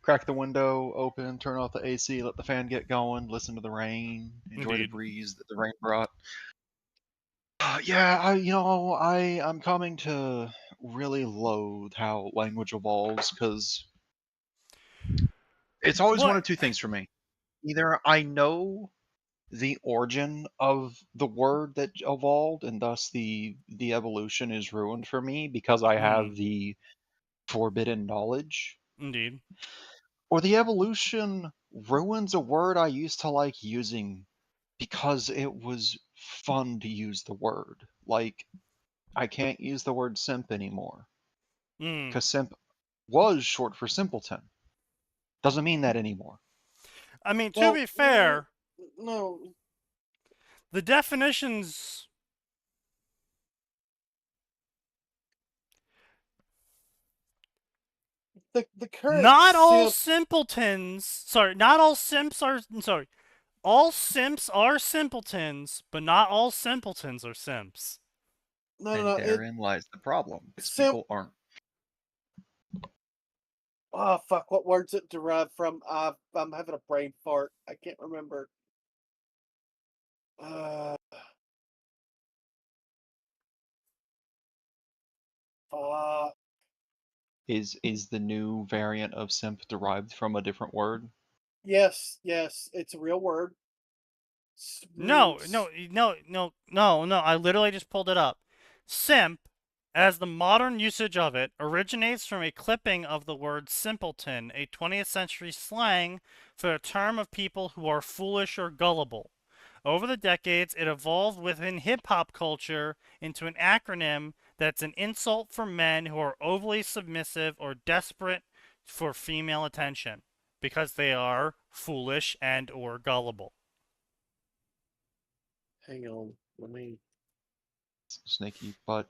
Speaker 3: Crack the window open, turn off the AC, let the fan get going, listen to the rain, enjoy the
Speaker 1: Indeed.
Speaker 3: breeze that the rain brought. Yeah, I'm coming to really loathe how language evolves, because it's always one
Speaker 1: What?
Speaker 3: of two things for me. Either I know the origin of the word that evolved, and thus the evolution is ruined for me because I have the forbidden knowledge.
Speaker 1: Indeed.
Speaker 3: Or the evolution ruins a word I used to like using because it was fun to use the word. Like, I can't use the word simp anymore because simp was short for simpleton. Doesn't mean that anymore.
Speaker 1: I mean, to
Speaker 2: Well,
Speaker 1: be fair,
Speaker 2: no,
Speaker 1: the definitions.
Speaker 2: the current
Speaker 1: Not all
Speaker 2: simp.
Speaker 1: simpletons. Sorry, not all simps are. Sorry. All simps are simpletons, but not all simpletons are simps.
Speaker 2: No,
Speaker 3: And
Speaker 2: no, no.
Speaker 3: therein lies the problem. Because
Speaker 2: Simp.
Speaker 3: people aren't.
Speaker 2: Oh fuck! What words it derived from? I'm having a brain fart. I can't remember. Fuck.
Speaker 3: Is the new variant of simp derived from a different word?
Speaker 2: Yes, yes, it's a real word.
Speaker 1: No, no, no, no, no, no. I literally just pulled it up. Simp, as the modern usage of it, originates from a clipping of the word simpleton, a 20th century slang for a term of people who are foolish or gullible. Over the decades, it evolved within hip-hop culture into an acronym that's an insult for men who are overly submissive or desperate for female attention because they are foolish and or gullible.
Speaker 2: Hang on, let me.
Speaker 3: Snaky, but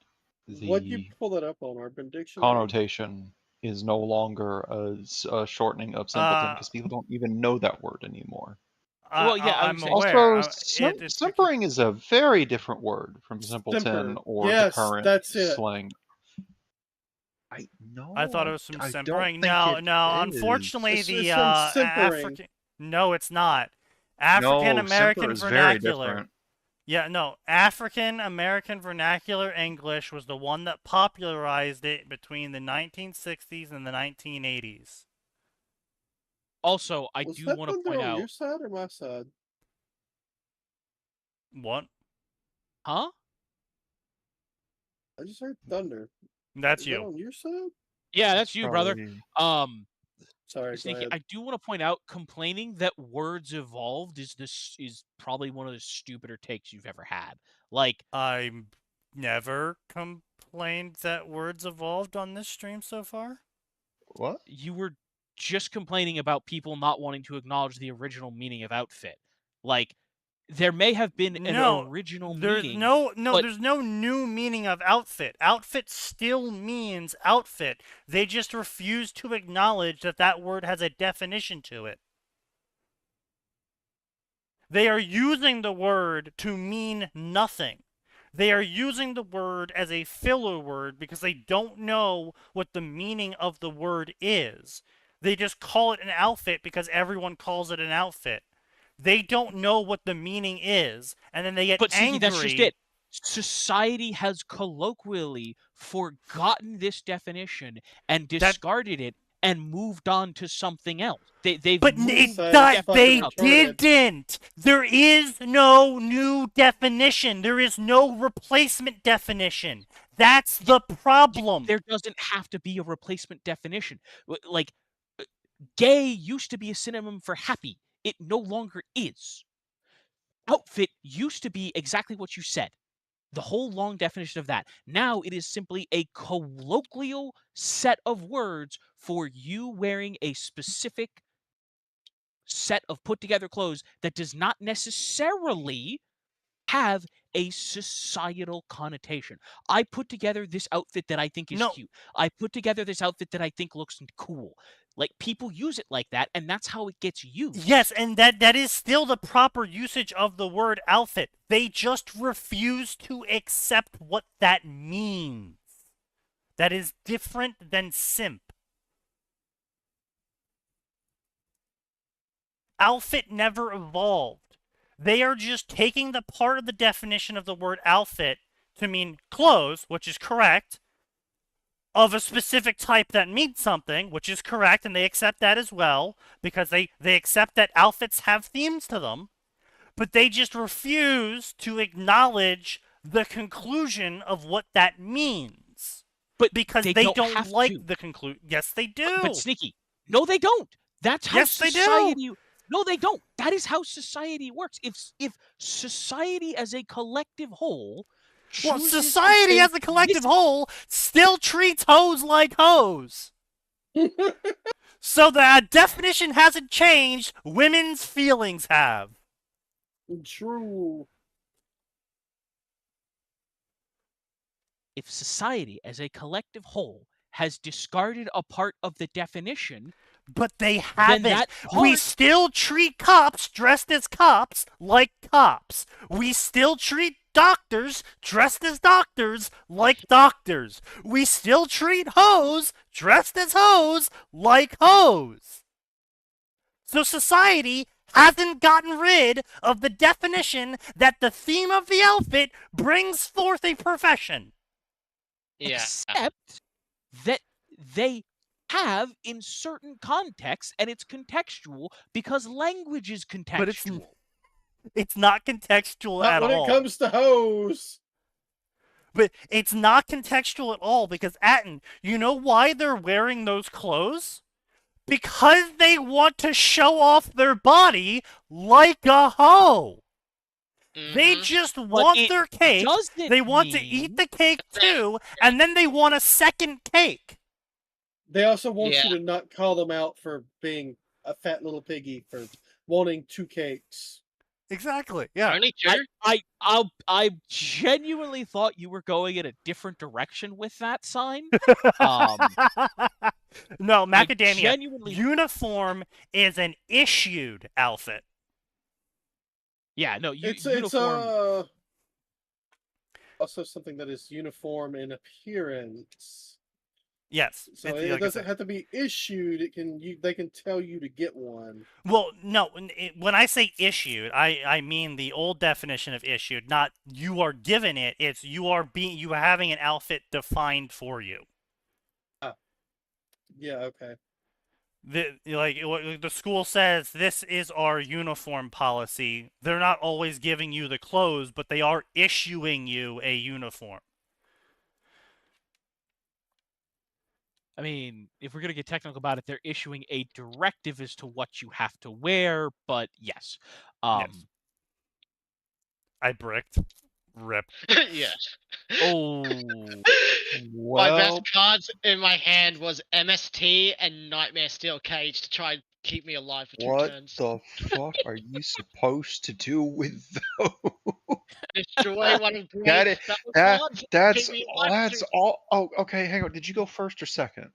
Speaker 2: What'd you
Speaker 3: the
Speaker 2: pull that up on? Urban Dictionary.
Speaker 3: connotation is no longer a shortening of simpleton because people don't even know that word anymore.
Speaker 4: Well, yeah, I would
Speaker 1: I'm
Speaker 4: say-
Speaker 1: aware.
Speaker 3: Also,
Speaker 1: It's
Speaker 3: simpering is a very different word from simpleton
Speaker 2: Simper.
Speaker 3: or the
Speaker 2: Yes,
Speaker 3: current
Speaker 2: that's it.
Speaker 3: slang. I know.
Speaker 1: I thought it was some
Speaker 3: I don't
Speaker 1: simpering.
Speaker 3: think
Speaker 1: No,
Speaker 3: it
Speaker 1: no.
Speaker 3: is.
Speaker 1: Unfortunately,
Speaker 2: It's
Speaker 1: the
Speaker 2: from simpering.
Speaker 1: African. No, it's not. African
Speaker 3: No, simper
Speaker 1: American
Speaker 3: is very
Speaker 1: vernacular.
Speaker 3: different.
Speaker 1: Yeah, no. African American vernacular English was the one that popularized it between the 1960s and the 1980s.
Speaker 4: Also, I
Speaker 2: Was
Speaker 4: do
Speaker 2: that
Speaker 4: want to
Speaker 2: thunder
Speaker 4: point
Speaker 2: on
Speaker 4: out,
Speaker 2: your side or my side?
Speaker 1: What?
Speaker 4: huh?
Speaker 2: I just heard thunder.
Speaker 1: That's
Speaker 2: Is that
Speaker 1: you.
Speaker 2: on your side?
Speaker 4: Yeah, that's you, brother.
Speaker 3: Probably-
Speaker 2: Sorry, go
Speaker 4: Sneaky,
Speaker 2: ahead.
Speaker 4: I do want to point out, complaining that words evolved is probably one of the stupider takes you've ever had. Like,
Speaker 1: I never complained that words evolved on this stream so far.
Speaker 3: What?
Speaker 4: you were just complaining about people not wanting to acknowledge the original meaning of outfit. Like, there may have been an original
Speaker 1: there's
Speaker 4: meaning.
Speaker 1: no there's no new meaning of outfit. Outfit still means outfit. They just refuse to acknowledge that that word has a definition to it. They are using the word to mean nothing. They are using the word as a filler word because they don't know what the meaning of the word is. They just call it an outfit because everyone calls it an outfit. They don't know what the meaning is, and then they get
Speaker 4: But
Speaker 1: angry.
Speaker 4: Sneaky, that's just it. Society has colloquially forgotten this definition and discarded it and moved on to something else. They've
Speaker 1: But
Speaker 4: moved
Speaker 1: they
Speaker 2: retarded.
Speaker 1: didn't. There is no new definition. There is no replacement definition. That's the problem.
Speaker 4: There doesn't have to be a replacement definition. Like, gay used to be a synonym for happy. It no longer is. Outfit used to be exactly what you said. The whole long definition of that. Now it is simply a colloquial set of words for you wearing a specific set of put together clothes that does not necessarily have a societal connotation. I put together this outfit that I think is cute. I put together this outfit that I think looks cool. Like, people use it like that, and that's how it gets used.
Speaker 1: Yes, and that is still the proper usage of the word outfit. They just refuse to accept what that means. That is different than simp. Outfit never evolved. They are just taking the part of the definition of the word outfit to mean clothes, which is correct, of a specific type that means something, which is correct, and they accept that as well, because they accept that outfits have themes to them. but they just refuse to acknowledge the conclusion of what that means.
Speaker 4: But
Speaker 1: Because
Speaker 4: they
Speaker 1: they
Speaker 4: don't
Speaker 1: don't
Speaker 4: have
Speaker 1: like
Speaker 4: to.
Speaker 1: the conclusion. Yes, they do.
Speaker 4: But Sneaky, no, they don't. That's how
Speaker 1: Yes, they do.
Speaker 4: society. No, they don't. That is how society works. If society as a collective whole,
Speaker 1: Well,
Speaker 4: chooses to
Speaker 1: society
Speaker 4: say,
Speaker 1: as a collective
Speaker 4: "This
Speaker 1: whole still treats hoes like hoes. So the definition hasn't changed. Women's feelings have.
Speaker 2: True.
Speaker 4: if society as a collective whole has discarded a part of the definition,
Speaker 1: But they
Speaker 4: then
Speaker 1: haven't.
Speaker 4: that
Speaker 1: We
Speaker 4: part
Speaker 1: still treat cops dressed as cops like cops. We still treat doctors dressed as doctors like doctors. We still treat hoes dressed as hoes like hoes. So society hasn't gotten rid of the definition that the theme of the outfit brings forth a profession.
Speaker 5: Yeah.
Speaker 4: except that they have in certain contexts, and it's contextual because language is contextual.
Speaker 1: But it's not contextual
Speaker 2: Not
Speaker 1: at
Speaker 2: when
Speaker 1: all.
Speaker 2: it comes to hoes.
Speaker 1: But it's not contextual at all because, Atten, you know why they're wearing those clothes? Because they want to show off their body like a hoe. They
Speaker 5: Mhm.
Speaker 1: just want
Speaker 4: it
Speaker 1: their cake.
Speaker 4: doesn't
Speaker 1: They want to
Speaker 4: mean-
Speaker 1: eat the cake too, and then they want a second cake.
Speaker 2: They also want
Speaker 5: Yeah.
Speaker 2: you to not call them out for being a fat little piggy for wanting 2 cakes.
Speaker 1: Exactly. Yeah.
Speaker 5: Only two?
Speaker 4: I genuinely thought you were going in a different direction with that sign.
Speaker 1: No,
Speaker 4: I
Speaker 1: macadamia.
Speaker 4: genuinely,
Speaker 1: Uniform is an issued outfit.
Speaker 4: yeah, no,
Speaker 2: It's
Speaker 4: uniform.
Speaker 2: also something that is uniform in appearance.
Speaker 1: Yes.
Speaker 2: So
Speaker 1: it's-
Speaker 2: it
Speaker 1: like I
Speaker 2: doesn't
Speaker 1: said.
Speaker 2: have to be issued. They can tell you to get one.
Speaker 1: Well, no. When I say issued, I mean the old definition of issued, not you are given it. It's you are having an outfit defined for you.
Speaker 2: Yeah, okay.
Speaker 1: The school says this is our uniform policy. They're not always giving you the clothes, but they are issuing you a uniform.
Speaker 4: I mean, if we're gonna get technical about it, they're issuing a directive as to what you have to wear. But yes,
Speaker 1: Yes. I bricked. Rip.
Speaker 5: Yes.
Speaker 4: Oh,
Speaker 5: My
Speaker 3: Well,
Speaker 5: best cards in my hand was MST and Nightmare Steel Cage to try and keep me alive for 2
Speaker 3: what
Speaker 5: turns.
Speaker 3: the fuck are you supposed to do with those?
Speaker 5: Destroy one of
Speaker 3: That
Speaker 5: Grave's
Speaker 3: is-
Speaker 5: spell
Speaker 3: that
Speaker 5: cards. to
Speaker 3: that's
Speaker 5: keep me alive for
Speaker 3: that's
Speaker 5: 2
Speaker 3: all. Oh, okay. Hang on. Did you go first or second?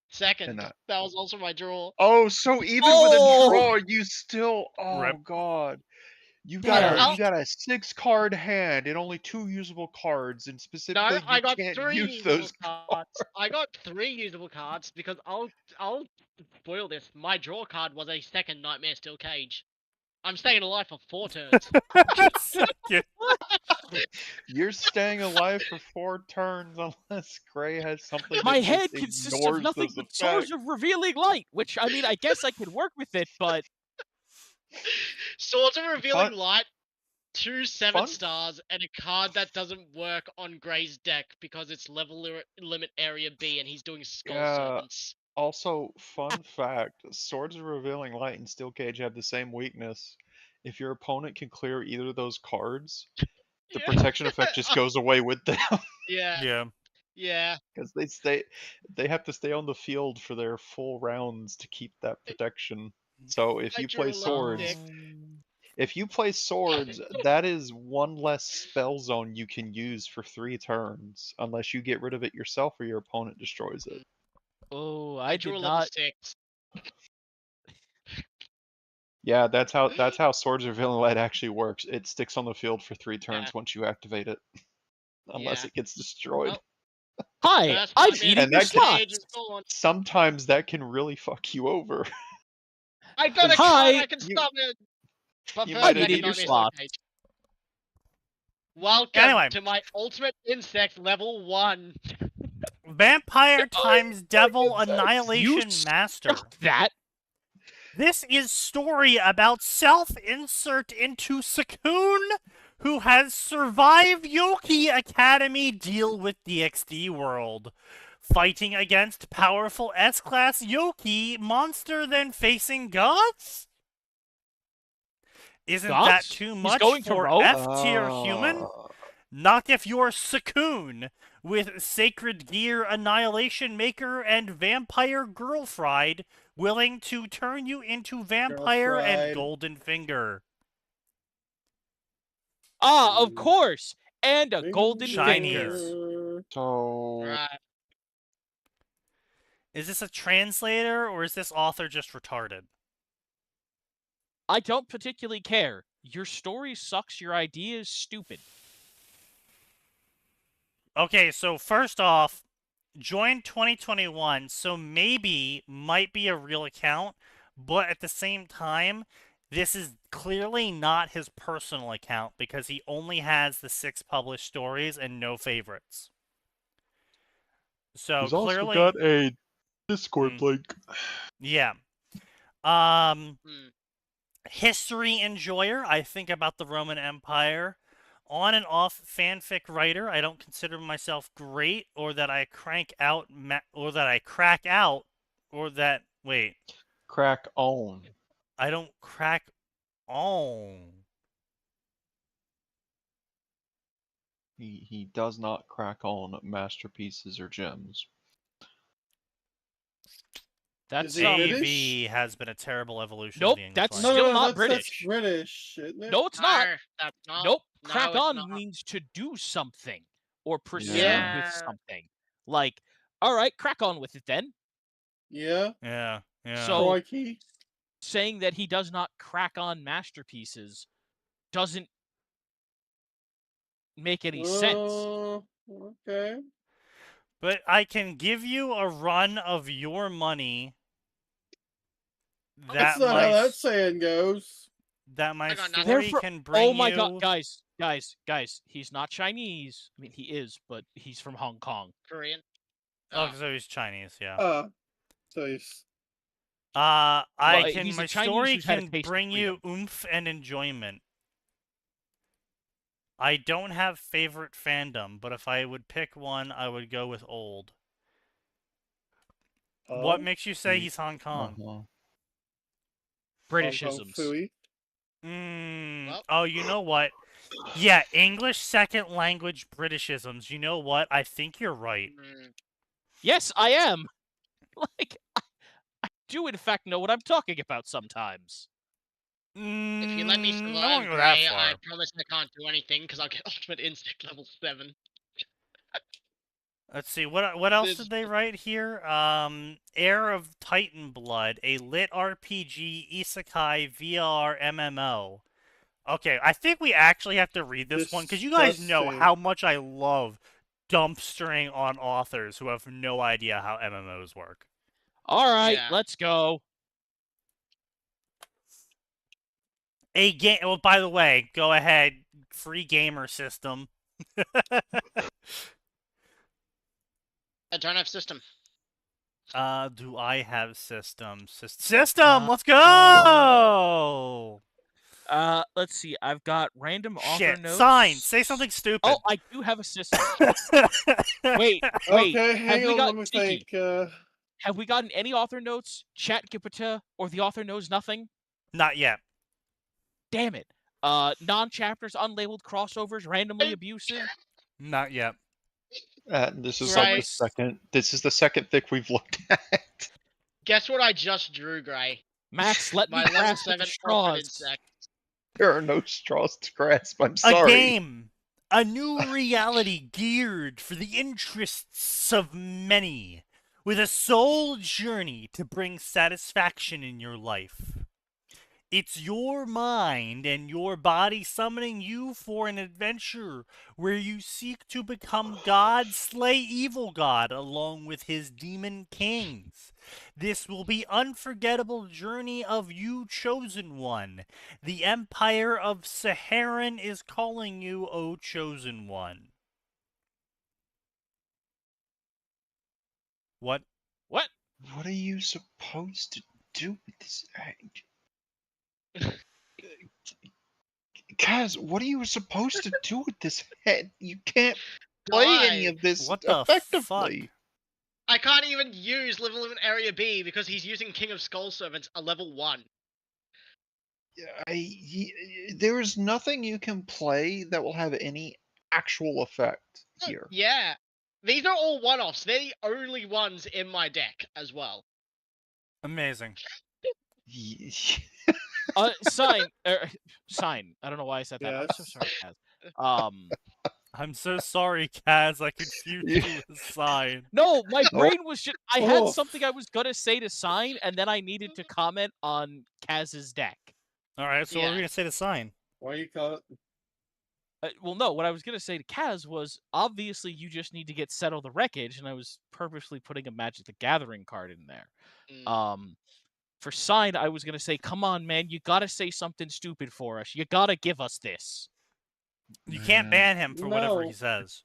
Speaker 5: Second.
Speaker 3: that?
Speaker 5: That was also my draw.
Speaker 3: Oh, so even with
Speaker 4: Oh!
Speaker 3: a draw, you still. Oh
Speaker 1: Rip.
Speaker 3: god. You
Speaker 4: Yeah.
Speaker 3: got a 6-card hand and only 2 usable cards, and
Speaker 5: No,
Speaker 3: specifically
Speaker 5: I
Speaker 3: you
Speaker 5: got
Speaker 3: can't
Speaker 5: 3
Speaker 3: use
Speaker 5: usable
Speaker 3: those.
Speaker 5: cards. I got 3 usable cards because I'll spoil this. My draw card was a second Nightmare Steel Cage. I'm staying alive for 4 turns.
Speaker 3: You're staying alive for 4 turns unless Gray has something.
Speaker 4: my
Speaker 3: that
Speaker 4: head
Speaker 3: just
Speaker 4: consists
Speaker 3: ignores
Speaker 4: of nothing
Speaker 3: those
Speaker 4: but
Speaker 3: effects.
Speaker 4: swords of revealing light, which I mean, I guess I could work with it, but
Speaker 5: Swords of Revealing
Speaker 3: Fun-
Speaker 5: Light, 2 7
Speaker 3: Fun-
Speaker 5: stars, and a card that doesn't work on Gray's deck because it's level limit area B and he's doing Skull
Speaker 3: Yeah.
Speaker 5: Serpents.
Speaker 3: Also, fun fact: Swords of Revealing Light and Steel Cage have the same weakness. If your opponent can clear either of those cards, the
Speaker 5: Yeah.
Speaker 3: protection effect just goes away with them
Speaker 5: Yeah,
Speaker 1: Yeah.
Speaker 5: yeah.
Speaker 3: because they have to stay on the field for their full rounds to keep that protection. So if
Speaker 5: I
Speaker 3: you
Speaker 5: drew
Speaker 3: play
Speaker 5: a lot of
Speaker 3: swords,
Speaker 5: dicks.
Speaker 3: if you play swords, that is 1 less spell zone you can use for 3 turns, unless you get rid of it yourself or your opponent destroys it.
Speaker 4: oh,
Speaker 5: I
Speaker 4: I
Speaker 5: drew
Speaker 4: did
Speaker 5: a level
Speaker 4: not.
Speaker 5: 6.
Speaker 3: Yeah, that's how Swords of Revealing Light actually works. It sticks on the field for 3 turns
Speaker 5: Yeah.
Speaker 3: once you activate it, unless
Speaker 5: Yeah.
Speaker 3: it gets destroyed.
Speaker 5: Well,
Speaker 4: Hi,
Speaker 5: First
Speaker 4: I'm
Speaker 5: Nightmare
Speaker 4: eating
Speaker 3: And
Speaker 4: your
Speaker 3: that
Speaker 5: Steel
Speaker 3: can-
Speaker 5: Cage is
Speaker 4: slots.
Speaker 5: gone.
Speaker 3: Sometimes that can really fuck you over.
Speaker 5: I got a
Speaker 4: Hi,
Speaker 5: card I can
Speaker 3: you-
Speaker 5: stop it. But
Speaker 3: you
Speaker 5: first,
Speaker 3: might
Speaker 4: I'm
Speaker 3: have
Speaker 4: eating
Speaker 5: Nightmare
Speaker 4: your
Speaker 5: Steel
Speaker 4: slots.
Speaker 5: Cage. Welcome
Speaker 1: Anyway.
Speaker 5: to my ultimate insect level 1.
Speaker 1: Vampire times devil
Speaker 3: insects.
Speaker 1: annihilation
Speaker 4: You
Speaker 1: master.
Speaker 4: Stop that.
Speaker 1: This is story about self-insert into Sakun, who has survived Yoki Academy deal with DxD world. Fighting against powerful S-class Yoki monster then facing gods? Isn't that
Speaker 4: Gods?
Speaker 1: too
Speaker 4: He's
Speaker 1: much
Speaker 4: going to
Speaker 1: for
Speaker 4: Rome?
Speaker 1: F-tier human? Not if you're Sakun, with Sacred Gear Annihilation Maker and Vampire Girl Fried, willing to turn you into Vampire and
Speaker 2: Fried.
Speaker 1: Golden Finger.
Speaker 4: Ah, of course! And a golden
Speaker 1: Chinese.
Speaker 4: finger.
Speaker 3: So
Speaker 5: Right.
Speaker 1: Is this a translator, or is this author just retarded?
Speaker 4: I don't particularly care. Your story sucks, your idea is stupid.
Speaker 1: Okay, so first off, joined 2021, so maybe might be a real account, but at the same time, this is clearly not his personal account because he only has the 6 published stories and no favorites. So
Speaker 3: he's also
Speaker 1: clearly,
Speaker 3: got a Discord
Speaker 1: Mm.
Speaker 3: link.
Speaker 1: yeah.
Speaker 5: Hmm.
Speaker 1: History enjoyer. I think about the Roman Empire. On and off fanfic writer. I don't consider myself great, or that I crack out, or that wait.
Speaker 3: Crack on.
Speaker 1: I don't crack on.
Speaker 3: He does not crack on masterpieces or gems.
Speaker 4: That's
Speaker 2: Is he British?
Speaker 1: AV has been a terrible evolution
Speaker 4: Nope,
Speaker 1: of the English
Speaker 4: that's
Speaker 1: language.
Speaker 4: still not
Speaker 2: that's
Speaker 4: British.
Speaker 2: British, isn't it?
Speaker 4: No, it's not.
Speaker 5: That's not.
Speaker 4: Nope.
Speaker 5: No,
Speaker 4: Crack
Speaker 5: it's
Speaker 4: on
Speaker 5: not.
Speaker 4: means to do something or proceed
Speaker 3: Yeah.
Speaker 4: with something. Like, all right, crack on with it then.
Speaker 2: Yeah.
Speaker 1: Yeah.
Speaker 4: So,
Speaker 2: Crikey.
Speaker 4: saying that he does not crack on masterpieces doesn't make any sense.
Speaker 2: Okay.
Speaker 1: But I can give you a run of your money
Speaker 2: That's
Speaker 1: that
Speaker 2: not
Speaker 1: my
Speaker 2: how that saying goes.
Speaker 1: that my
Speaker 5: I got nothing.
Speaker 1: story
Speaker 4: Therefore-
Speaker 1: can bring
Speaker 4: Oh my
Speaker 1: you.
Speaker 4: god, guys, he's not Chinese. I mean, he is, but he's from Hong Kong.
Speaker 5: Korean.
Speaker 1: Oh, so he's Chinese, yeah.
Speaker 2: So he's
Speaker 1: I
Speaker 4: Well,
Speaker 1: can.
Speaker 4: he's a
Speaker 1: My
Speaker 4: Chinese
Speaker 1: story
Speaker 4: who's had a
Speaker 1: can
Speaker 4: taste of
Speaker 1: bring you
Speaker 4: freedom.
Speaker 1: oomph and enjoyment. I don't have favorite fandom, but if I would pick one, I would go with old. What makes you say he's Hong Kong?
Speaker 3: Uh-huh.
Speaker 4: Britishisms.
Speaker 2: Fooey.
Speaker 5: Well.
Speaker 1: Oh, you know what? Yeah, English second language Britishisms. You know what? I think you're right.
Speaker 4: Yes, I am. Like, I do in fact know what I'm talking about sometimes.
Speaker 5: If you let me
Speaker 1: I
Speaker 5: survive,
Speaker 1: won't go that
Speaker 5: Gray,
Speaker 1: far.
Speaker 5: I promise I can't do anything because I'll get ultimate instinct level 7.
Speaker 1: Let's see, what else
Speaker 5: This-
Speaker 1: did they write here? Heir of Titan Blood, a lit RPG, isekai, VR, MMO. Okay, I think we actually have to read this one, because you guys know
Speaker 2: Disgusting.
Speaker 1: how much I love dumpstering on authors who have no idea how MMOs work.
Speaker 4: All right,
Speaker 5: Yeah.
Speaker 4: let's go.
Speaker 1: A game. Well, by the way, go ahead. Free gamer system.
Speaker 5: I don't have system.
Speaker 1: Do I have system? System! Let's go!
Speaker 4: Let's see. I've got random author
Speaker 1: Shit.
Speaker 4: notes.
Speaker 1: Sign. Say something stupid.
Speaker 4: Oh, I do have a system. Wait.
Speaker 2: Okay,
Speaker 4: have
Speaker 2: hang
Speaker 4: we
Speaker 2: on,
Speaker 4: got
Speaker 2: let me
Speaker 4: Sneaky?
Speaker 2: think.
Speaker 4: Have we gotten any author notes? Chat Gipita or the author knows nothing?
Speaker 1: Not yet.
Speaker 4: Damn it. Non-chapters, unlabeled crossovers, randomly abusive.
Speaker 1: Not yet.
Speaker 3: This is
Speaker 5: Right.
Speaker 3: like the second. This is the second thick we've looked at.
Speaker 5: Guess what I just drew, Gray?
Speaker 4: Max, let me
Speaker 5: My level
Speaker 4: grasp at
Speaker 5: 7
Speaker 4: the
Speaker 5: ultimate
Speaker 4: straws.
Speaker 5: insect.
Speaker 3: There are no straws to grasp. I'm
Speaker 1: A
Speaker 3: sorry.
Speaker 1: game. A new reality geared for the interests of many. With a sole journey to bring satisfaction in your life. It's your mind and your body summoning you for an adventure where you seek to become God, slay evil God along with his demon kings. This will be unforgettable journey of you chosen one. The Empire of Saharan is calling you, O chosen one. What?
Speaker 4: What?
Speaker 3: What are you supposed to do with this? Kaz, what are you supposed to do with this head? You can't play any
Speaker 5: Die.
Speaker 3: of this
Speaker 1: What the
Speaker 3: effectively.
Speaker 1: fuck?
Speaker 5: I can't even use level 1 area B because he's using King of Skull Servants, a level 1.
Speaker 3: There is nothing you can play that will have any actual effect here.
Speaker 5: Yeah. These are all one-offs. They're the only ones in my deck as well.
Speaker 1: Amazing.
Speaker 4: Sign. Sign. I don't know why I said that. I'm so
Speaker 2: Yes.
Speaker 4: sorry, Kaz.
Speaker 1: I'm so sorry, Kaz. I confused you with Sign.
Speaker 4: No, my brain was just. I had
Speaker 2: Oh.
Speaker 4: something I was gonna say to Sign, and then I needed to comment on Kaz's deck.
Speaker 1: All right, so what are we
Speaker 5: Yeah.
Speaker 1: gonna say to Sign?
Speaker 2: Why you call it?
Speaker 4: Well, no, what I was gonna say to Kaz was obviously you just need to get Settle the Wreckage, and I was purposely putting a Magic the Gathering card in there. For Sign, I was gonna say, come on, man, you gotta say something stupid for us. You gotta give us this.
Speaker 1: You can't ban him for whatever he
Speaker 2: No.
Speaker 1: says.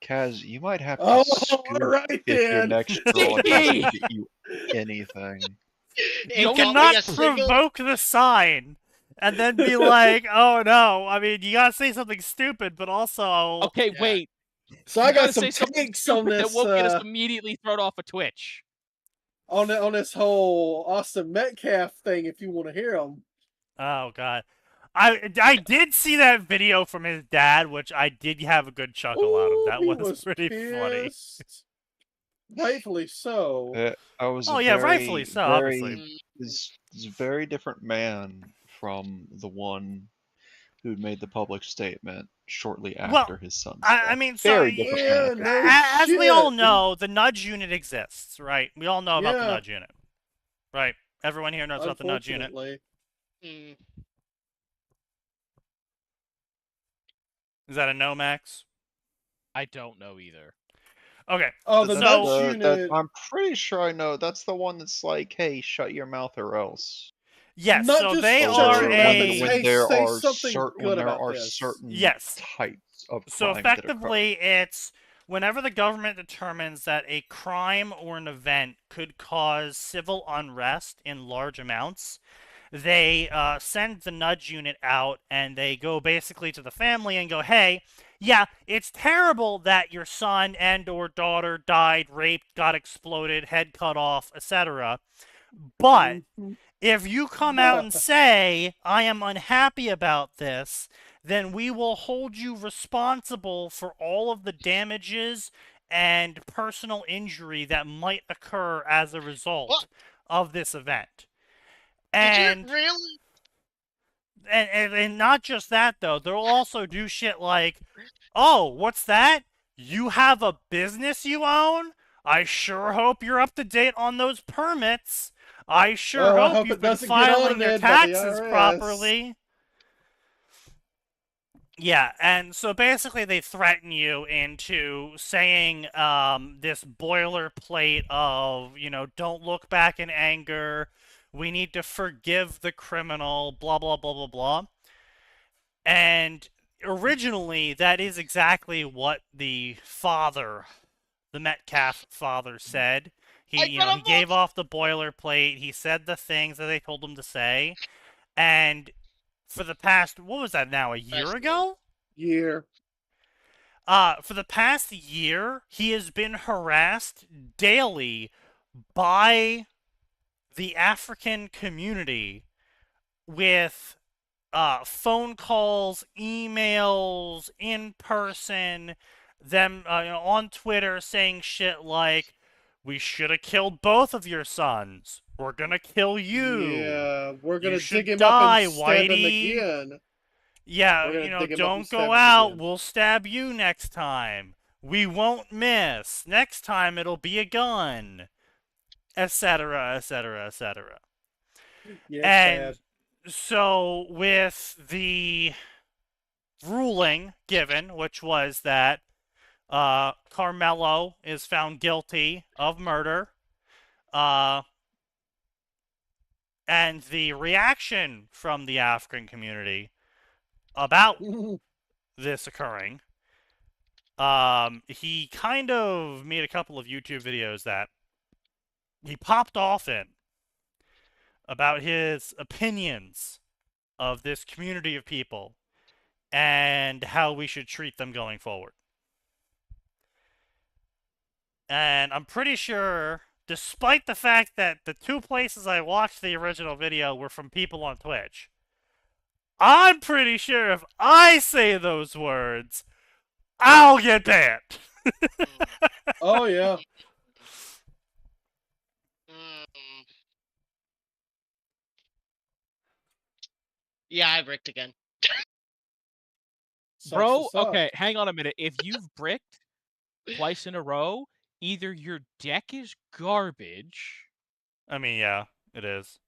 Speaker 3: Kaz, you might have to
Speaker 2: Oh,
Speaker 3: scoop
Speaker 2: alright
Speaker 3: if your
Speaker 2: then.
Speaker 3: next draw doesn't get you anything.
Speaker 1: You
Speaker 5: It got me
Speaker 1: cannot
Speaker 5: a single-
Speaker 1: provoke the Sign and then be like, "Oh no!" I mean, you gotta say something stupid, but also,
Speaker 4: Okay,
Speaker 5: Yeah.
Speaker 4: wait.
Speaker 2: So I
Speaker 4: You gotta
Speaker 2: got some
Speaker 4: say something
Speaker 2: takes on
Speaker 4: stupid
Speaker 2: this
Speaker 4: that won't get us immediately thrown off of Twitch.
Speaker 2: on this whole Austin Metcalf thing. If you want to hear them.
Speaker 1: oh god, I did see that video from his dad, which I did have a good chuckle out of. That
Speaker 2: he
Speaker 1: was pretty funny.
Speaker 2: pissed. Rightfully so.
Speaker 3: I was
Speaker 1: Oh
Speaker 3: a
Speaker 1: yeah,
Speaker 3: very,
Speaker 1: rightfully so,
Speaker 3: very,
Speaker 1: obviously.
Speaker 3: is a very different man from the one who made the public statement shortly
Speaker 1: Well,
Speaker 3: after his son's
Speaker 1: I
Speaker 3: death.
Speaker 1: mean, so
Speaker 3: Very different
Speaker 2: Yeah,
Speaker 3: man.
Speaker 2: no
Speaker 1: as we all
Speaker 2: shit.
Speaker 1: know, the nudge unit exists, right? We all know about the
Speaker 2: Yeah.
Speaker 1: nudge unit, right? Everyone here knows about the nudge unit.
Speaker 2: Unfortunately.
Speaker 5: Mm.
Speaker 1: Is that a no, Max?
Speaker 4: I don't know either.
Speaker 1: Okay.
Speaker 2: Oh, the
Speaker 1: So-
Speaker 2: nudge unit.
Speaker 3: I'm pretty sure I know. That's the one that's like, hey, shut your mouth or else.
Speaker 1: Yes,
Speaker 2: Not
Speaker 1: so
Speaker 2: just
Speaker 1: they
Speaker 2: shut
Speaker 1: are
Speaker 2: your
Speaker 3: Or
Speaker 2: mouth,
Speaker 3: when,
Speaker 2: it's
Speaker 1: a
Speaker 2: hey,
Speaker 3: there
Speaker 2: say
Speaker 3: are
Speaker 2: something
Speaker 3: certain
Speaker 2: good
Speaker 3: when there
Speaker 2: about
Speaker 3: are
Speaker 2: this.
Speaker 3: certain
Speaker 1: Yes.
Speaker 3: types of
Speaker 1: So
Speaker 3: crimes that occur.
Speaker 1: effectively, it's whenever the government determines that a crime or an event could cause civil unrest in large amounts, they send the nudge unit out and they go basically to the family and go, hey, yeah, it's terrible that your son and or daughter died, raped, got exploded, head cut off, etc. But
Speaker 2: Mhm.
Speaker 1: if you come out and say, I am unhappy about this, then we will hold you responsible for all of the damages and personal injury that might occur as a result
Speaker 5: What?
Speaker 1: of this event.
Speaker 5: Did
Speaker 1: And,
Speaker 5: you really?
Speaker 1: and not just that, though. They'll also do shit like, oh, what's that? You have a business you own? I sure hope you're up to date on those permits. I sure
Speaker 2: I
Speaker 1: hope
Speaker 2: hope
Speaker 1: you've
Speaker 2: it
Speaker 1: been
Speaker 2: doesn't get
Speaker 1: filing your
Speaker 2: audited by the
Speaker 1: taxes
Speaker 2: IRS.
Speaker 1: properly. Yeah, and so basically they threaten you into saying this boilerplate of, don't look back in anger, we need to forgive the criminal, blah, blah, blah, blah, blah. And originally, that is exactly what the father, the Metcalf father, said. He gave off the boilerplate. He said the things that they told him to say. And for the past, what was that now, a year ago?
Speaker 2: Year.
Speaker 1: For the past year, he has been harassed daily by the African community with phone calls, emails, in person, them on Twitter saying shit like, "We should have killed both of your sons. We're gonna kill you.
Speaker 2: Yeah, we're gonna
Speaker 1: should
Speaker 2: dig him
Speaker 1: die,
Speaker 2: up and stab him
Speaker 1: Whitey."
Speaker 2: again.
Speaker 1: Yeah,
Speaker 2: We're gonna dig him up and
Speaker 1: don't
Speaker 2: stab
Speaker 1: go
Speaker 2: him
Speaker 1: out.
Speaker 2: again.
Speaker 1: We'll stab you next time. We won't miss. Next time it'll be a gun, etc., etc., etc.
Speaker 2: Yeah,
Speaker 1: And
Speaker 2: it's bad.
Speaker 1: so with the ruling given, which was that Carmelo is found guilty of murder, and the reaction from the African community about this occurring, he kind of made a couple of YouTube videos that he popped off in. about his opinions of this community of people and how we should treat them going forward. And I'm pretty sure, despite the fact that the 2 places I watched the original video were from people on Twitch, I'm pretty sure if I say those words, I'll get banned.
Speaker 2: Oh yeah.
Speaker 5: Yeah, I bricked again.
Speaker 2: Sucks
Speaker 4: Bro,
Speaker 2: to suck.
Speaker 4: okay, hang on a minute. If you've bricked twice in a row, either your deck is garbage.
Speaker 1: I mean, yeah, it is.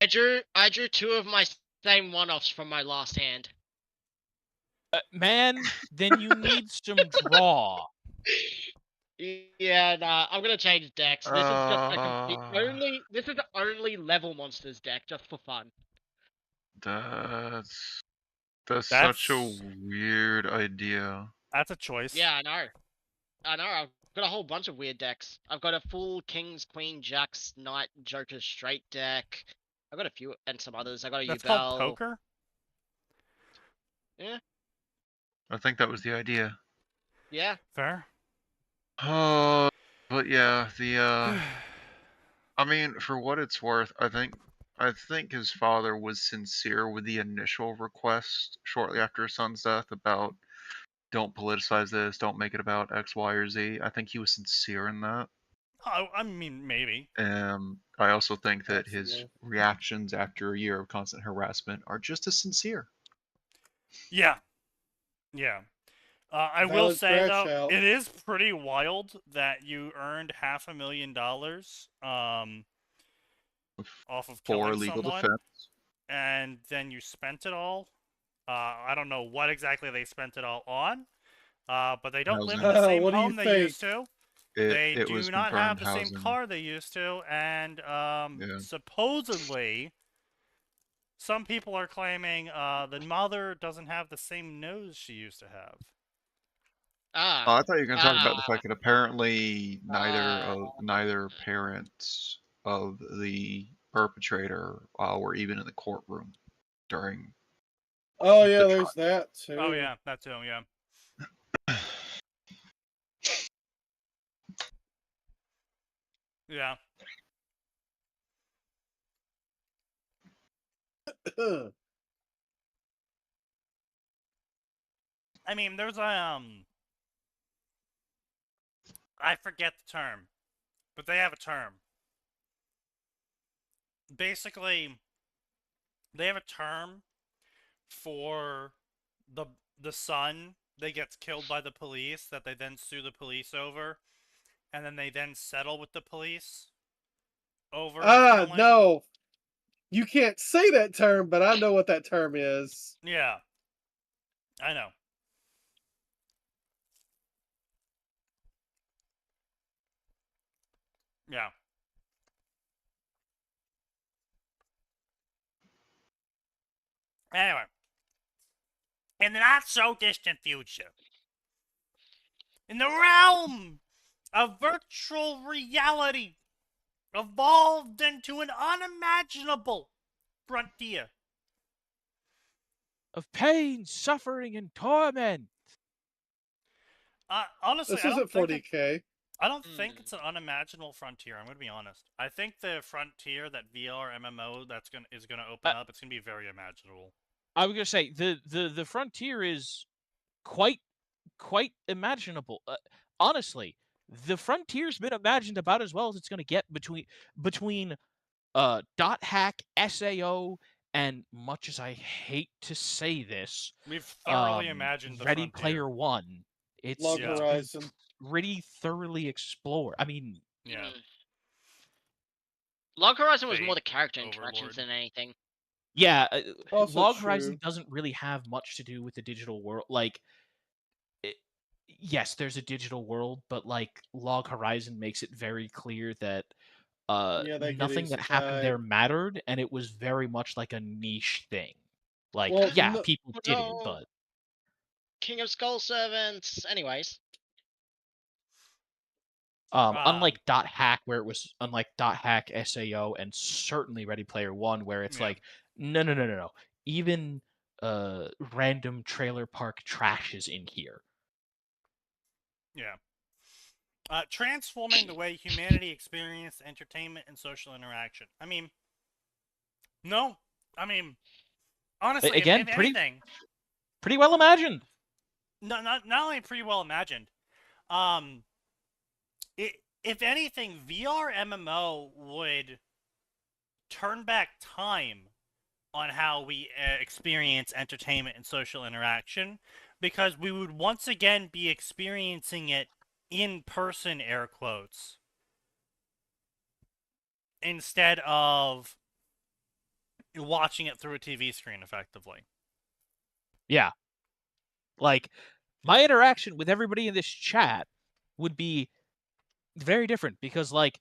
Speaker 5: I drew 2 of my same one-offs from my last hand.
Speaker 4: Man, then you need some draw.
Speaker 5: Yeah, nah, I'm gonna change decks. This is just a complete
Speaker 3: Uh,
Speaker 5: this is only level monsters deck, just for fun.
Speaker 3: That's such a weird idea.
Speaker 1: That's a choice.
Speaker 5: Yeah, I know. I've got a whole bunch of weird decks. I've got a full Kings, Queen, Jacks, Knight, Joker straight deck. I've got a few and some others. I got a
Speaker 1: That's
Speaker 5: Ubel.
Speaker 1: called poker?
Speaker 5: Yeah.
Speaker 3: I think that was the idea.
Speaker 5: Yeah.
Speaker 1: Fair.
Speaker 3: But yeah, I mean, for what it's worth, I think his father was sincere with the initial request shortly after his son's death about don't politicize this, don't make it about X, Y, or Z. I think he was sincere in that.
Speaker 1: I mean, maybe.
Speaker 3: I also think that his
Speaker 2: Possibly.
Speaker 3: reactions after a year of constant harassment are just as sincere.
Speaker 1: Yeah. Yeah. I will
Speaker 2: Valid
Speaker 1: say,
Speaker 2: crash
Speaker 1: though,
Speaker 2: out.
Speaker 1: it is pretty wild that you earned $500,000 off of
Speaker 3: For
Speaker 1: killing
Speaker 3: legal
Speaker 1: someone,
Speaker 3: defense.
Speaker 1: and then you spent it all. I don't know what exactly they spent it all on, but they don't live in the
Speaker 3: Housing.
Speaker 1: same
Speaker 2: What do you
Speaker 1: home they
Speaker 2: think?
Speaker 1: used to. They
Speaker 3: It was
Speaker 1: do not have
Speaker 3: confirmed
Speaker 1: the same
Speaker 3: housing.
Speaker 1: car they used to, and
Speaker 3: Yeah.
Speaker 1: supposedly, some people are claiming the mother doesn't have the same nose she used to have.
Speaker 3: Oh, I thought you were going to talk about the fact that apparently neither parents of the perpetrator were even in the courtroom during.
Speaker 2: Oh yeah,
Speaker 3: the
Speaker 2: there's that too.
Speaker 1: Oh yeah, that too. Yeah. Yeah. I mean, there's a I forget the term, but they have a term. Basically, they have a term for the son that gets killed by the police that they then sue the police over, and then they then settle with the police over the killing.
Speaker 2: No. You can't say that term, but I know what that term is.
Speaker 1: Yeah. I know. Yeah. Anyway. In the not so distant future, in the realm of virtual reality, evolved into an unimaginable frontier
Speaker 4: Of pain, suffering, and torment.
Speaker 1: honestly,
Speaker 2: This isn't 40K.
Speaker 1: I don't think it's an unimaginable frontier. I'm going to be honest. I think the frontier that VR MMO is gonna open up, it's going to be very imaginable.
Speaker 4: I was gonna say the frontier is quite imaginable. Honestly, the frontier's been imagined about as well as it's gonna get between dot hack, SAO, and much as I hate to say this,
Speaker 1: We've thoroughly imagined the
Speaker 4: Ready
Speaker 1: frontier.
Speaker 4: Player One. It's
Speaker 2: Log
Speaker 1: Yeah.
Speaker 2: Horizon.
Speaker 4: pretty thoroughly explored. I mean,
Speaker 1: Yeah.
Speaker 5: Log Horizon was
Speaker 1: Fate,
Speaker 5: more the character interactions
Speaker 1: Overlord.
Speaker 5: than anything.
Speaker 4: yeah,
Speaker 2: Also
Speaker 4: Log
Speaker 2: true.
Speaker 4: Horizon doesn't really have much to do with the digital world. Like, yes, there's a digital world, but like Log Horizon makes it very clear that
Speaker 2: Yeah, they get
Speaker 4: nothing
Speaker 2: easy
Speaker 4: that happened
Speaker 2: tied.
Speaker 4: there mattered, and it was very much like a niche thing. Like,
Speaker 2: Well,
Speaker 4: yeah,
Speaker 2: no-
Speaker 4: people did it,
Speaker 5: no.
Speaker 4: but
Speaker 5: King of Skull Servants. Anyways.
Speaker 4: Unlike .hack, where it was unlike .hack, SAO, and certainly Ready Player One, where it's
Speaker 1: Yeah.
Speaker 4: like, no. Even random trailer park trash is in here.
Speaker 1: Yeah. Transforming the way humanity experience entertainment and social interaction. I mean, no. I mean, honestly,
Speaker 4: Again,
Speaker 1: if
Speaker 4: pretty
Speaker 1: anything,
Speaker 4: well imagined.
Speaker 1: not only pretty well imagined. If anything, VR MMO would turn back time on how we experience entertainment and social interaction, because we would once again be experiencing it in person, air quotes, instead of watching it through a TV screen, effectively.
Speaker 4: Yeah. Like, my interaction with everybody in this chat would be very different because, like,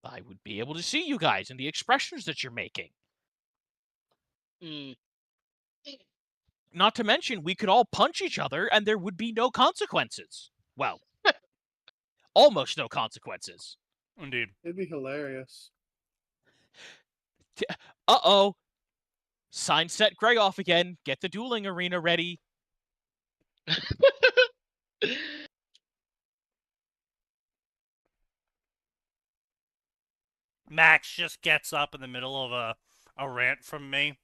Speaker 4: I would be able to see you guys and the expressions that you're making.
Speaker 5: Mm.
Speaker 4: Not to mention, we could all punch each other and there would be no consequences. Well, almost no consequences.
Speaker 1: Indeed.
Speaker 2: It'd be hilarious.
Speaker 4: Uh-oh. Sign set Grey off again. Get the dueling arena ready.
Speaker 1: Max just gets up in the middle of a rant from me.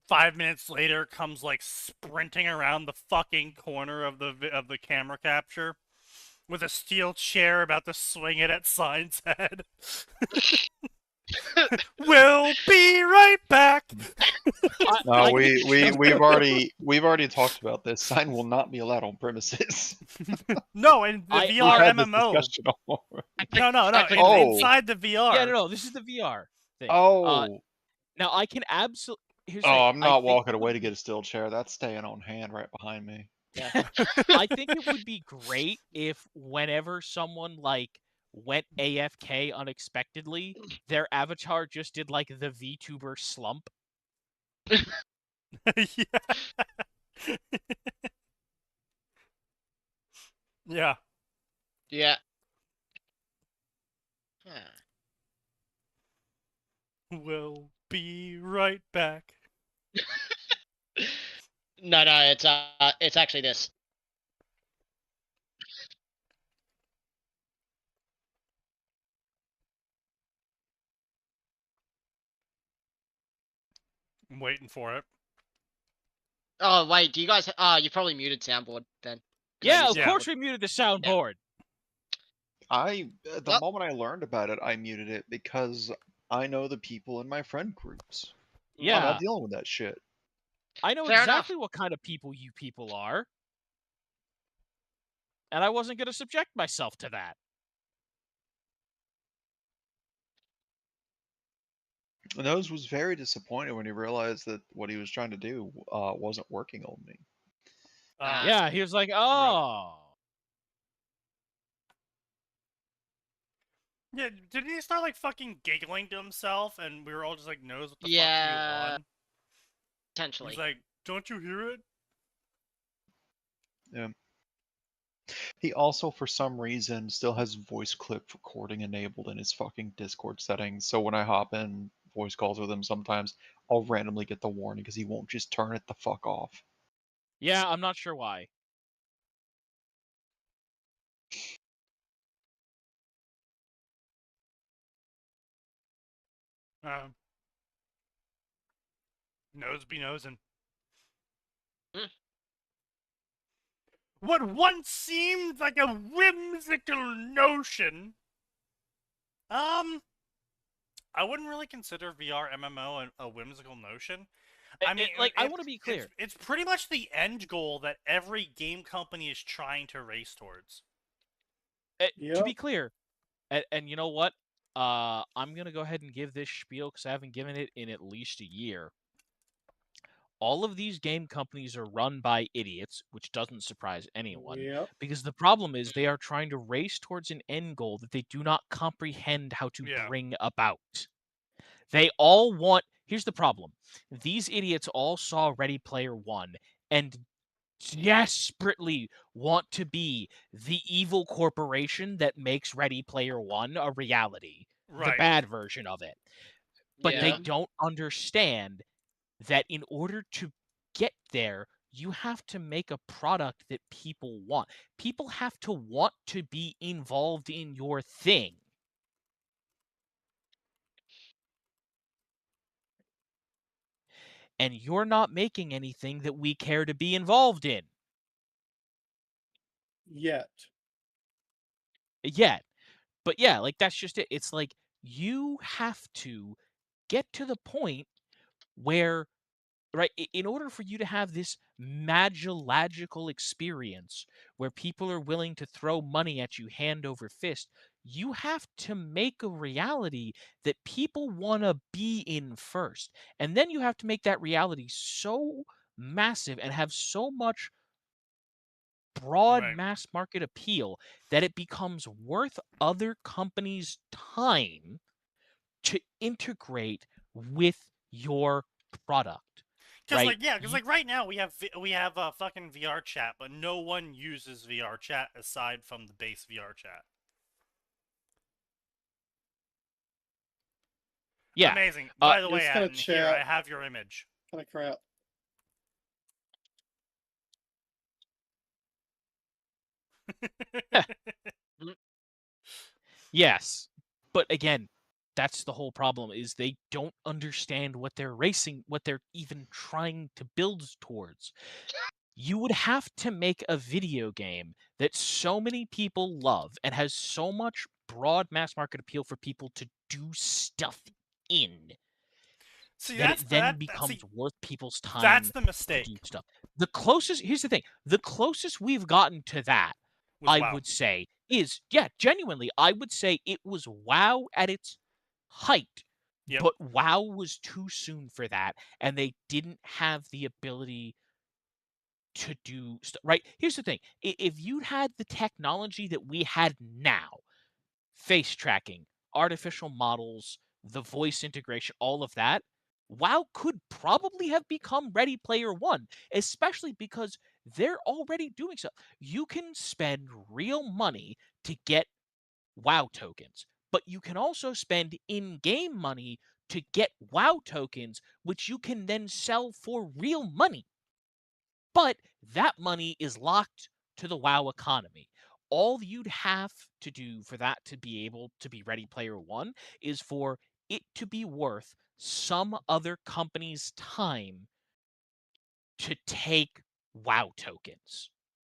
Speaker 1: 5 minutes later, comes like sprinting around the fucking corner of the camera capture with a steel chair about to swing it at Sign's head. We'll be right back.
Speaker 3: No, we've already talked about this. Sign will not be allowed on premises.
Speaker 1: No, in the
Speaker 3: We've
Speaker 1: VR
Speaker 3: had this
Speaker 1: MMO.
Speaker 3: discussion already.
Speaker 1: No.
Speaker 3: Oh.
Speaker 1: Inside the VR.
Speaker 4: Yeah, no. This is the VR thing.
Speaker 3: Oh.
Speaker 4: Now I can absolutely.
Speaker 3: I'm not walking away to get a steel chair. That's staying on hand right behind me.
Speaker 4: Yeah. I think it would be great if whenever someone like went AFK unexpectedly, their avatar just did like the VTuber slump.
Speaker 1: Yeah.
Speaker 5: Yeah.
Speaker 1: We'll be right back.
Speaker 5: No, it's actually this.
Speaker 1: I'm waiting for it.
Speaker 5: Oh wait, do you guys? You probably muted soundboard then.
Speaker 4: Yeah, of course we muted the soundboard.
Speaker 3: The moment I learned about it, I muted it because I know the people in my friend groups.
Speaker 4: Yeah.
Speaker 3: I'm not dealing with that shit.
Speaker 4: I know exactly what kind of people you people are. And I wasn't going to subject myself to that.
Speaker 3: Nose was very disappointed when he realized that what he was trying to do wasn't working on me.
Speaker 4: Yeah, he was like, oh.
Speaker 1: Yeah, didn't he start like fucking giggling to himself and we were all just like, Nose, what the fuck are you on?
Speaker 5: Potentially.
Speaker 1: He's like, don't you hear it?
Speaker 3: Yeah. He also, for some reason, still has voice clip recording enabled in his fucking Discord settings. So when I hop in voice calls with him, sometimes I'll randomly get the warning because he won't just turn it the fuck off.
Speaker 4: Yeah, I'm not sure why.
Speaker 1: Nose be nosing. What once seemed like a whimsical notion. I wouldn't really consider VR MMO a whimsical notion. I mean,
Speaker 4: I want to be clear.
Speaker 1: It's pretty much the end goal that every game company is trying to race towards.
Speaker 4: To be clear, and you know what? I'm going to go ahead and give this spiel because I haven't given it in at least a year. All of these game companies are run by idiots, which doesn't surprise anyone.
Speaker 2: Yep.
Speaker 4: Because the problem is they are trying to race towards an end goal that they do not comprehend how to bring about. They all want... Here's the problem. These idiots all saw Ready Player One and desperately want to be the evil corporation that makes Ready Player One a reality, the
Speaker 1: Right.
Speaker 4: bad version of it. But they
Speaker 5: Yeah.
Speaker 4: don't understand that in order to get there, you have to make a product that people want. People have to want to be involved in your thing. And you're not making anything that we care to be involved in
Speaker 2: Yet.
Speaker 4: yet. But yeah, like that's just it. It's like you have to get to the point where, right, in order for you to have this magical experience where people are willing to throw money at you hand over fist, you have to make a reality that people want to be in first. And then you have to make that reality so massive and have so much broad
Speaker 1: Right.
Speaker 4: mass market appeal that it becomes worth other companies' time to integrate with your product,
Speaker 1: Because
Speaker 4: right?
Speaker 1: like yeah, because like right now we have fucking VR chat, but no one uses VR chat aside from the base VR chat.
Speaker 4: Yeah.
Speaker 1: Amazing. By the way,
Speaker 2: This kind of
Speaker 1: Atten, here I
Speaker 2: chat,
Speaker 1: have your image.
Speaker 2: kind of crap.
Speaker 4: Yes. But again, that's the whole problem is they don't understand what they're even trying to build towards. You would have to make a video game that so many people love and has so much broad mass market appeal for people to do stuff in
Speaker 1: See,
Speaker 4: that
Speaker 1: that's
Speaker 4: it then
Speaker 1: see,
Speaker 4: becomes worth people's
Speaker 1: that's
Speaker 4: time
Speaker 1: the
Speaker 4: to do
Speaker 1: mistake.
Speaker 4: stuff. Here's the thing, the closest we've gotten to that,
Speaker 1: Was
Speaker 4: I
Speaker 1: WoW.
Speaker 4: would say, is, yeah, genuinely, I would say it was WoW at its height,
Speaker 1: Yep.
Speaker 4: but WoW was too soon for that, and they didn't have the ability to do stuff. Right? Here's the thing: if you had the technology that we had now, face tracking, artificial models, the voice integration, all of that, WoW could probably have become Ready Player One, especially because they're already doing so. You can spend real money to get WoW tokens, but you can also spend in game money to get WoW tokens, which you can then sell for real money. But that money is locked to the WoW economy. All you'd have to do for that to be able to be Ready Player One is for it to be worth some other company's time to take WoW tokens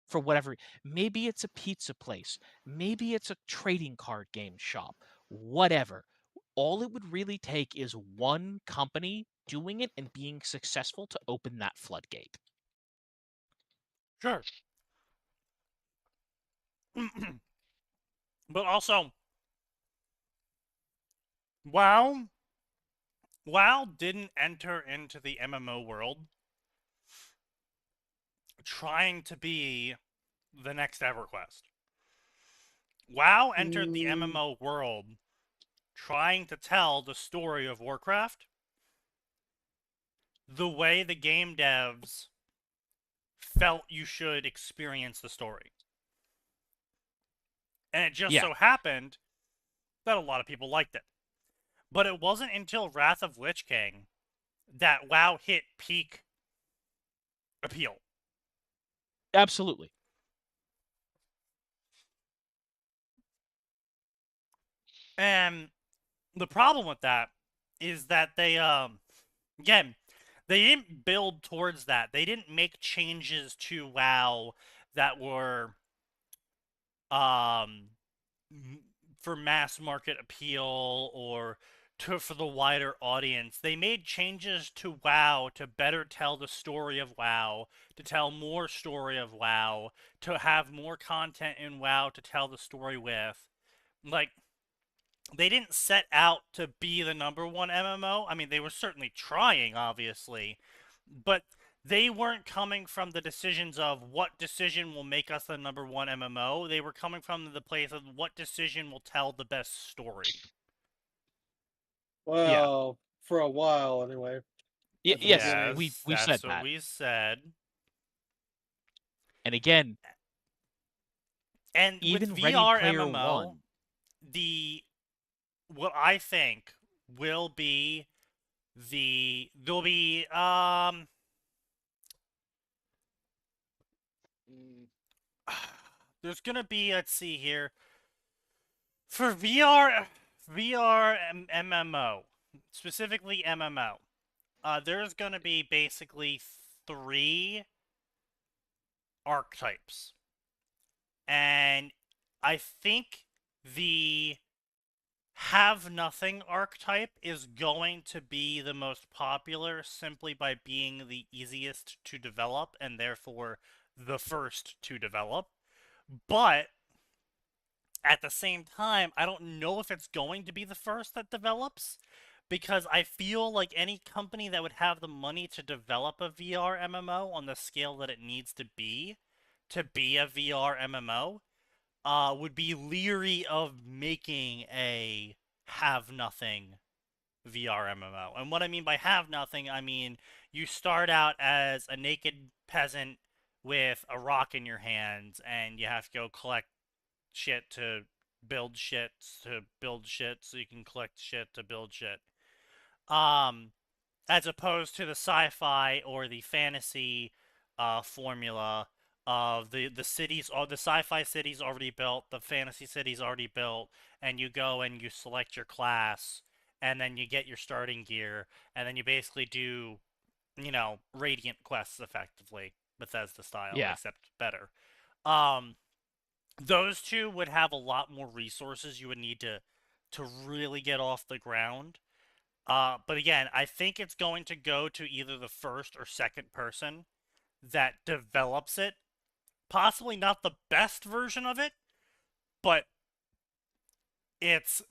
Speaker 4: for whatever. Maybe it's a pizza place, maybe it's a trading card game shop, whatever. All it would really take is one company doing it and being successful to open that floodgate.
Speaker 1: Sure. But also, WoW didn't enter into the MMO world trying to be the next EverQuest. WoW entered the MMO world trying to tell the story of Warcraft the way the game devs felt you should experience the story. And it just
Speaker 4: Yeah.
Speaker 1: so happened that a lot of people liked it. But it wasn't until Wrath of Lich King that WoW hit peak appeal.
Speaker 4: Absolutely.
Speaker 1: And the problem with that is that they again, they didn't build towards that. They didn't make changes to WoW that were um for mass market appeal or for the wider audience. They made changes to WoW to better tell the story of WoW, to tell more story of WoW, to have more content in WoW to tell the story with. Like, they didn't set out to be the number one MMO. I mean, they were certainly trying, obviously, but they weren't coming from the decisions of what decision will make us the number one MMO. They were coming from the place of what decision will tell the best story.
Speaker 2: Well, for a while anyway. At the
Speaker 4: Yes,
Speaker 2: beginning.
Speaker 4: we
Speaker 1: Yes,
Speaker 4: said
Speaker 1: that's what
Speaker 4: that.
Speaker 1: we said.
Speaker 4: And again,
Speaker 1: And
Speaker 4: even
Speaker 1: with
Speaker 4: Ready
Speaker 1: VR
Speaker 4: Player
Speaker 1: MMO,
Speaker 4: One,
Speaker 1: what I think will be there'll be
Speaker 5: Mm,
Speaker 1: there's gonna be, let's see here, for VR MMO, specifically MMO. There's gonna be basically 3 archetypes, and I think the have nothing archetype is going to be the most popular simply by being the easiest to develop and therefore the first to develop. But at the same time, I don't know if it's going to be the first that develops because I feel like any company that would have the money to develop a VR MMO on the scale that it needs to be a VR MMO would be leery of making a have nothing VR MMO. And what I mean by have nothing, I mean you start out as a naked peasant with a rock in your hands and you have to go collect shit to build shit so you can collect shit to build shit. Um as opposed to the sci-fi or the fantasy formula of the cities, or the sci-fi cities already built, the fantasy cities already built, and you go and you select your class, and then you get your starting gear, and then you basically do, Radiant quests effectively, Bethesda style,
Speaker 4: yeah,
Speaker 1: except better. Um, those two would have a lot more resources you would need to really get off the ground. But again, I think it's going to go to either the first or second person that develops it. Possibly not the best version of it, but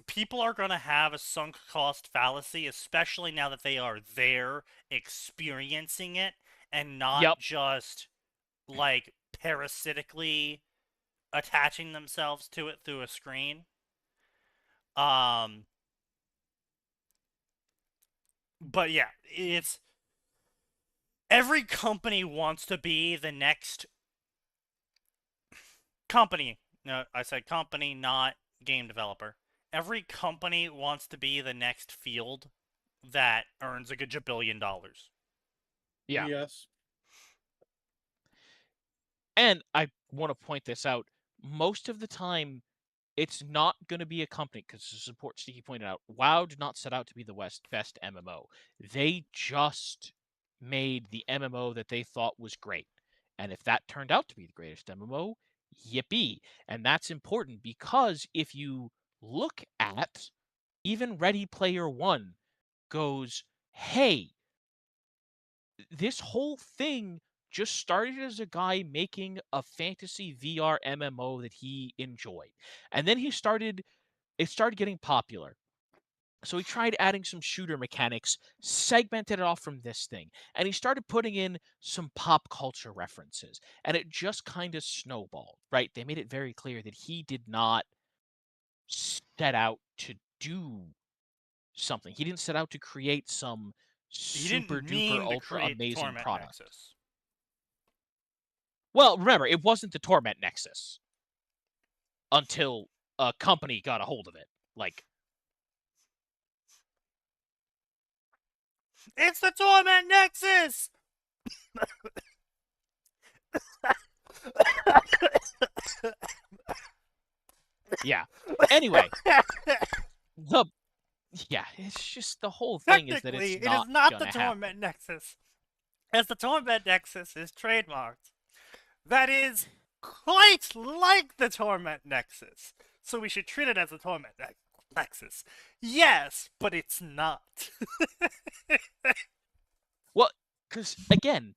Speaker 1: people are going to have a sunk cost fallacy, especially now that they are there experiencing it and not
Speaker 4: yep.
Speaker 1: just like parasitically attaching themselves to it through a screen. Um, but yeah, it's every company wants to be the next company. No, I said company, not game developer. Every company wants to be the next field that earns a gajillion dollars.
Speaker 4: Yeah.
Speaker 2: Yes.
Speaker 4: And I want to point this out. Most of the time, it's not going to be a company, because to support Sneaky pointed out, WoW did not set out to be the best MMO. They just made the MMO that they thought was great. And if that turned out to be the greatest MMO, yippee. And that's important because if you look at even Ready Player One goes, hey, this whole thing just started as a guy making a fantasy VR MMO that he enjoyed. And then it started getting popular. So he tried adding some shooter mechanics, segmented it off from this thing, and he started putting in some pop culture references. And it just kind of snowballed, right? They made it very clear that he did not set out to do something. He didn't set out to create some
Speaker 1: He
Speaker 4: super
Speaker 1: didn't
Speaker 4: duper
Speaker 1: mean to
Speaker 4: ultra
Speaker 1: create the
Speaker 4: amazing
Speaker 1: Torment
Speaker 4: product.
Speaker 1: Nexus.
Speaker 4: Well, remember, it wasn't the Torment Nexus until a company got a hold of it. Like,
Speaker 1: It's the Torment Nexus!
Speaker 4: yeah. Anyway, it's just the whole thing is that
Speaker 1: Technically,
Speaker 4: it's
Speaker 1: it is
Speaker 4: not
Speaker 1: not the
Speaker 4: gonna
Speaker 1: Torment
Speaker 4: happen.
Speaker 1: Nexus, as the Torment Nexus is trademarked. That is quite like the Torment Nexus, so we should treat it as a Torment Nexus. Yes, but it's not.
Speaker 4: Well, because again,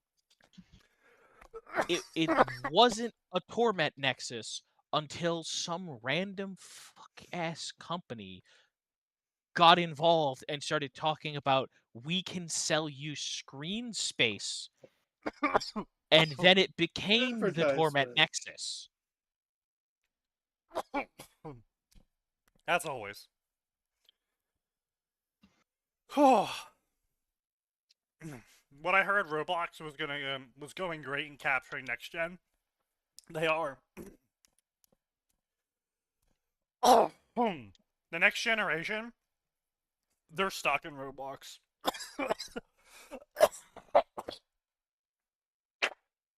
Speaker 4: it wasn't a Torment Nexus until some random fuck ass company got involved and started talking about, we can sell you screen space, and then it became the Torment
Speaker 2: Advertisement.
Speaker 4: Nexus.
Speaker 1: As always. What I heard, Roblox was going great in capturing next gen. They are. Oh, the next generation, they're stuck in Roblox.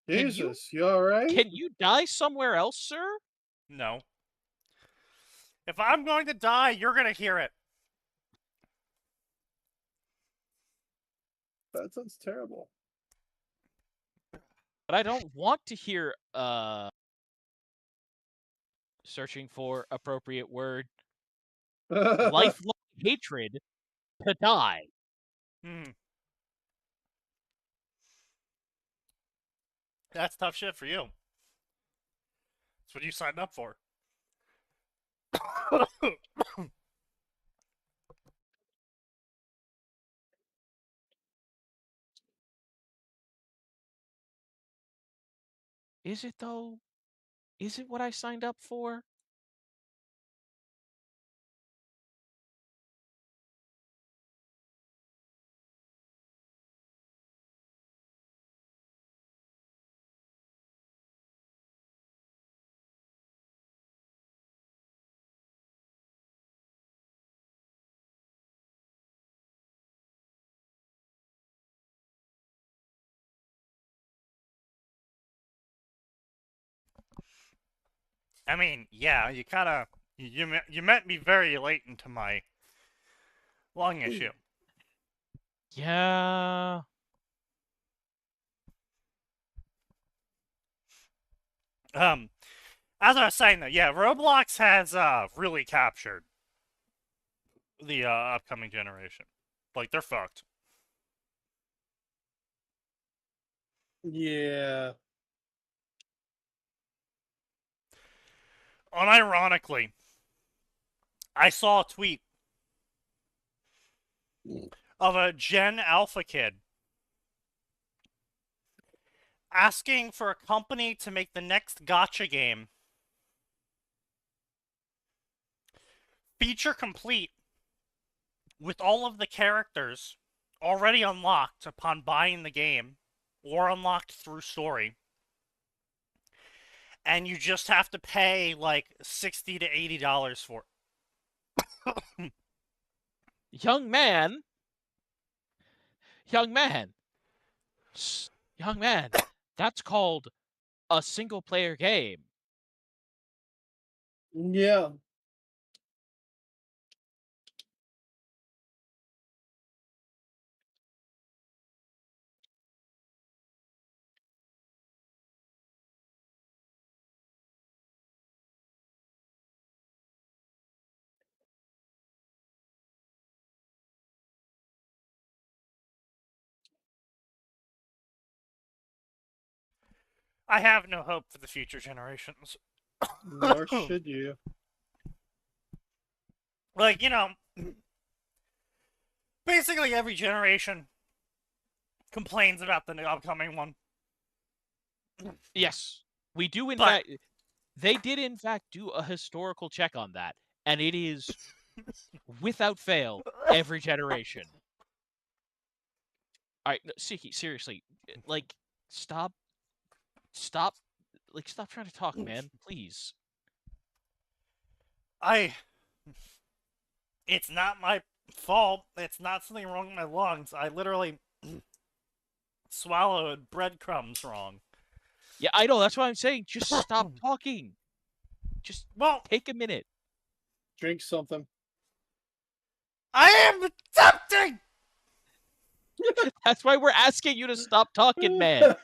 Speaker 2: Jesus, you alright?
Speaker 4: Can you die somewhere else, sir?
Speaker 1: No. If I'm going to die, you're going to hear it.
Speaker 2: That sounds terrible.
Speaker 4: But I don't want to hear searching for appropriate word lifelong hatred to die.
Speaker 1: That's tough shit for you. That's what you signed up for.
Speaker 4: Is it though? Is it what I signed up for?
Speaker 1: I mean, yeah, you kind of you met me very late into my long issue.
Speaker 4: Yeah.
Speaker 1: As I was saying though, yeah, Roblox has really captured the upcoming generation. Like they're fucked.
Speaker 2: Yeah.
Speaker 1: Unironically, I saw a tweet of a Gen Alpha kid asking for a company to make the next gotcha game feature complete with all of the characters already unlocked upon buying the game or unlocked through story. And you just have to pay like $60 to $80 for it.
Speaker 4: Young man. Young man. Young man. That's called a single player game.
Speaker 2: Yeah.
Speaker 1: I have no hope for the future generations.
Speaker 2: Nor should you.
Speaker 1: Like, you know, basically every generation complains about the upcoming one.
Speaker 4: Yes. We do, in
Speaker 1: But-
Speaker 4: fact. They did, in fact, do a historical check on that. And it is, without fail, every generation. Alright, no, Siki, seriously. Like, stop. Stop trying to talk, man. Please.
Speaker 1: It's not my fault. It's not something wrong with my lungs. I literally swallowed breadcrumbs wrong.
Speaker 4: Yeah, I know. That's what I'm saying. Just stop talking. Just take a minute.
Speaker 2: Drink something.
Speaker 1: I am attempting!
Speaker 4: That's why we're asking you to stop talking, man.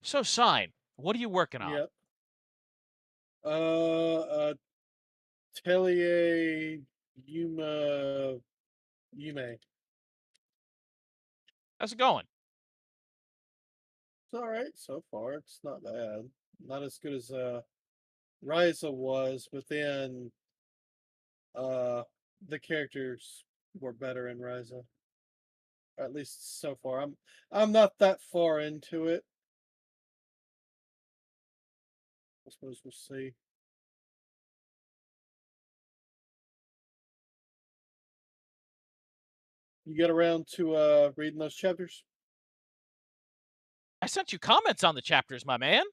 Speaker 4: So, Sign, what are you working on?
Speaker 2: Yep. Atelier Yume.
Speaker 4: How's it going?
Speaker 2: It's all right so far. It's not bad. Not as good as Ryza was, but then the characters were better in Ryza. At least so far. I'm not that far into it. I suppose we'll see. You get around to reading those chapters?
Speaker 4: I sent you comments on the chapters, my man.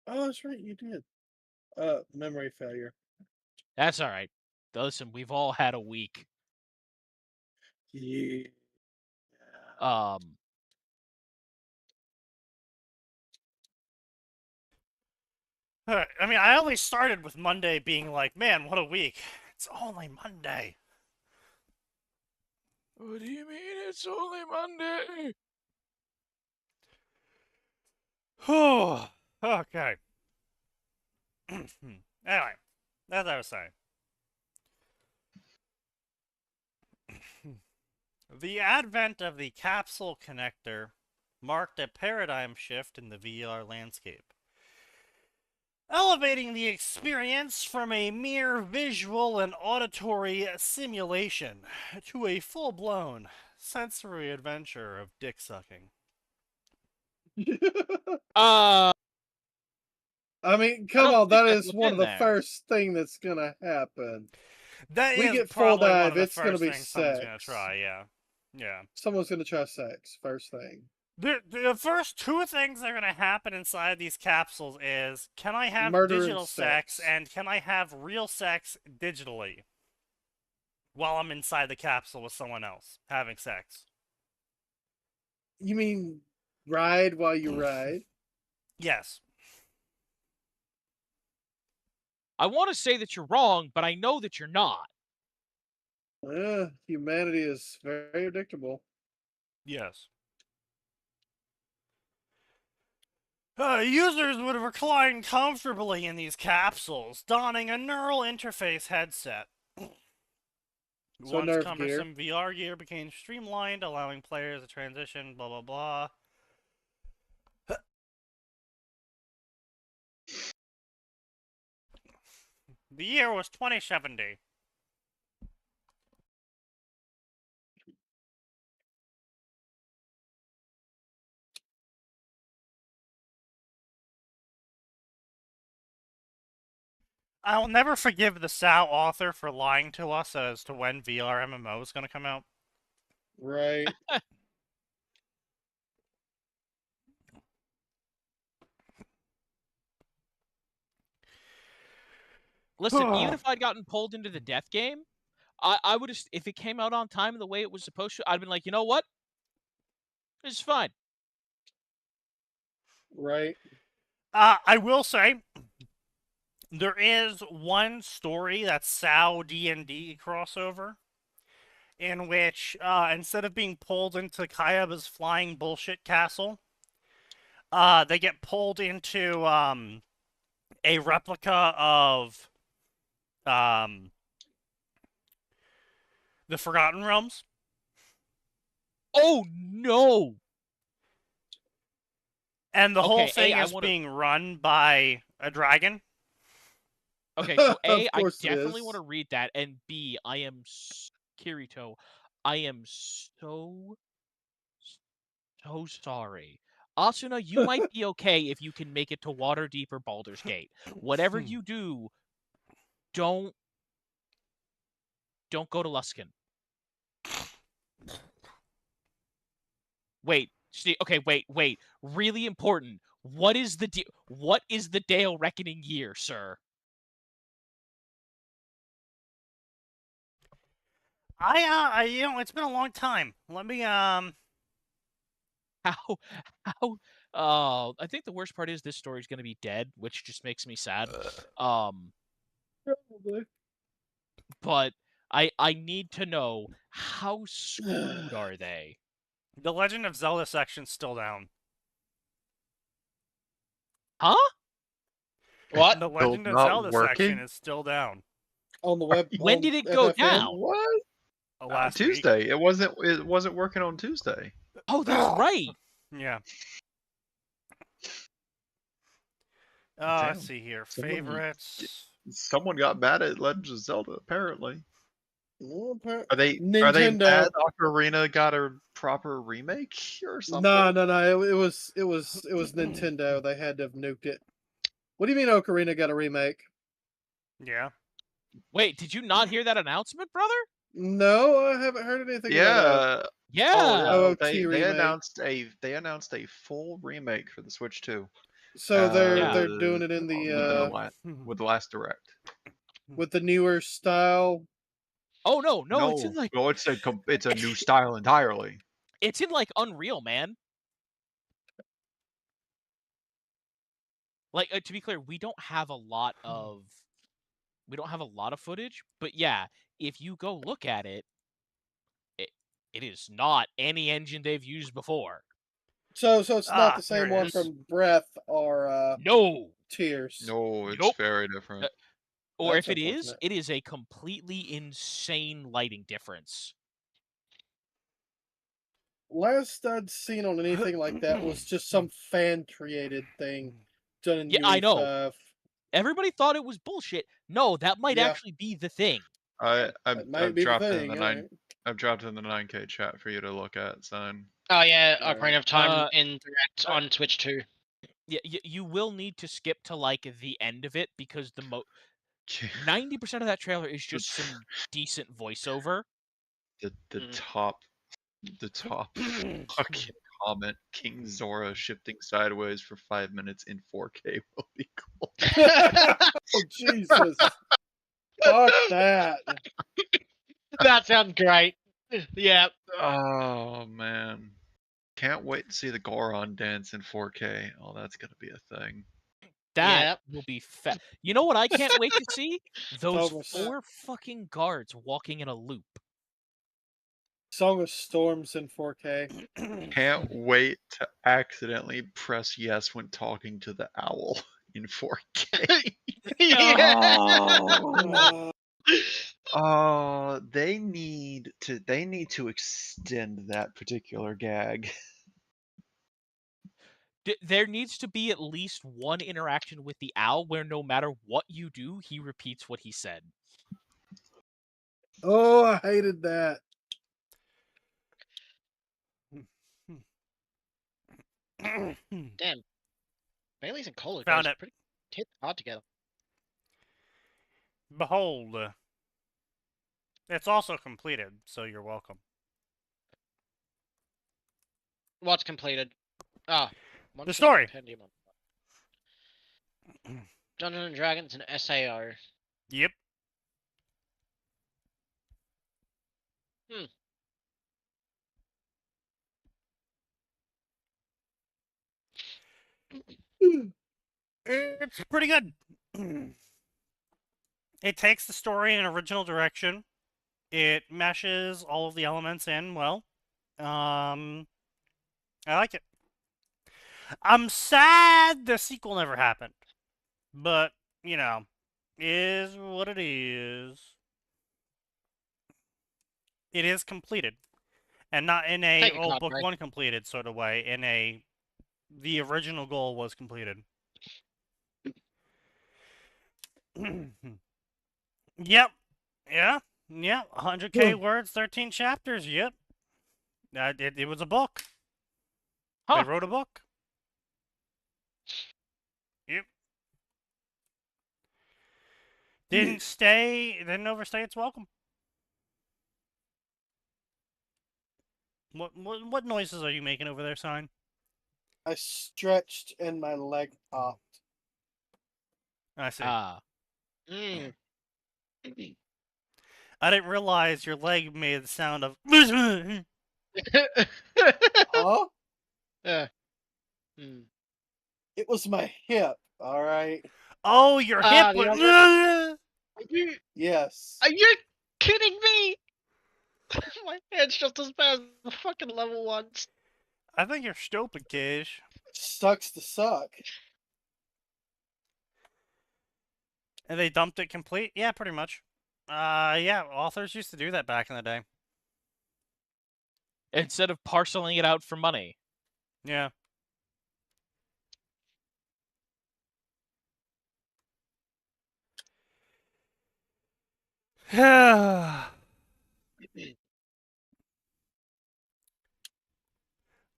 Speaker 2: Oh, that's right, you did. Memory failure.
Speaker 4: That's all right. Listen, we've all had a week.
Speaker 2: Yeah.
Speaker 1: I mean, I only started with Monday being like, man, what a week. It's only Monday.
Speaker 4: What do you mean it's only Monday?
Speaker 1: Whew. Okay. Anyway, as I was saying. The advent of the capsule connector marked a paradigm shift in the VR landscape, elevating the experience from a mere visual and auditory simulation to a full-blown sensory adventure of dick sucking.
Speaker 4: Uh,
Speaker 2: I mean, come
Speaker 4: don't
Speaker 2: on,
Speaker 4: think
Speaker 2: that
Speaker 4: that's
Speaker 2: is one of
Speaker 4: within
Speaker 2: the
Speaker 4: there.
Speaker 2: first thing that's gonna happen.
Speaker 1: That
Speaker 2: We
Speaker 1: is
Speaker 2: get full
Speaker 1: probably one
Speaker 2: dive,
Speaker 1: of the
Speaker 2: it's gonna
Speaker 1: first
Speaker 2: be
Speaker 1: things someone's gonna
Speaker 2: sex.
Speaker 1: try, yeah. Yeah.
Speaker 2: Someone's gonna try sex, first thing.
Speaker 1: The first two things that are going to happen inside these capsules is, can I have
Speaker 2: Murder and
Speaker 1: digital sex,
Speaker 2: sex.
Speaker 1: and can I have real sex digitally while I'm inside the capsule with someone else having sex?
Speaker 2: You mean ride while you ride?
Speaker 1: Yes.
Speaker 4: I want to say that you're wrong, but I know that you're not.
Speaker 2: Humanity is very predictable.
Speaker 1: Yes. Users would recline comfortably in these capsules, donning a neural interface headset.
Speaker 2: So
Speaker 1: Once
Speaker 2: nerve
Speaker 1: cumbersome VR gear became streamlined, allowing players to transition, blah blah blah. The year was 2070. I'll never forgive the SAO author for lying to us as to when VR MMO is going to come out.
Speaker 2: Right.
Speaker 4: Listen, even if I'd gotten pulled into the death game, I would have, if it came out on time the way it was supposed to, I'd been like, you know what? It's fine.
Speaker 2: Right.
Speaker 1: I will say, there is one story that's SAO D&D crossover, in which, instead of being pulled into Kayaba's flying bullshit castle, they get pulled into, a replica of, the Forgotten Realms.
Speaker 4: Oh, no!
Speaker 1: And the whole
Speaker 4: Okay,
Speaker 1: thing is being run by a dragon.
Speaker 4: Okay, so A,
Speaker 2: Of
Speaker 4: I
Speaker 2: course it
Speaker 4: definitely
Speaker 2: is.
Speaker 4: want to read that, and B, Kirito, I am so sorry. Asuna, you might be okay if you can make it to Waterdeep or Baldur's Gate. Whatever you do, don't go to Luskan. Wait, okay, wait. Really important. What is the Dale Reckoning year, sir?
Speaker 1: It's been a long time. Let me,
Speaker 4: How, I think the worst part is this story's gonna be dead, which just makes me sad.
Speaker 2: Probably.
Speaker 4: But I need to know, how screwed are they?
Speaker 1: The Legend of Zelda section's still down.
Speaker 4: Huh?
Speaker 5: What?
Speaker 1: The Legend of
Speaker 3: not
Speaker 1: Zelda section
Speaker 3: working?
Speaker 1: is still down.
Speaker 2: On the web.
Speaker 4: When
Speaker 2: on
Speaker 4: did it go
Speaker 2: FFM.
Speaker 4: down?
Speaker 3: What?
Speaker 1: Last week.
Speaker 3: Tuesday. It wasn't working on Tuesday.
Speaker 4: Oh, that's right.
Speaker 1: Yeah.
Speaker 3: Damn.
Speaker 1: Let's see here. Favorites.
Speaker 3: Someone got mad at Legend of Zelda, apparently.
Speaker 2: Well,
Speaker 3: Are they
Speaker 2: Nintendo.
Speaker 3: mad Ocarina got a proper remake or something?
Speaker 2: No. It was Nintendo. They had to have nuked it. What do you mean Ocarina got a remake?
Speaker 1: Yeah.
Speaker 4: Wait, did you not hear that announcement, brother?
Speaker 2: No, I haven't heard anything about it.
Speaker 4: Yeah.
Speaker 3: Oh,
Speaker 2: OOT
Speaker 3: they
Speaker 2: remake.
Speaker 3: announced a full remake for the Switch 2.
Speaker 2: So they're doing it in
Speaker 3: with the last direct.
Speaker 2: with the newer style.
Speaker 4: Oh no, it's in like
Speaker 3: it's a new style entirely.
Speaker 4: it's in like Unreal, man. Like to be clear, we don't have a lot of footage, but yeah, if you go look at it, it is not any engine they've used before.
Speaker 2: So it's not the same
Speaker 1: there it
Speaker 2: one
Speaker 1: is.
Speaker 2: from Breath or
Speaker 4: No.
Speaker 2: Tears.
Speaker 3: No, it's
Speaker 4: Nope.
Speaker 3: very different.
Speaker 4: Or
Speaker 2: That's
Speaker 4: if it is,
Speaker 2: unfortunate.
Speaker 4: it is a completely insane lighting difference.
Speaker 2: Last I'd seen on anything like that was just some fan created thing done in
Speaker 4: Yeah, I know.
Speaker 2: UE5.
Speaker 4: Everybody thought it was bullshit. No, that might
Speaker 2: Yeah.
Speaker 4: actually be the thing.
Speaker 2: That might
Speaker 3: I've
Speaker 2: be the
Speaker 3: dropped it in
Speaker 2: thing.
Speaker 3: the
Speaker 2: alright.
Speaker 3: 9. I've dropped it in the 9K chat for you to look at, son.
Speaker 5: Oh yeah,
Speaker 2: Alright.
Speaker 5: Ocarina of Time in direct on Twitch too.
Speaker 4: Yeah, you will need to skip to like the end of it because 90% of that trailer is just some decent voiceover.
Speaker 3: The top fucking comment: King Zora shifting sideways for 5 minutes in 4K will be cool.
Speaker 2: Oh Jesus! Fuck that!
Speaker 5: That sounds great. Yeah.
Speaker 3: Oh man, can't wait to see the Goron dance in 4K. Oh, that's gonna be a thing.
Speaker 4: That will be fat. You know what I can't wait to see? Those
Speaker 2: Thomas.
Speaker 4: 4 fucking guards walking in a loop.
Speaker 2: Song of Storms in 4K.
Speaker 3: Can't wait to accidentally press yes when talking to the owl in 4K.
Speaker 2: Oh.
Speaker 3: They need to extend that particular gag.
Speaker 4: There needs to be at least one interaction with the owl where no matter what you do, he repeats what he said.
Speaker 2: Oh, I hated that.
Speaker 5: Damn. Baileys and cola
Speaker 1: Found
Speaker 5: goes
Speaker 1: it.
Speaker 5: pretty hit hard together.
Speaker 1: Behold. It's also completed, so you're welcome.
Speaker 5: What's completed? Ah.
Speaker 1: The story.
Speaker 5: Compendium. Dungeons and Dragons and SAO.
Speaker 1: Yep. It's pretty good. It takes the story in an original direction. It meshes all of the elements in well. I like it. I'm sad the sequel never happened. But, you know, is what it is. It is completed. And not in a, oh, book one completed sort of way. In a, the original goal was completed. Yep. Yeah. Yeah. 100K words, 13 chapters. Yep. It was a book.
Speaker 4: Huh.
Speaker 1: They wrote a book. Yep. Didn't overstay its welcome. What noises are you making over there, Sign?
Speaker 2: I stretched and my leg popped.
Speaker 1: I see. I didn't realize your leg made the sound of.
Speaker 2: Huh? It was my hip, alright?
Speaker 1: Oh, your hip went.
Speaker 2: Yes.
Speaker 5: Are you kidding me? My head's just as bad as the fucking level ones.
Speaker 1: I think you're stupid, Kish.
Speaker 2: Sucks to suck.
Speaker 1: And they dumped it complete? Yeah, pretty much. Yeah, authors used to do that back in the day.
Speaker 4: Instead of parceling it out for money.
Speaker 1: Yeah.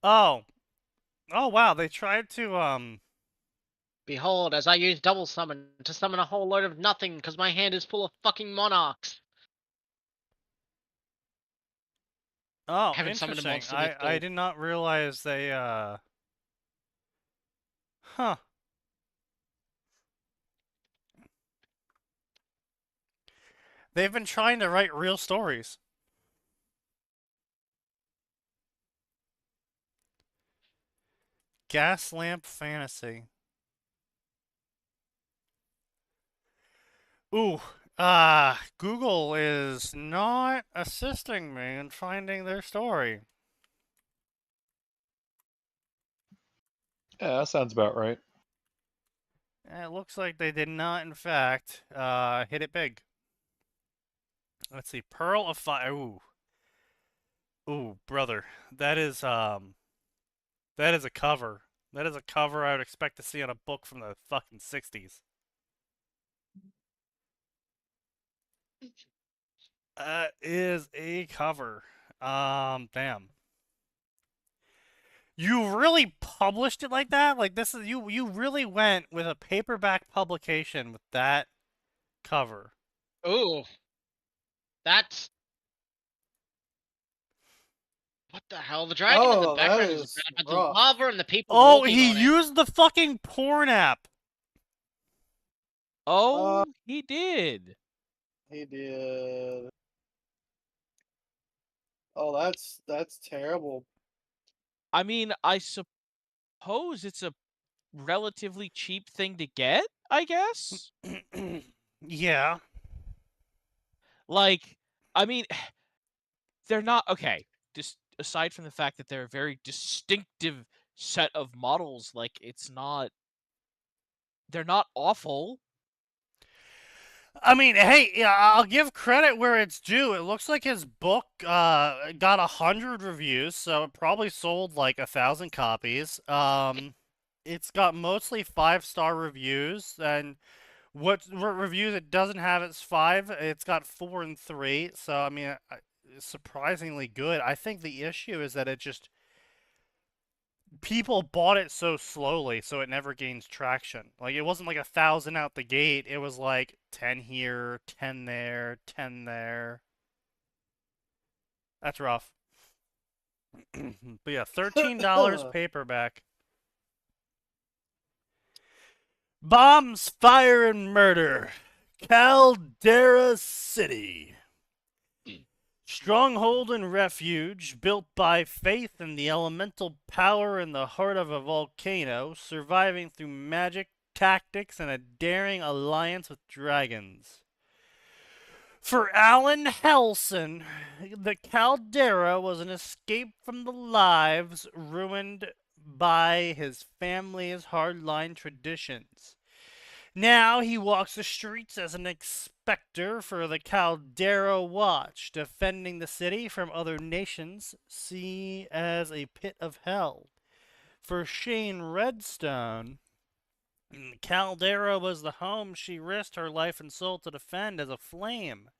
Speaker 1: Oh. Oh, wow, they tried to,
Speaker 5: Behold, as I use double summon to summon a whole load of nothing because my hand is full of fucking monarchs.
Speaker 1: Oh,
Speaker 5: Haven't summoned a
Speaker 1: interesting.
Speaker 5: monster with
Speaker 1: I
Speaker 5: gold.
Speaker 1: did not realize they, Huh. They've been trying to write real stories. Gas lamp fantasy. Ooh, Google is not assisting me in finding their story.
Speaker 3: Yeah, that sounds about right.
Speaker 1: It looks like they did not, in fact, hit it big. Let's see, Pearl of Fire. Ooh, ooh, brother, that is a cover. That is a cover I would expect to see on a book from the fucking 60s. That is a cover. Damn. You really published it like that? Like this is you really went with a paperback publication with that cover.
Speaker 5: Ooh. That's... What the hell? The dragon in the
Speaker 2: Oh, that
Speaker 5: background is
Speaker 2: is
Speaker 5: bad, but the
Speaker 2: rough.
Speaker 5: lava and the people
Speaker 1: Oh,
Speaker 5: walking
Speaker 1: he
Speaker 5: on it.
Speaker 1: used the fucking porn app.
Speaker 4: Oh, he did.
Speaker 2: He did. Oh, that's terrible.
Speaker 4: I mean, I suppose it's a relatively cheap thing to get, I guess?
Speaker 1: Yeah.
Speaker 4: Like, I mean, they're not okay. Just aside from the fact that they're a very distinctive set of models, like they're not awful.
Speaker 1: I mean, hey, yeah, I'll give credit where it's due. It looks like his book got 100 reviews, so it probably sold like 1,000 copies. It's got mostly 5-star reviews, and what reviews it doesn't have its 5. It's got 4 and 3. So I mean, surprisingly good. I think the issue is that it just people bought it so slowly, so it never gains traction. Like it wasn't like 1,000 out the gate. It was like 10 here, 10 there, 10 there. That's rough. But yeah, $13 paperback. Bombs, fire, and murder. Caldera City. Stronghold and refuge, built by faith in the elemental power in the heart of a volcano, surviving through magic, tactics, and a daring alliance with dragons. For Alan Helson, the caldera was an escape from the lives ruined by his family's hardline traditions. Now he walks the streets as an inspector for the Caldera Watch, defending the city from other nations seen as a pit of hell. For Shane Redstone, Caldera was the home she risked her life and soul to defend as a flame,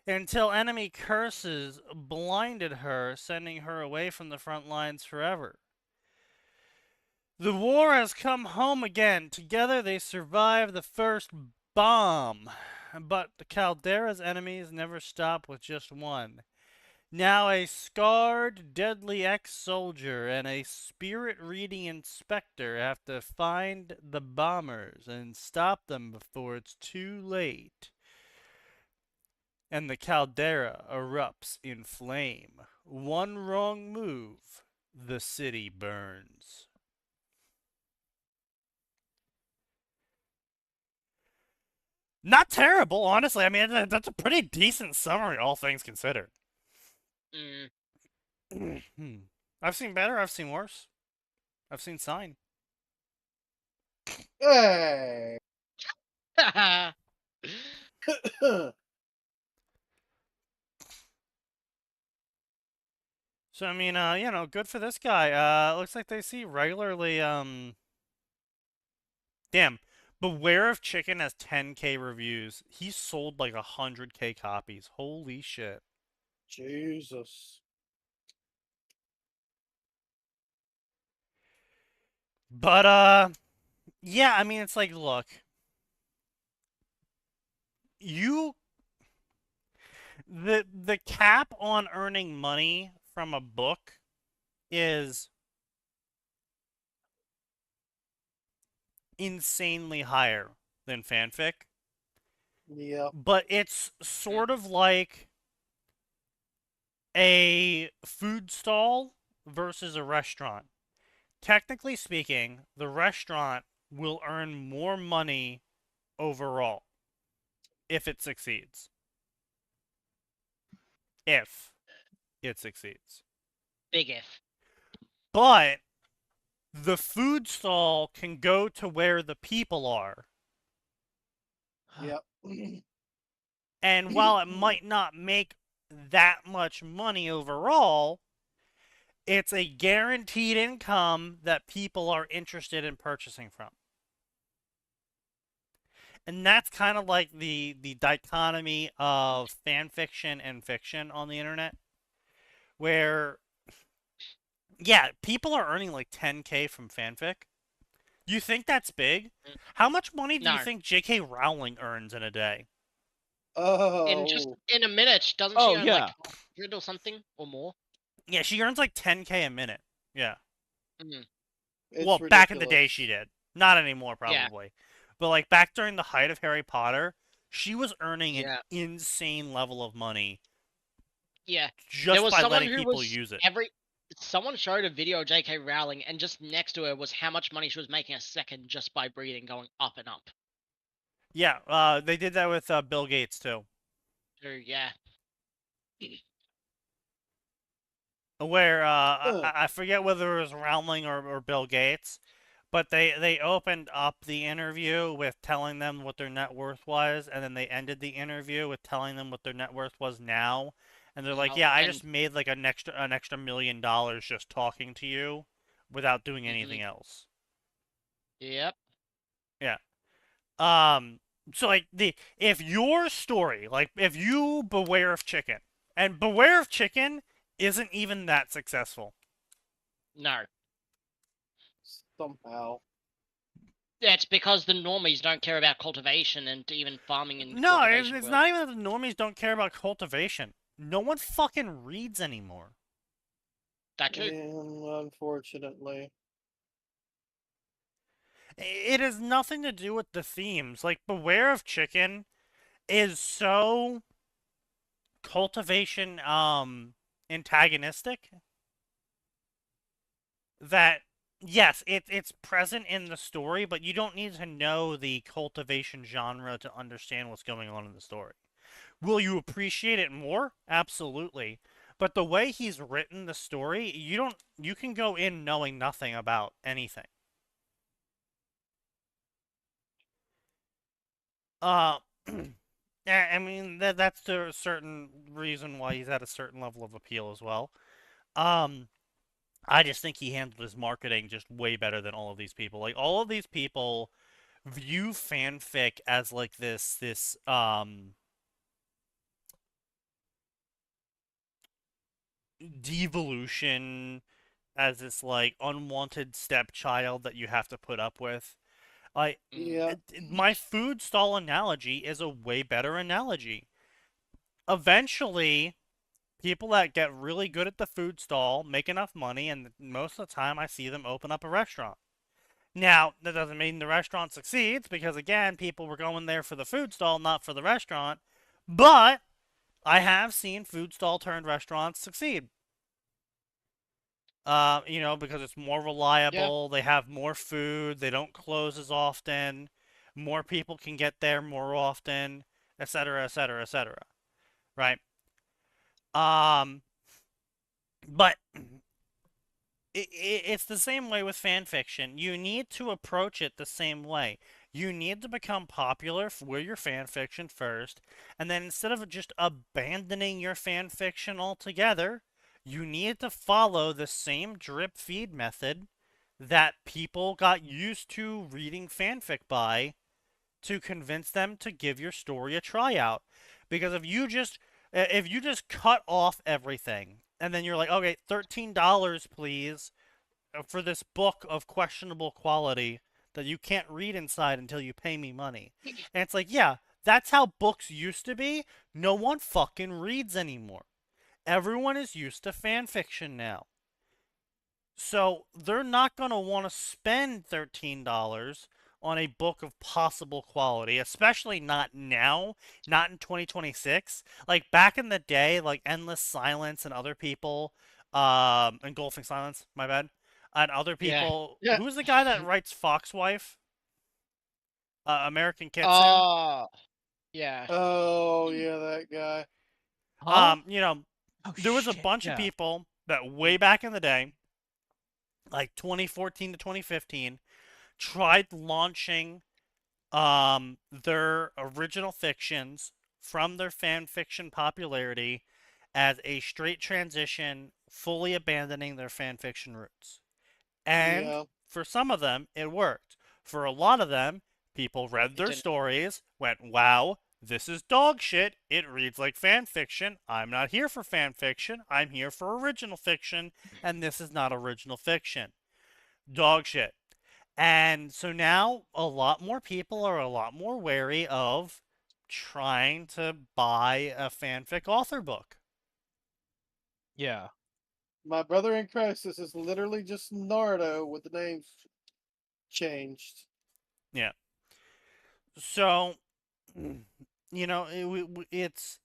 Speaker 1: until enemy curses blinded her, sending her away from the front lines forever. The war has come home again. Together they survive the first bomb. But the Caldera's enemies never stop with just one. Now a scarred, deadly ex-soldier and a spirit-reading inspector have to find the bombers and stop them before it's too late. And the caldera erupts in flame. One wrong move, the city burns. Not terrible, honestly. I mean, that's a pretty decent summary, all things considered. I've seen better, I've seen worse. I've seen Sign.
Speaker 2: Hey.
Speaker 1: So I mean, good for this guy. Looks like they see regularly. Damn. Beware of Chicken has 10K reviews. He sold like 100K copies. Holy shit.
Speaker 2: Jesus.
Speaker 1: But yeah, I mean, it's like, look, you the cap on earning money from a book is insanely higher than fanfic,
Speaker 2: Yeah.
Speaker 1: but it's sort of like a food stall versus a restaurant. Technically speaking, the restaurant will earn more money overall if it succeeds. If it succeeds.
Speaker 5: Big if.
Speaker 1: But the food stall can go to where the people are.
Speaker 2: Yep.
Speaker 1: And while it might not make that much money overall, it's a guaranteed income that people are interested in purchasing from. And that's kind of like the dichotomy of fan fiction and fiction on the internet, where, yeah, people are earning like 10K from fanfic. You think that's big? How much money do you
Speaker 5: No.
Speaker 1: think J.K. Rowling earns in a day?
Speaker 5: In a minute, doesn't she
Speaker 4: Oh,
Speaker 5: earn
Speaker 4: yeah.
Speaker 5: like 100 or something or more?
Speaker 1: Yeah, she earns like 10K a minute. Yeah.
Speaker 5: Mm.
Speaker 2: It's
Speaker 1: Well, back in the day
Speaker 2: ridiculous.
Speaker 1: she did. Not anymore,
Speaker 5: Yeah.
Speaker 1: probably. But like back during the height of Harry Potter, she was earning an
Speaker 5: Yeah.
Speaker 1: insane level of money
Speaker 5: Yeah. There
Speaker 1: just
Speaker 5: was
Speaker 1: by
Speaker 5: someone
Speaker 1: letting
Speaker 5: who
Speaker 1: people
Speaker 5: was
Speaker 1: use it.
Speaker 5: someone showed a video of J.K. Rowling, and just next to her was how much money she was making a second just by breathing, going up and up.
Speaker 1: Yeah, they did that with Bill Gates too.
Speaker 5: So yeah.
Speaker 1: Where I forget whether it was Rowling or Bill Gates, but they opened up the interview with telling them what their net worth was, and then they ended the interview with telling them what their net worth was now. And they're like,
Speaker 5: Now,
Speaker 1: "Yeah, I
Speaker 5: and
Speaker 1: just made like an extra $1 million just talking to you, without doing anything else."
Speaker 5: yep.
Speaker 1: Yeah. Um. So like if your story, like if you Beware of Chicken, and Beware of Chicken isn't even that successful.
Speaker 5: No.
Speaker 2: Somehow.
Speaker 5: That's because the normies don't care about cultivation and even farming in the
Speaker 1: No,
Speaker 5: cultivation
Speaker 1: it's
Speaker 5: world.
Speaker 1: not even that the normies don't care about cultivation. No one fucking reads anymore.
Speaker 5: That too.
Speaker 2: Unfortunately.
Speaker 1: It has nothing to do with the themes. Like, Beware of Chicken is so cultivation antagonistic that yes, it's present in the story, but you don't need to know the cultivation genre to understand what's going on in the story. Will you appreciate it more? Absolutely. But the way he's written the story, you can go in knowing nothing about anything. Uh I mean that's a certain reason why he's at a certain level of appeal as well. Um I just think he handled his marketing just way better than all of these people. Like all of these people view fanfic as like this devolution, as this like unwanted stepchild that you have to put up with. Like
Speaker 2: Yeah.
Speaker 1: my food stall analogy is a way better analogy. Eventually, people that get really good at the food stall make enough money, and most of the time I see them open up a restaurant. Now, that doesn't mean the restaurant succeeds, because again, people were going there for the food stall, not for the restaurant. But I have seen food stall turned restaurants succeed. Because it's more reliable, they have more food, they don't close as often, more people can get there more often, etc., etc., etc. Right? But it's the same way with fan fiction. You need to approach it the same way. You need to become popular with your fan fiction first, and then instead of just abandoning your fan fiction altogether, you need to follow the same drip feed method that people got used to reading fanfic by to convince them to give your story a tryout. Because if you just cut off everything and then you're like, okay, $13 please for this book of questionable quality that you can't read inside until you pay me money. And it's like, yeah, that's how books used to be. No one fucking reads anymore. Everyone is used to fan fiction now. So they're not going to want to spend $13 on a book of possible quality, especially not now, not in 2026. Like back in the day, like Endless Silence and other people, Engulfing Silence, my bad, and other
Speaker 5: Yeah.
Speaker 1: people.
Speaker 2: Yeah.
Speaker 1: Who's the guy that writes Foxwife? American Kitsune.
Speaker 5: Oh, yeah.
Speaker 2: Oh yeah, that guy.
Speaker 4: Huh?
Speaker 1: You know,
Speaker 4: Oh,
Speaker 1: there was a
Speaker 4: shit,
Speaker 1: bunch of
Speaker 4: yeah.
Speaker 1: people that way back in the day, like 2014 to 2015, tried launching their original fictions from their fan fiction popularity as a straight transition, fully abandoning their fan fiction roots. And
Speaker 2: Yeah.
Speaker 1: for some of them, it worked. For a lot of them, people read
Speaker 5: It
Speaker 1: their
Speaker 5: didn't.
Speaker 1: stories, went, wow, this is dog shit. It reads like fan fiction. I'm not here for fan fiction. I'm here for original fiction, and this is not original fiction. Dog shit. And so now a lot more people are a lot more wary of trying to buy a fanfic author book.
Speaker 4: Yeah.
Speaker 2: My brother in crisis is literally just Naruto with the names changed.
Speaker 1: Yeah. So, you know, it's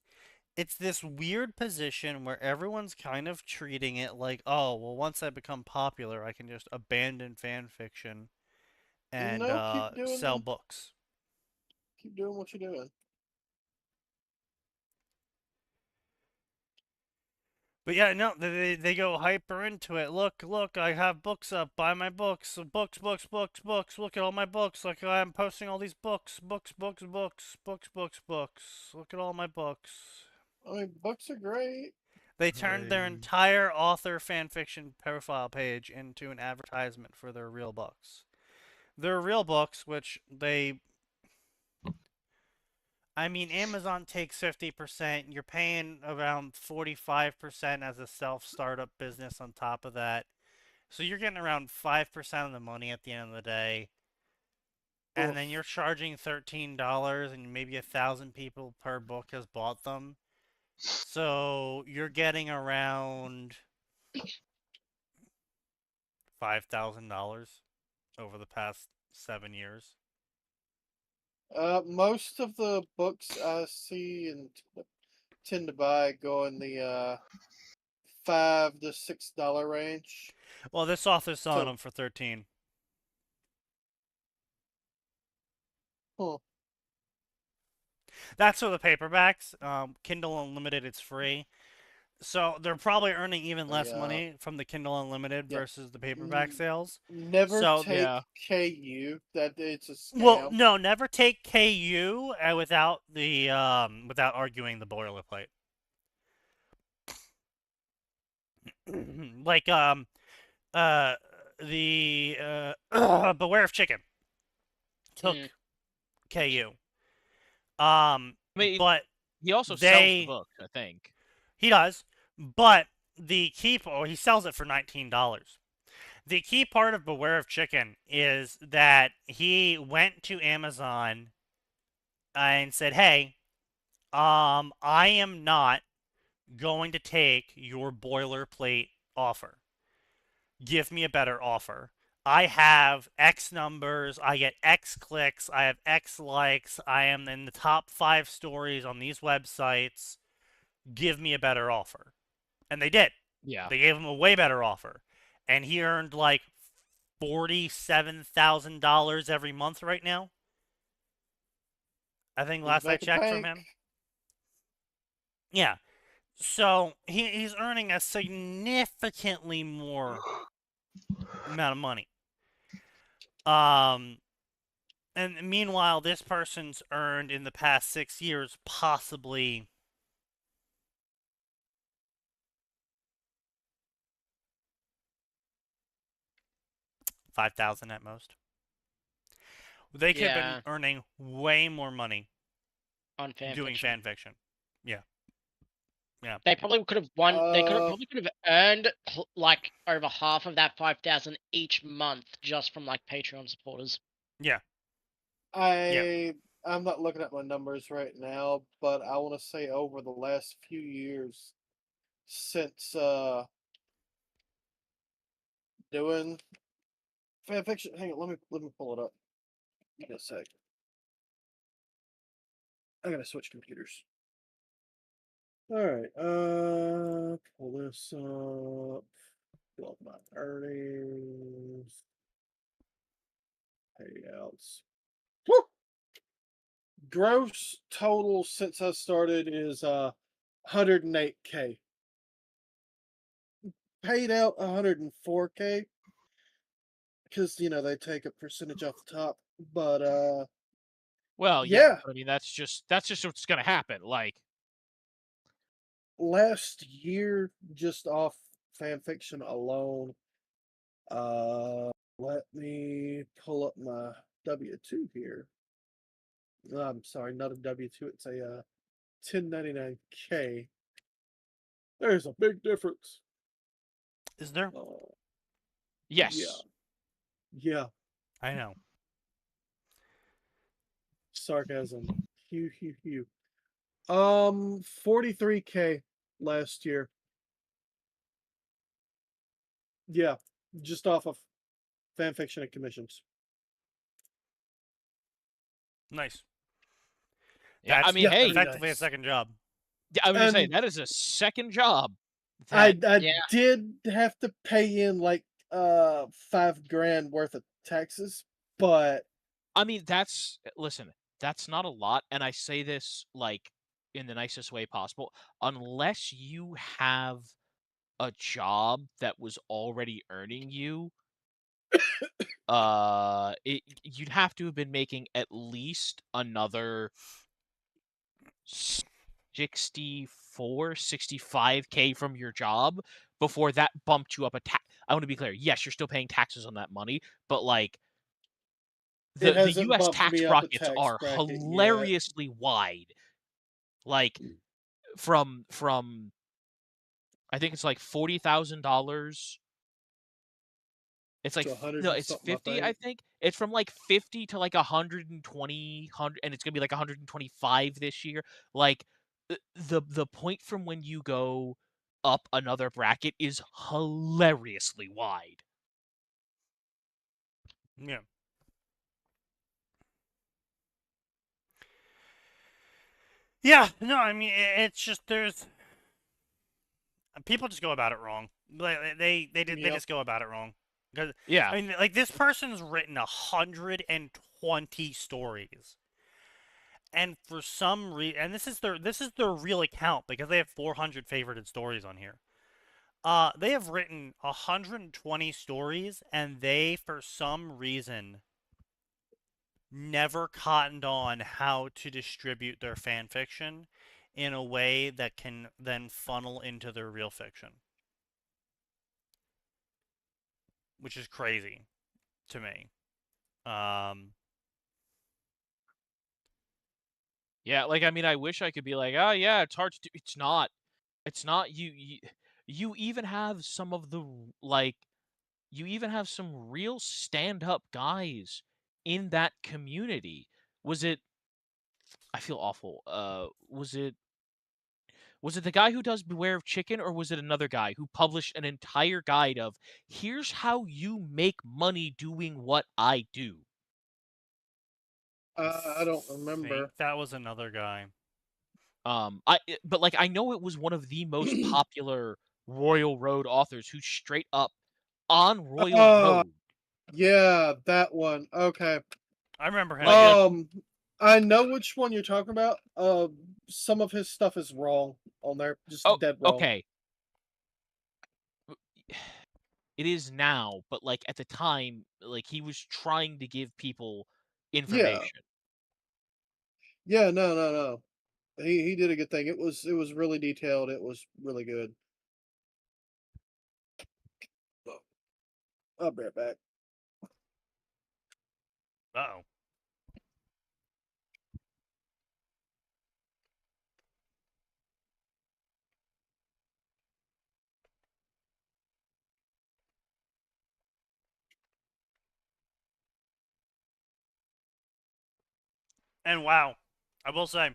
Speaker 1: this weird position where everyone's kind of treating it like, oh, well, once I become popular, I can just abandon fan fiction and
Speaker 2: No, keep
Speaker 1: sell
Speaker 2: doing
Speaker 1: books.
Speaker 2: what you're doing.
Speaker 1: But yeah, no, they go hyper into it. Look, I have books up. Buy my books. Books. Look at all my books. Like I'm posting all these books. Books. Look at all my books.
Speaker 2: I mean, books are great.
Speaker 1: They turned their entire author fanfiction profile page into an advertisement for their real books. Their real books, which I mean, Amazon takes 50%. You're paying around 45% as a self-startup business on top of that. So you're getting around 5% of the money at the end of the day. And then
Speaker 2: Oof.
Speaker 1: you're charging $13 and maybe 1,000 people per book has bought them. So you're getting around $5,000 over the past 7 years.
Speaker 2: Most of the books I see and tend to buy go in the $5 to $6 range.
Speaker 1: Well, this author's selling
Speaker 2: So,
Speaker 1: them for 13.
Speaker 2: huh.
Speaker 1: That's for the paperbacks. Kindle Unlimited, it's free. So they're probably earning even less
Speaker 2: Yeah.
Speaker 1: money from the Kindle Unlimited
Speaker 2: Yeah.
Speaker 1: versus the paperback sales.
Speaker 2: Never
Speaker 1: So
Speaker 2: take
Speaker 4: yeah.
Speaker 2: KU. That it's a scam.
Speaker 1: well, no, never take KU without the without arguing the boilerplate. Like the Beware of Chicken took
Speaker 5: Mm.
Speaker 1: KU.
Speaker 4: I mean,
Speaker 1: But
Speaker 4: he also sells the
Speaker 1: they
Speaker 4: book, I think.
Speaker 1: he does, but the key he sells it for $19. The key part of Beware of Chicken is that he went to Amazon and said, "Hey, I am not going to take your boilerplate offer. Give me a better offer. I have X numbers, I get X clicks, I have X likes, I am in the top 5 stories on these websites. Give me a better offer." And they did.
Speaker 4: Yeah.
Speaker 1: They gave him a way better offer. And he earned like $47,000 every month right now. I think last I
Speaker 2: Back in
Speaker 1: checked from
Speaker 2: bank.
Speaker 1: him. Yeah. So he's earning a significantly more amount of money. And meanwhile, this person's earned in the past 6 years possibly 5,000 at most. They could have been
Speaker 5: Yeah,
Speaker 1: earning way more money
Speaker 5: on
Speaker 1: doing
Speaker 5: fanfiction.
Speaker 1: fan fiction. Yeah. Yeah.
Speaker 5: They probably could have won. They could have
Speaker 2: Uh,
Speaker 5: probably could have earned like over half of that 5,000 each month just from like Patreon supporters.
Speaker 1: Yeah.
Speaker 2: I'm not looking at my numbers right now, but I want to say over the last few years since doing fanfiction. Hang on, let me pull it up. Give me a sec. I gotta switch computers. All right, pull this up. Pull up my earnings, payouts. Woo! Gross total since I started is 108K. Paid out 104K because they take a percentage off the top. But
Speaker 4: Well, yeah.
Speaker 2: yeah,
Speaker 4: I mean, that's just what's gonna happen. Like,
Speaker 2: last year just off fanfiction alone, let me pull up my W2 here. I'm sorry, not a W2. It's a 1099K. There's a big difference.
Speaker 1: Is there?
Speaker 2: Yeah,
Speaker 4: yes.
Speaker 2: yeah.
Speaker 1: I know.
Speaker 2: Sarcasm. 43K last year. Yeah, just off of fanfiction and commissions.
Speaker 1: Nice.
Speaker 4: Yeah. I
Speaker 1: That's
Speaker 4: mean,
Speaker 2: Yeah,
Speaker 4: hey,
Speaker 2: pretty
Speaker 1: effectively a
Speaker 2: nice.
Speaker 1: second job.
Speaker 4: yeah, I was gonna say
Speaker 2: And
Speaker 4: that is a second job.
Speaker 2: I
Speaker 4: That
Speaker 5: Yeah.
Speaker 2: did have to pay in like $5,000 worth of taxes, but
Speaker 4: I mean, listen, that's not a lot, and I say this like in the nicest way possible. Unless you have a job that was already earning you, you'd have to have been making at least another 64, 65K from your job before that bumped you up a tax. I want to be clear. Yes, you're still paying taxes on that money, but like
Speaker 2: it
Speaker 4: the
Speaker 2: hasn't
Speaker 4: US
Speaker 2: bumped
Speaker 4: tax
Speaker 2: me up a
Speaker 4: brackets
Speaker 2: tax
Speaker 4: are
Speaker 2: bracket yet.
Speaker 4: hilariously wide. Like from I think it's like $40,000. It's like
Speaker 2: To 100
Speaker 4: no,
Speaker 2: and
Speaker 4: it's
Speaker 2: something, I
Speaker 4: 50, I
Speaker 2: think.
Speaker 4: think. It's from like 50 to like 120, and it's gonna be like 125 this year. Like the point from when you go up another bracket is hilariously wide.
Speaker 1: Yeah. Yeah, no, I mean it's just there's people just go about it wrong. They
Speaker 2: Yep.
Speaker 1: just go about it wrong. Because
Speaker 4: Yeah.
Speaker 1: I mean, like this person's written 120 stories, and for some reason, and this is their real account because they have 400 favorited stories on here. They have written 120 stories, and they for some reason never cottoned on how to distribute their fan fiction in a way that can then funnel into their real fiction, which is crazy to me. Um,
Speaker 4: Yeah, like I mean I wish I could be like, "Oh yeah, it's hard to do." It's not. It's not you even have some of the like you even have some real stand-up guys in that community. Was it I feel awful. Was it the guy who does Beware of Chicken, or was it another guy who published an entire guide of here's how you make money doing what I do?
Speaker 2: I don't
Speaker 1: think
Speaker 2: remember.
Speaker 1: that was another guy.
Speaker 4: But like I know it was one of the most popular Royal Road authors who straight up on Royal
Speaker 2: uh,
Speaker 4: Road,
Speaker 2: yeah, that one. Okay.
Speaker 1: I remember him.
Speaker 4: like
Speaker 1: Yeah.
Speaker 2: Um, I know which one you're talking about. Some of his stuff is wrong on there, just
Speaker 4: oh,
Speaker 2: dead wrong.
Speaker 4: okay, it is now, but like at the time, like he was trying to give people information.
Speaker 2: Yeah, no. He did a good thing. It was really detailed. It was really good. I'll be right back.
Speaker 1: Uh-oh. And wow, I will say,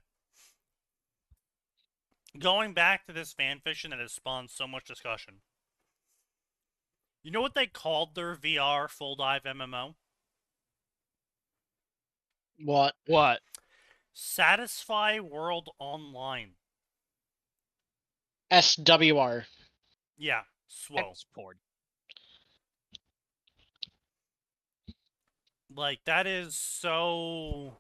Speaker 1: going back to this fanfiction that has spawned so much discussion. You know what they called their VR full dive MMO?
Speaker 5: What?
Speaker 4: What?
Speaker 1: Satisfy World Online.
Speaker 5: SWR.
Speaker 1: Yeah, SWO.
Speaker 4: Export.
Speaker 1: Like, that is so...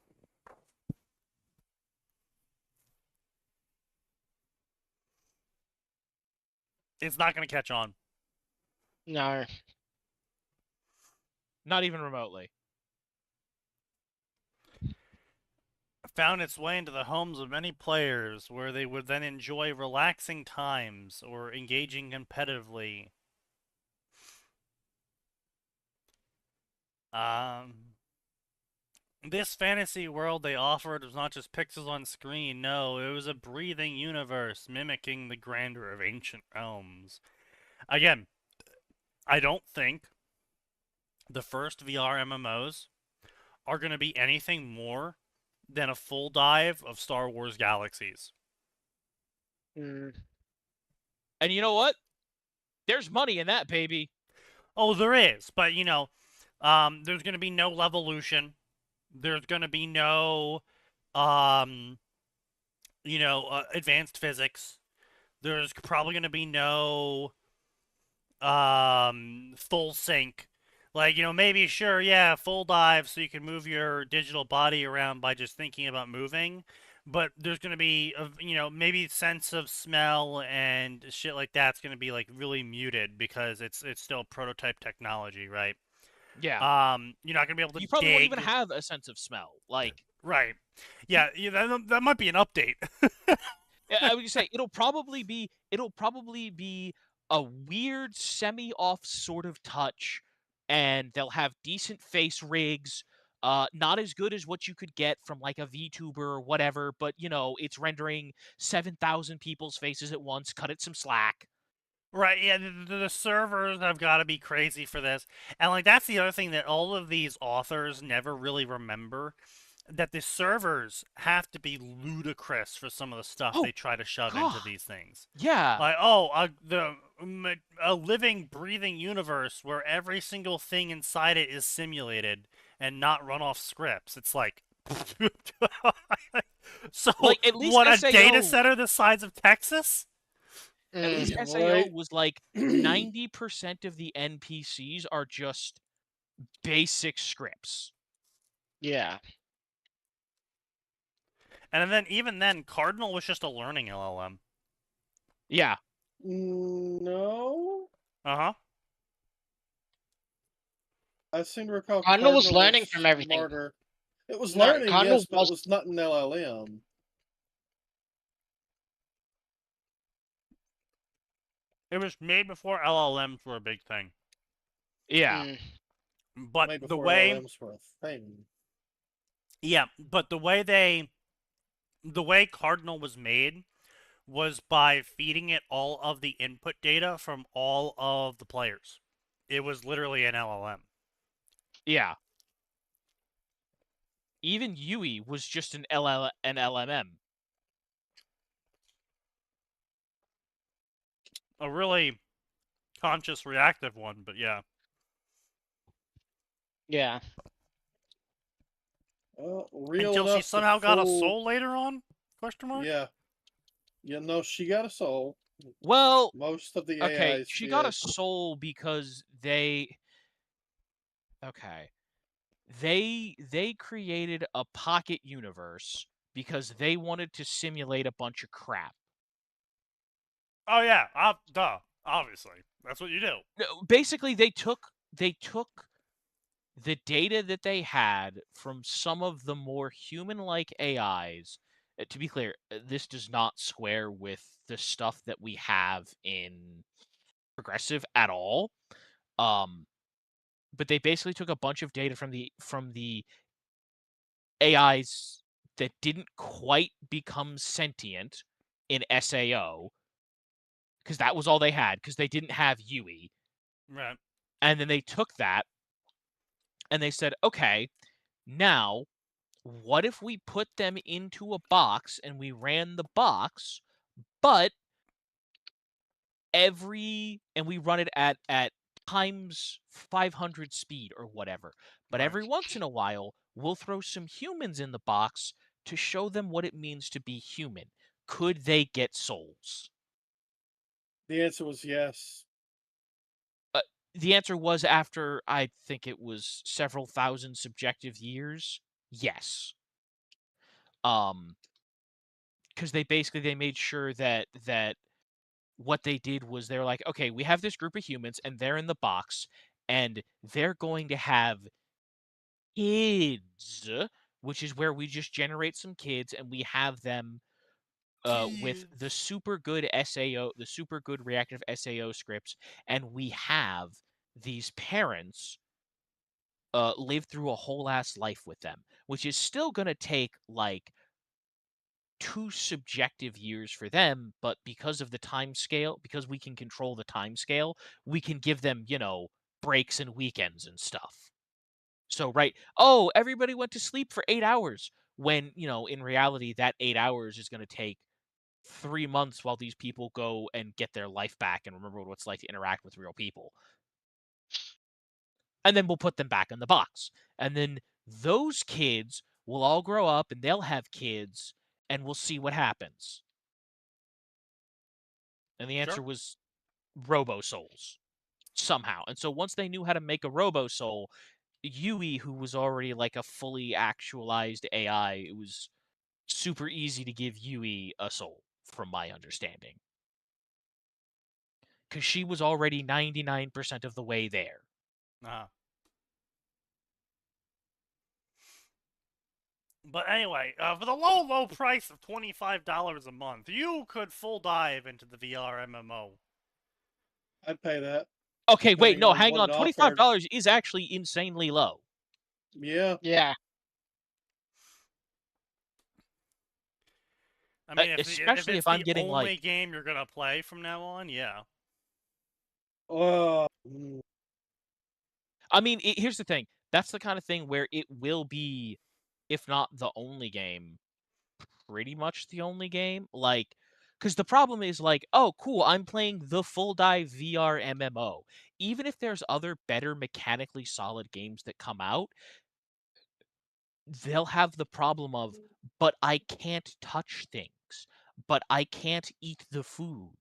Speaker 1: It's not going to catch on.
Speaker 5: No.
Speaker 4: Not even remotely.
Speaker 1: Found its way into the homes of many players, where they would then enjoy relaxing times or engaging competitively. This fantasy world they offered was not just pixels on screen. No, it was a breathing universe mimicking the grandeur of ancient realms. Again, I don't think the first VR MMOs are going to be anything more than a full dive of Star Wars Galaxies.
Speaker 5: Mm.
Speaker 4: And you know what? There's money in that, baby.
Speaker 1: Oh, there is, but you know, there's going to be no levolution. There's going to be no, advanced physics. There's probably going to be no, full sync. Like, you know, maybe, sure, yeah, full dive so you can move your digital body around by just thinking about moving. But there's going to be, maybe sense of smell and shit like that's going to be, like, really muted because it's still prototype technology, right?
Speaker 4: Yeah.
Speaker 1: You're not going to be able to
Speaker 4: You probably won't even
Speaker 1: dig.
Speaker 4: have a sense of smell. Like,
Speaker 1: Right. Yeah, that might be an update.
Speaker 4: I would say it'll probably be a weird semi-off sort of touch, and they'll have decent face rigs. Not as good as what you could get from like a VTuber or whatever, but you know, it's rendering 7,000 people's faces at once. Cut it some slack.
Speaker 1: Right, yeah, the servers have got to be crazy for this. And, like, that's the other thing that all of these authors never really remember, that the servers have to be ludicrous for some of the stuff
Speaker 4: Oh
Speaker 1: they try to shove into
Speaker 4: God,
Speaker 1: these things.
Speaker 4: yeah.
Speaker 1: Like, a living, breathing universe where every single thing inside it is simulated and not run off scripts. It's like... So,
Speaker 4: Like at least
Speaker 1: what, a data
Speaker 4: SAO.
Speaker 1: center the size of Texas?
Speaker 4: At least
Speaker 2: Mm,
Speaker 4: SAO
Speaker 2: right.
Speaker 4: was like 90% of the NPCs are just basic scripts.
Speaker 5: Yeah.
Speaker 1: And then, even then, Cardinal was just a learning LLM.
Speaker 4: Yeah.
Speaker 2: No,
Speaker 1: Uh-huh.
Speaker 2: I seem to recall
Speaker 5: Cardinal was
Speaker 2: Cardinal
Speaker 5: learning from everything.
Speaker 2: smarter. It was
Speaker 5: No,
Speaker 2: learning,
Speaker 5: Cardinal
Speaker 2: yes, but it was not an LLM.
Speaker 1: It was made before LLMs were a big thing.
Speaker 4: Yeah.
Speaker 5: Mm.
Speaker 1: But
Speaker 2: Way
Speaker 1: the
Speaker 2: before
Speaker 1: way...
Speaker 2: LLMs were a thing.
Speaker 1: Yeah, but the way Cardinal was made was by feeding it all of the input data from all of the players. It was literally an LLM.
Speaker 4: Yeah. Even Yui was just an LMM.
Speaker 1: A really conscious, reactive one, but yeah.
Speaker 5: Yeah.
Speaker 2: Real
Speaker 1: Until
Speaker 2: enough
Speaker 1: she somehow
Speaker 2: to
Speaker 1: got a
Speaker 2: fool...
Speaker 1: soul later on? Question mark?
Speaker 2: Yeah. Yeah, no, she got a soul.
Speaker 4: Well,
Speaker 2: Most of the
Speaker 4: okay,
Speaker 2: AIs
Speaker 4: she
Speaker 2: did.
Speaker 4: got a soul because they created a pocket universe because they wanted to simulate a bunch of crap.
Speaker 1: Oh, yeah. Duh. Obviously. That's what you do.
Speaker 4: No, basically they took the data that they had from some of the more human-like AIs, to be clear, this does not square with the stuff that we have in Progressive at all. But they basically took a bunch of data from the AIs that didn't quite become sentient in SAO, because that was all they had, because they didn't have UE.
Speaker 1: Right.
Speaker 4: And then they took that and they said, okay, now what if we put them into a box and we ran the box, but and we run it at times 500 speed or whatever. But
Speaker 1: Right.
Speaker 4: every once in a while, we'll throw some humans in the box to show them what it means to be human. Could they get souls?
Speaker 2: The answer was yes.
Speaker 4: The answer was, after I think it was several thousand subjective years, yes. Because they made sure that what they did was they're like, okay, we have this group of humans and they're in the box and they're going to have kids, which is where we just generate some kids and we have them with the
Speaker 1: Kids.
Speaker 4: super good the super good reactive SAO scripts, and we have these parents live through a whole ass life with them, which is still going to take like 2 subjective years for them, but because of the time scale, because we can control the time scale, we can give them, breaks and weekends and stuff. So, right, oh, everybody went to sleep for 8 hours, when, in reality, that 8 hours is going to take 3 months while these people go and get their life back and remember what it's like to interact with real people. And then we'll put them back in the box. And then those kids will all grow up and they'll have kids and we'll see what happens. And the answer
Speaker 1: Sure.
Speaker 4: was Robo Souls somehow. And so once they knew how to make a Robo Soul, Yui, who was already like a fully actualized AI, it was super easy to give Yui a soul, from my understanding. Because she was already 99% of the way there.
Speaker 1: Uh-huh. But anyway, for the low price of $25 a month, you could full dive into the VR MMO.
Speaker 2: I'd pay that.
Speaker 4: Okay, wait,
Speaker 2: Depending
Speaker 4: no,
Speaker 2: on
Speaker 4: hang
Speaker 2: what
Speaker 4: on.
Speaker 2: it offered.
Speaker 4: $25 is actually insanely low.
Speaker 2: Yeah.
Speaker 5: Yeah.
Speaker 1: I mean, if
Speaker 4: Especially
Speaker 1: it's
Speaker 4: if I'm
Speaker 1: the
Speaker 4: getting
Speaker 1: only
Speaker 4: like,
Speaker 1: game you're gonna play from now on, yeah.
Speaker 4: I mean, here's the thing. That's the kind of thing where it will be, if not the only game, pretty much the only game. Like, because the problem is like, oh, cool, I'm playing the full dive VR MMO. Even if there's other better mechanically solid games that come out, they'll have the problem of, but I can't touch things, but I can't eat the food.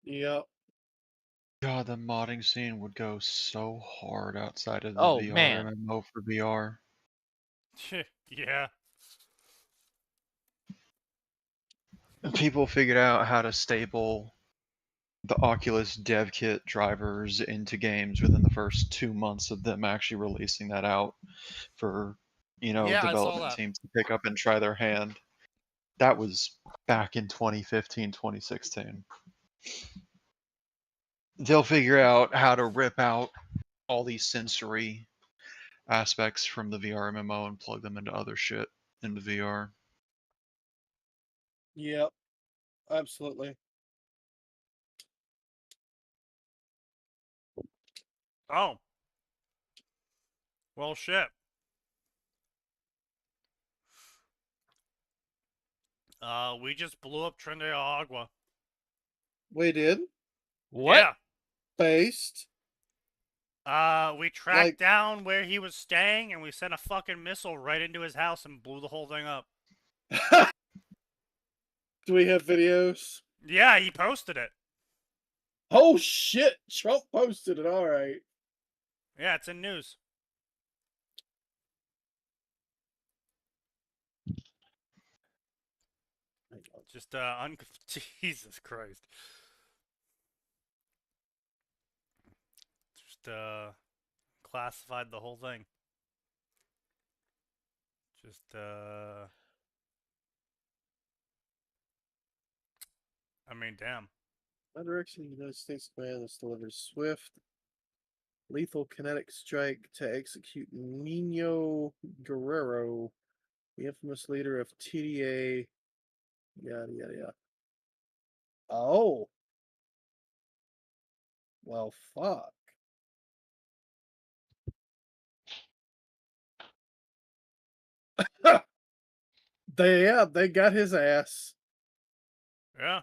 Speaker 2: Yep.
Speaker 3: God, the modding scene would go so hard outside of the
Speaker 4: Oh
Speaker 3: VR
Speaker 4: man.
Speaker 3: MMO for VR.
Speaker 1: Yeah.
Speaker 3: People figured out how to staple the Oculus dev kit drivers into games within the first 2 months of them actually releasing that out for,
Speaker 1: Yeah, I saw
Speaker 3: development
Speaker 1: that.
Speaker 3: teams to pick up and try their hand. That was back in 2015, 2016. They'll figure out how to rip out all these sensory aspects from the VR MMO and plug them into other shit into VR.
Speaker 2: Yep. Absolutely.
Speaker 1: Oh. Well, shit. We just blew up Trende Agua.
Speaker 2: We did.
Speaker 4: What?
Speaker 1: Yeah.
Speaker 2: Based.
Speaker 1: We tracked
Speaker 2: Like,
Speaker 1: down where he was staying, and we sent a fucking missile right into his house and blew the whole thing up.
Speaker 2: do we have videos?
Speaker 1: Yeah, he posted it.
Speaker 2: Oh shit! Trump posted it. All right.
Speaker 1: Yeah, it's in news. Just, Jesus Christ. classified the whole thing. I mean, damn.
Speaker 2: My direction, the United States command is delivers swift, lethal kinetic strike to execute Nino Guerrero, the infamous leader of TDA. Yada yada yada. Oh. Well, fuck. They got his ass.
Speaker 1: Yeah.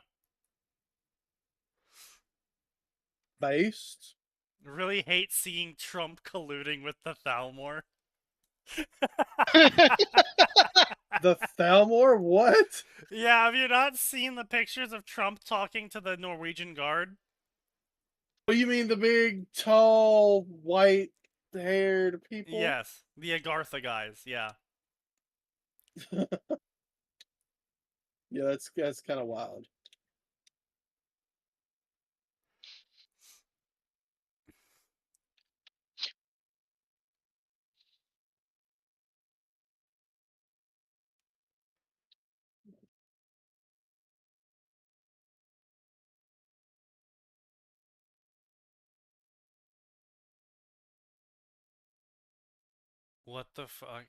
Speaker 2: Based.
Speaker 1: Really hate seeing Trump colluding with the Thalmor.
Speaker 2: The Thalmor? What?
Speaker 1: Yeah, have you not seen the pictures of Trump talking to the Norwegian guard?
Speaker 2: Oh, you mean the big, tall, white-haired people?
Speaker 1: Yes, the Agartha guys, yeah.
Speaker 2: Yeah, that's kind of wild.
Speaker 1: What the fuck?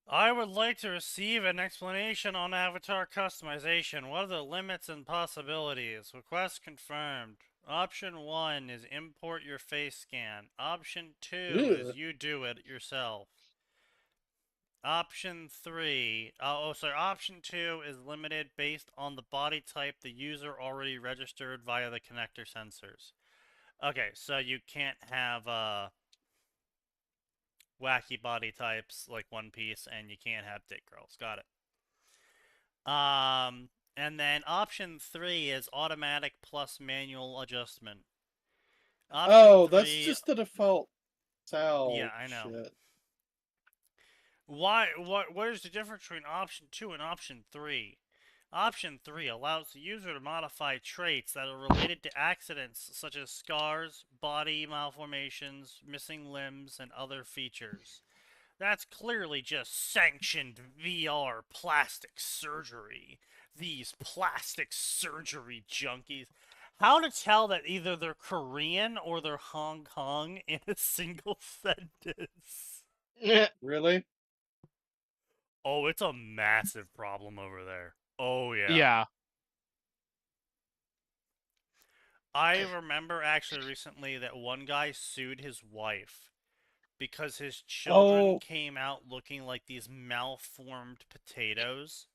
Speaker 1: I would like to receive an explanation on avatar customization. What are the limits and possibilities? Request confirmed. Option 1 is import your face scan. Option 2
Speaker 2: Ugh.
Speaker 1: is you do it yourself. Option 2 is limited based on the body type the user already registered via the connector sensors. Okay, so you can't have wacky body types like One Piece, and you can't have dick girls. Got it. And then option 3 is automatic plus manual adjustment. Option
Speaker 2: That's
Speaker 1: 3,
Speaker 2: just the default Sal
Speaker 1: yeah, I know.
Speaker 2: shit.
Speaker 1: What is the difference between option 2 and option 3? Option 3 allows the user to modify traits that are related to accidents such as scars, body malformations, missing limbs, and other features. That's clearly just sanctioned VR plastic surgery. These plastic surgery junkies. How to tell that either they're Korean or they're Hong Kong in a single sentence?
Speaker 2: Really?
Speaker 1: Oh, it's a massive problem over there. Oh, yeah.
Speaker 4: Yeah.
Speaker 1: I remember actually recently that one guy sued his wife because his children came out looking like these malformed potatoes.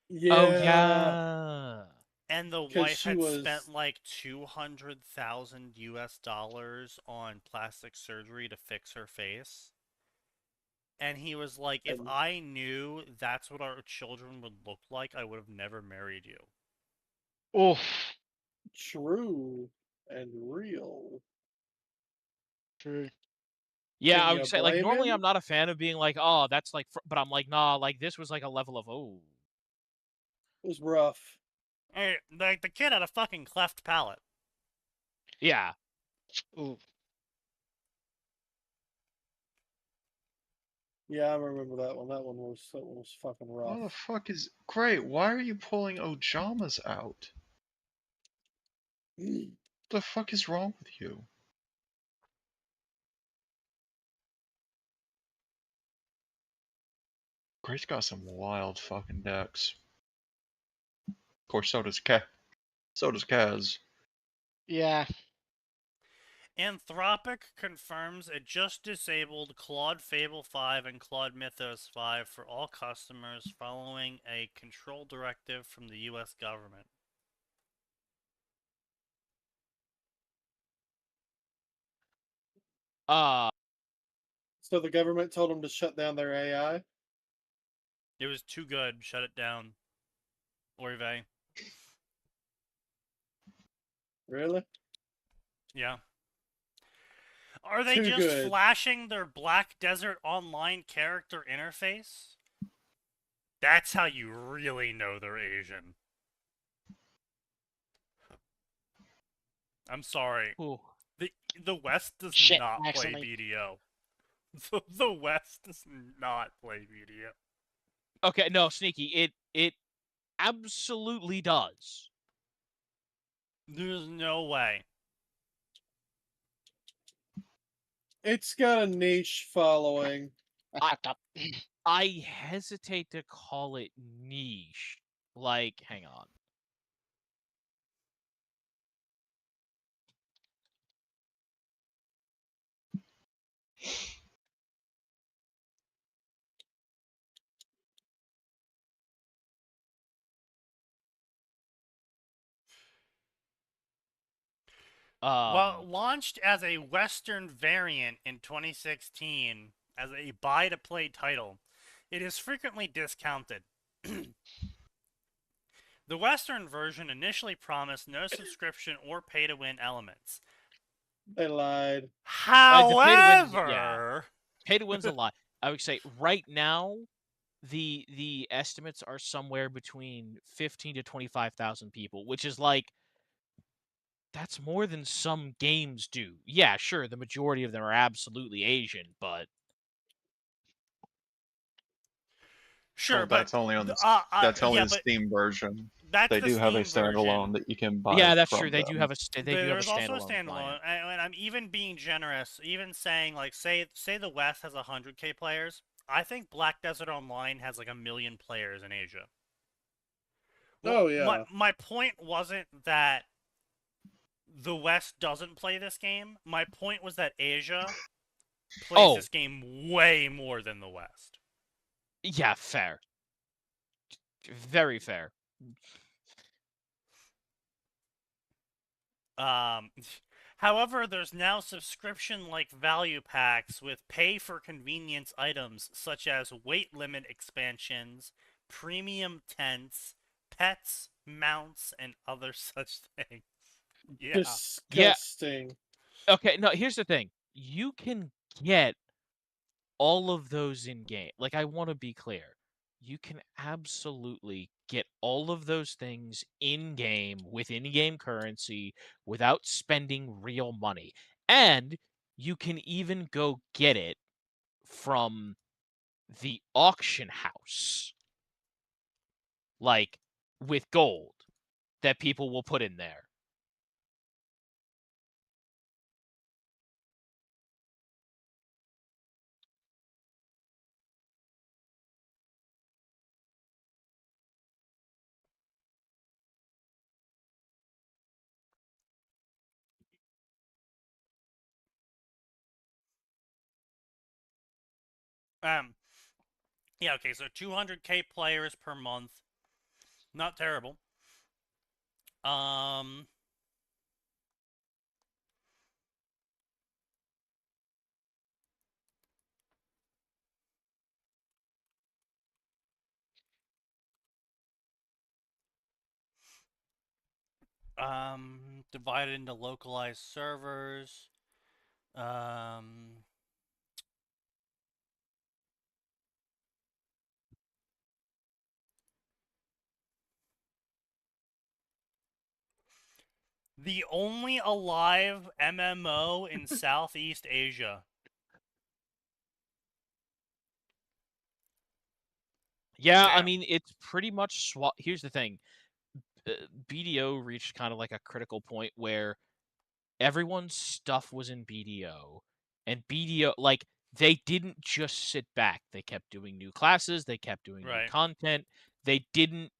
Speaker 2: Yeah.
Speaker 4: Oh, yeah.
Speaker 1: And the
Speaker 2: 'Cause
Speaker 1: wife
Speaker 2: she
Speaker 1: had
Speaker 2: was-
Speaker 1: spent like $200,000 on plastic surgery to fix her face. And he was like, if
Speaker 2: And-
Speaker 1: I knew that's what our children would look like, I would have never married you.
Speaker 5: Oof.
Speaker 2: True and real.
Speaker 5: True.
Speaker 4: Yeah,
Speaker 2: Can
Speaker 4: I
Speaker 2: ya
Speaker 4: would say, like,
Speaker 2: blame
Speaker 4: normally
Speaker 2: him?
Speaker 4: I'm not a fan of being like, oh, that's like, but I'm like, nah, like, this was like a level of, oh.
Speaker 2: It was rough.
Speaker 1: Hey, like the kid had a fucking cleft palate.
Speaker 4: Yeah.
Speaker 5: Ooh.
Speaker 2: Yeah, I remember that one. That one was fucking rough.
Speaker 3: What the fuck is great? Why are you pulling Ojamas out? What the fuck is wrong with you? Grace got some wild fucking decks. Of course, so does Kaz.
Speaker 5: Yeah.
Speaker 1: Anthropic confirms it just disabled Claude Fable 5 and Claude Mythos 5 for all customers following a control directive from the US government.
Speaker 2: So the government told them to shut down their AI?
Speaker 1: It was too good. Shut it down. Orive.
Speaker 2: Really?
Speaker 1: Yeah. Are they
Speaker 2: Too
Speaker 1: just
Speaker 2: good.
Speaker 1: flashing their Black Desert Online character interface? That's how you really know they're Asian. I'm sorry.
Speaker 4: Ooh.
Speaker 1: The West does
Speaker 5: Shit,
Speaker 1: not play
Speaker 5: accidentally.
Speaker 1: BDO. The West does not play BDO.
Speaker 4: Okay, no, Sneaky. It absolutely does.
Speaker 1: There's no way.
Speaker 2: It's got a niche following.
Speaker 5: I fucked up.
Speaker 4: I hesitate to call it niche. Like, hang on.
Speaker 1: Well, launched as a Western variant in 2016 as a buy-to-play title, it is frequently discounted. The Western version initially promised no subscription or pay-to-win elements.
Speaker 2: They lied.
Speaker 4: The
Speaker 1: However,
Speaker 4: pay to win's a lot. I would say right now, the estimates are somewhere between 15 to 25,000 people, which is like that's more than some games do. Yeah, sure, the majority of them are absolutely Asian, but
Speaker 1: sure,
Speaker 3: Well,
Speaker 1: but
Speaker 3: that's only on the
Speaker 1: yeah,
Speaker 3: the
Speaker 1: but
Speaker 3: Steam version.
Speaker 1: that's
Speaker 3: They
Speaker 1: the
Speaker 3: do have a
Speaker 1: Steam
Speaker 3: standalone
Speaker 1: version.
Speaker 3: that you can buy.
Speaker 4: yeah, that's
Speaker 3: from
Speaker 4: true. They do
Speaker 3: them.
Speaker 4: have a they do have a
Speaker 1: There's also a
Speaker 4: standalone
Speaker 1: standalone,
Speaker 4: client.
Speaker 1: and I'm even being generous, even saying like say the West has 100K players. I think Black Desert Online has like 1 million players in Asia. Well,
Speaker 2: Oh yeah.
Speaker 1: my point wasn't that the West doesn't play this game. My point was that Asia plays
Speaker 4: Oh,
Speaker 1: this game way more than the West.
Speaker 4: yeah, fair. Very fair.
Speaker 1: However, there's now subscription-like value packs with pay-for-convenience items such as weight limit expansions, premium tents, pets, mounts, and other such things. Yeah.
Speaker 2: Disgusting.
Speaker 4: Okay, no, here's the thing. You can get all of those in game. Like, I want to be clear. You can absolutely get all of those things in game with in game currency without spending real money. And you can even go get it from the auction house, like with gold that people will put in there.
Speaker 1: Yeah, okay, so 200K players per month. Not terrible. Divided into localized servers. The only alive MMO in Southeast Asia.
Speaker 4: Yeah, I
Speaker 1: Damn.
Speaker 4: mean, it's pretty much here's the thing. BDO reached kind of like a critical point where everyone's stuff was in BDO, and BDO, like, they didn't just sit back. They kept doing new classes, they kept doing new
Speaker 1: Right.
Speaker 4: content. They didn't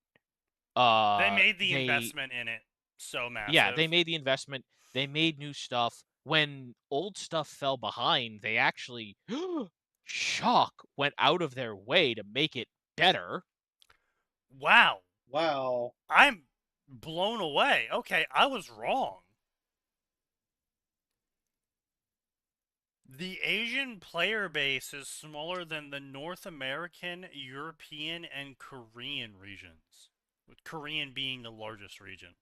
Speaker 1: They made the
Speaker 4: they
Speaker 1: investment in it so massive.
Speaker 4: yeah, they made the investment. They made new stuff. When old stuff fell behind, they actually went out of their way to make it better.
Speaker 1: Wow.
Speaker 2: Wow.
Speaker 1: I'm blown away. Okay, I was wrong. The Asian player base is smaller than the North American, European, and Korean regions, with Korean being the largest region.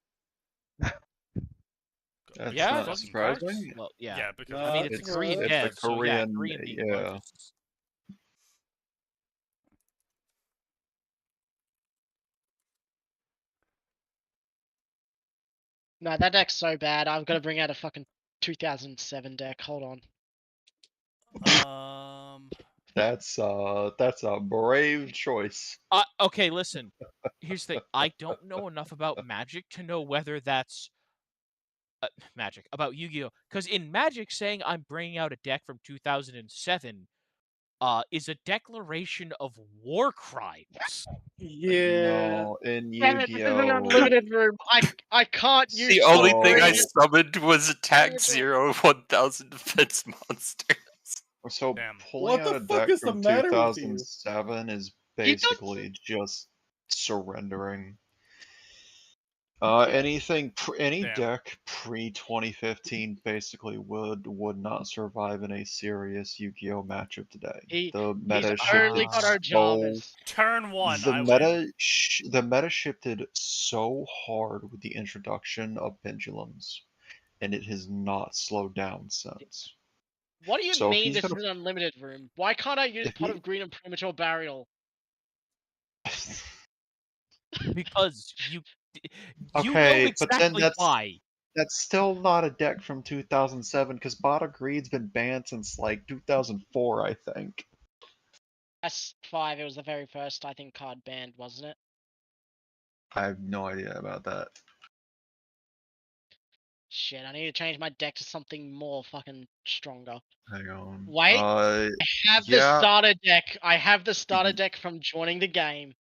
Speaker 3: That's
Speaker 4: Yeah,
Speaker 3: not
Speaker 4: that's
Speaker 1: fucking Christ.
Speaker 3: surprising.
Speaker 4: Well, yeah.
Speaker 1: Yeah, because
Speaker 4: I mean,
Speaker 2: Not
Speaker 4: it's a
Speaker 3: It's
Speaker 4: Korean
Speaker 2: surprising.
Speaker 3: it's a
Speaker 4: dev, so yeah,
Speaker 3: Korean,
Speaker 4: Korean being the
Speaker 3: yeah.
Speaker 4: largest.
Speaker 5: No, that deck's so bad. I've got to bring out a fucking 2007 deck. Hold on.
Speaker 3: That's a brave choice.
Speaker 4: Okay, listen. Here's the thing. I don't know enough about Magic to know whether that's Magic about Yu-Gi-Oh. Because in Magic, saying I'm bringing out a deck from 2007 is a declaration of war crimes.
Speaker 2: Yeah.
Speaker 3: No, in
Speaker 5: Damn it, this is an
Speaker 3: Yu-Gi-Oh.
Speaker 5: unlimited room. I can't use
Speaker 6: The only thing I
Speaker 3: So-
Speaker 6: summoned was Attack 0 1000 Defense Monster.
Speaker 3: So
Speaker 1: Damn.
Speaker 3: pulling
Speaker 2: What the
Speaker 3: out a
Speaker 2: fuck
Speaker 3: deck
Speaker 2: is the
Speaker 3: from
Speaker 2: matter with you?
Speaker 3: 2007 is
Speaker 5: He does-
Speaker 3: basically just surrendering. Anything, any
Speaker 1: Damn.
Speaker 3: deck pre 2015 basically would not survive in a serious Yu-Gi-Oh matchup today. The
Speaker 5: He's
Speaker 3: meta
Speaker 5: only
Speaker 3: shifted
Speaker 5: got our
Speaker 3: so
Speaker 5: Jarvis.
Speaker 1: Turn 1,
Speaker 3: the
Speaker 1: I win.
Speaker 3: the meta shifted so hard with the introduction of pendulums, and it has not slowed down since.
Speaker 5: What do you
Speaker 3: So if
Speaker 5: mean
Speaker 3: he's
Speaker 5: this is
Speaker 3: gonna-
Speaker 5: an unlimited room? Why can't I use
Speaker 3: If
Speaker 5: Pot
Speaker 3: he-
Speaker 5: of Green and Premature Burial?
Speaker 4: Because you
Speaker 3: Okay,
Speaker 4: know
Speaker 3: but then
Speaker 4: exactly why.
Speaker 3: That's still not a deck from 2007 because Bada Greed's been banned since like 2004, I think.
Speaker 5: S5, it was the very first, I think, card banned, wasn't it?
Speaker 3: I have no idea about that.
Speaker 5: Shit, I need to change my deck to something more fucking stronger.
Speaker 3: Hang on.
Speaker 5: Wait. I have the
Speaker 3: yeah.
Speaker 5: starter deck. I have the starter deck from joining the game.